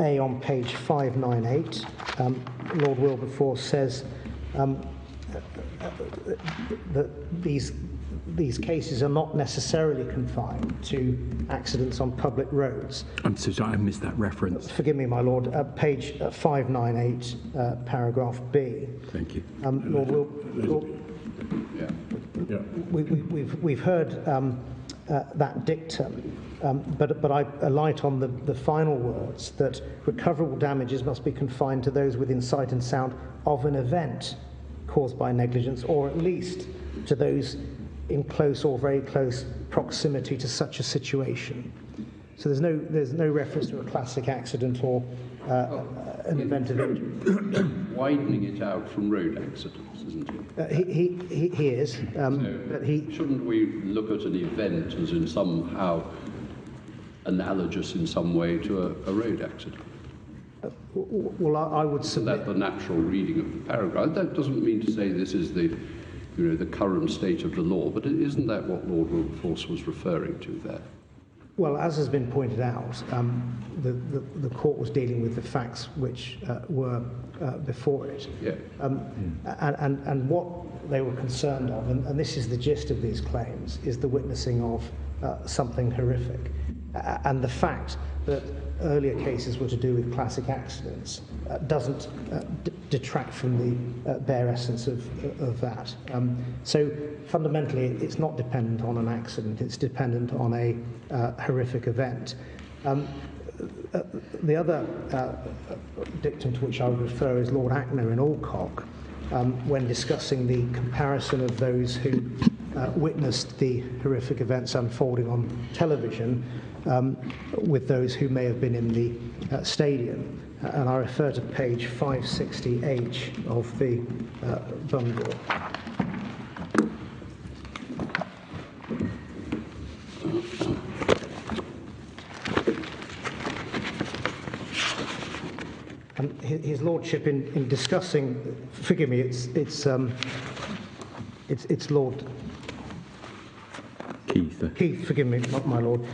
A on page 598, Lord Wilberforce says that these cases are not necessarily confined to accidents on public roads. I'm so sorry, I missed that reference. Forgive me, my Lord. Page 598, paragraph B. Thank you. We've heard that dictum, but I alight on the final words that recoverable damages must be confined to those within sight and sound of an event caused by negligence, or at least to those in close or very close proximity to such a situation. So there's no reference to a classic accident or an event of injury. Widening it out from road accidents, isn't it? He is. But shouldn't we look at an event as in somehow analogous in some way to a road accident. Well, I would submit... That the natural reading of the paragraph. That doesn't mean to say this is the, the current state of the law, but isn't that what Lord Wilberforce was referring to there? Well, as has been pointed out, the court was dealing with the facts which were before it. Yeah. And what they were concerned of, and this is the gist of these claims, is the witnessing of something horrific. And the fact that earlier cases were to do with classic accidents doesn't detract from the bare essence of that. So fundamentally, it's not dependent on an accident, it's dependent on a horrific event. The other dictum to which I would refer is Lord Ackner in Alcock, when discussing the comparison of those who witnessed the horrific events unfolding on television with those who may have been in the stadium. And I refer to page 560H of the bundle. And his lordship, in discussing, forgive me, it's Lord Keith, forgive me, my lord.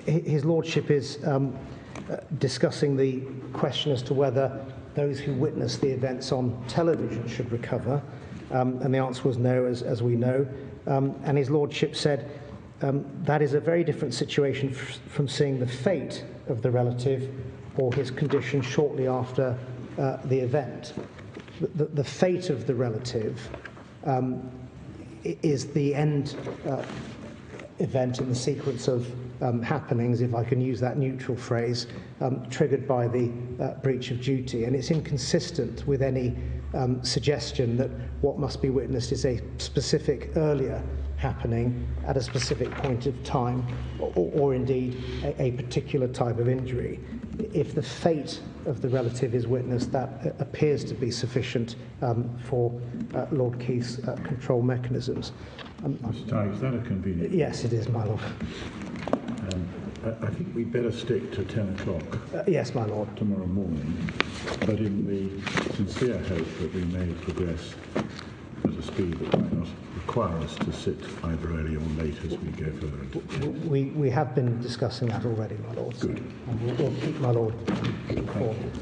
His lordship is discussing the question as to whether those who witnessed the events on television should recover, and the answer was no, as we know. And his lordship said that is a very different situation from seeing the fate of the relative or his condition shortly after the event. The fate of the relative is the end event in the sequence of happenings, if I can use that neutral phrase, triggered by the breach of duty. And it's inconsistent with any suggestion that what must be witnessed is a specific earlier happening at a specific point of time, or indeed a particular type of injury. If the fate of the relative is witnessed, that appears to be sufficient for Lord Keith's control mechanisms. Mr. Tighe, is that a convenient? Yes, it is, my lord. I think we'd better stick to 10 o'clock. Yes, my lord. Tomorrow morning, but in the sincere hope that we may progress at a speed that might not require us to sit either early or late as we go further. We have been discussing that already, my lord. Good. And we'll keep my lord informed.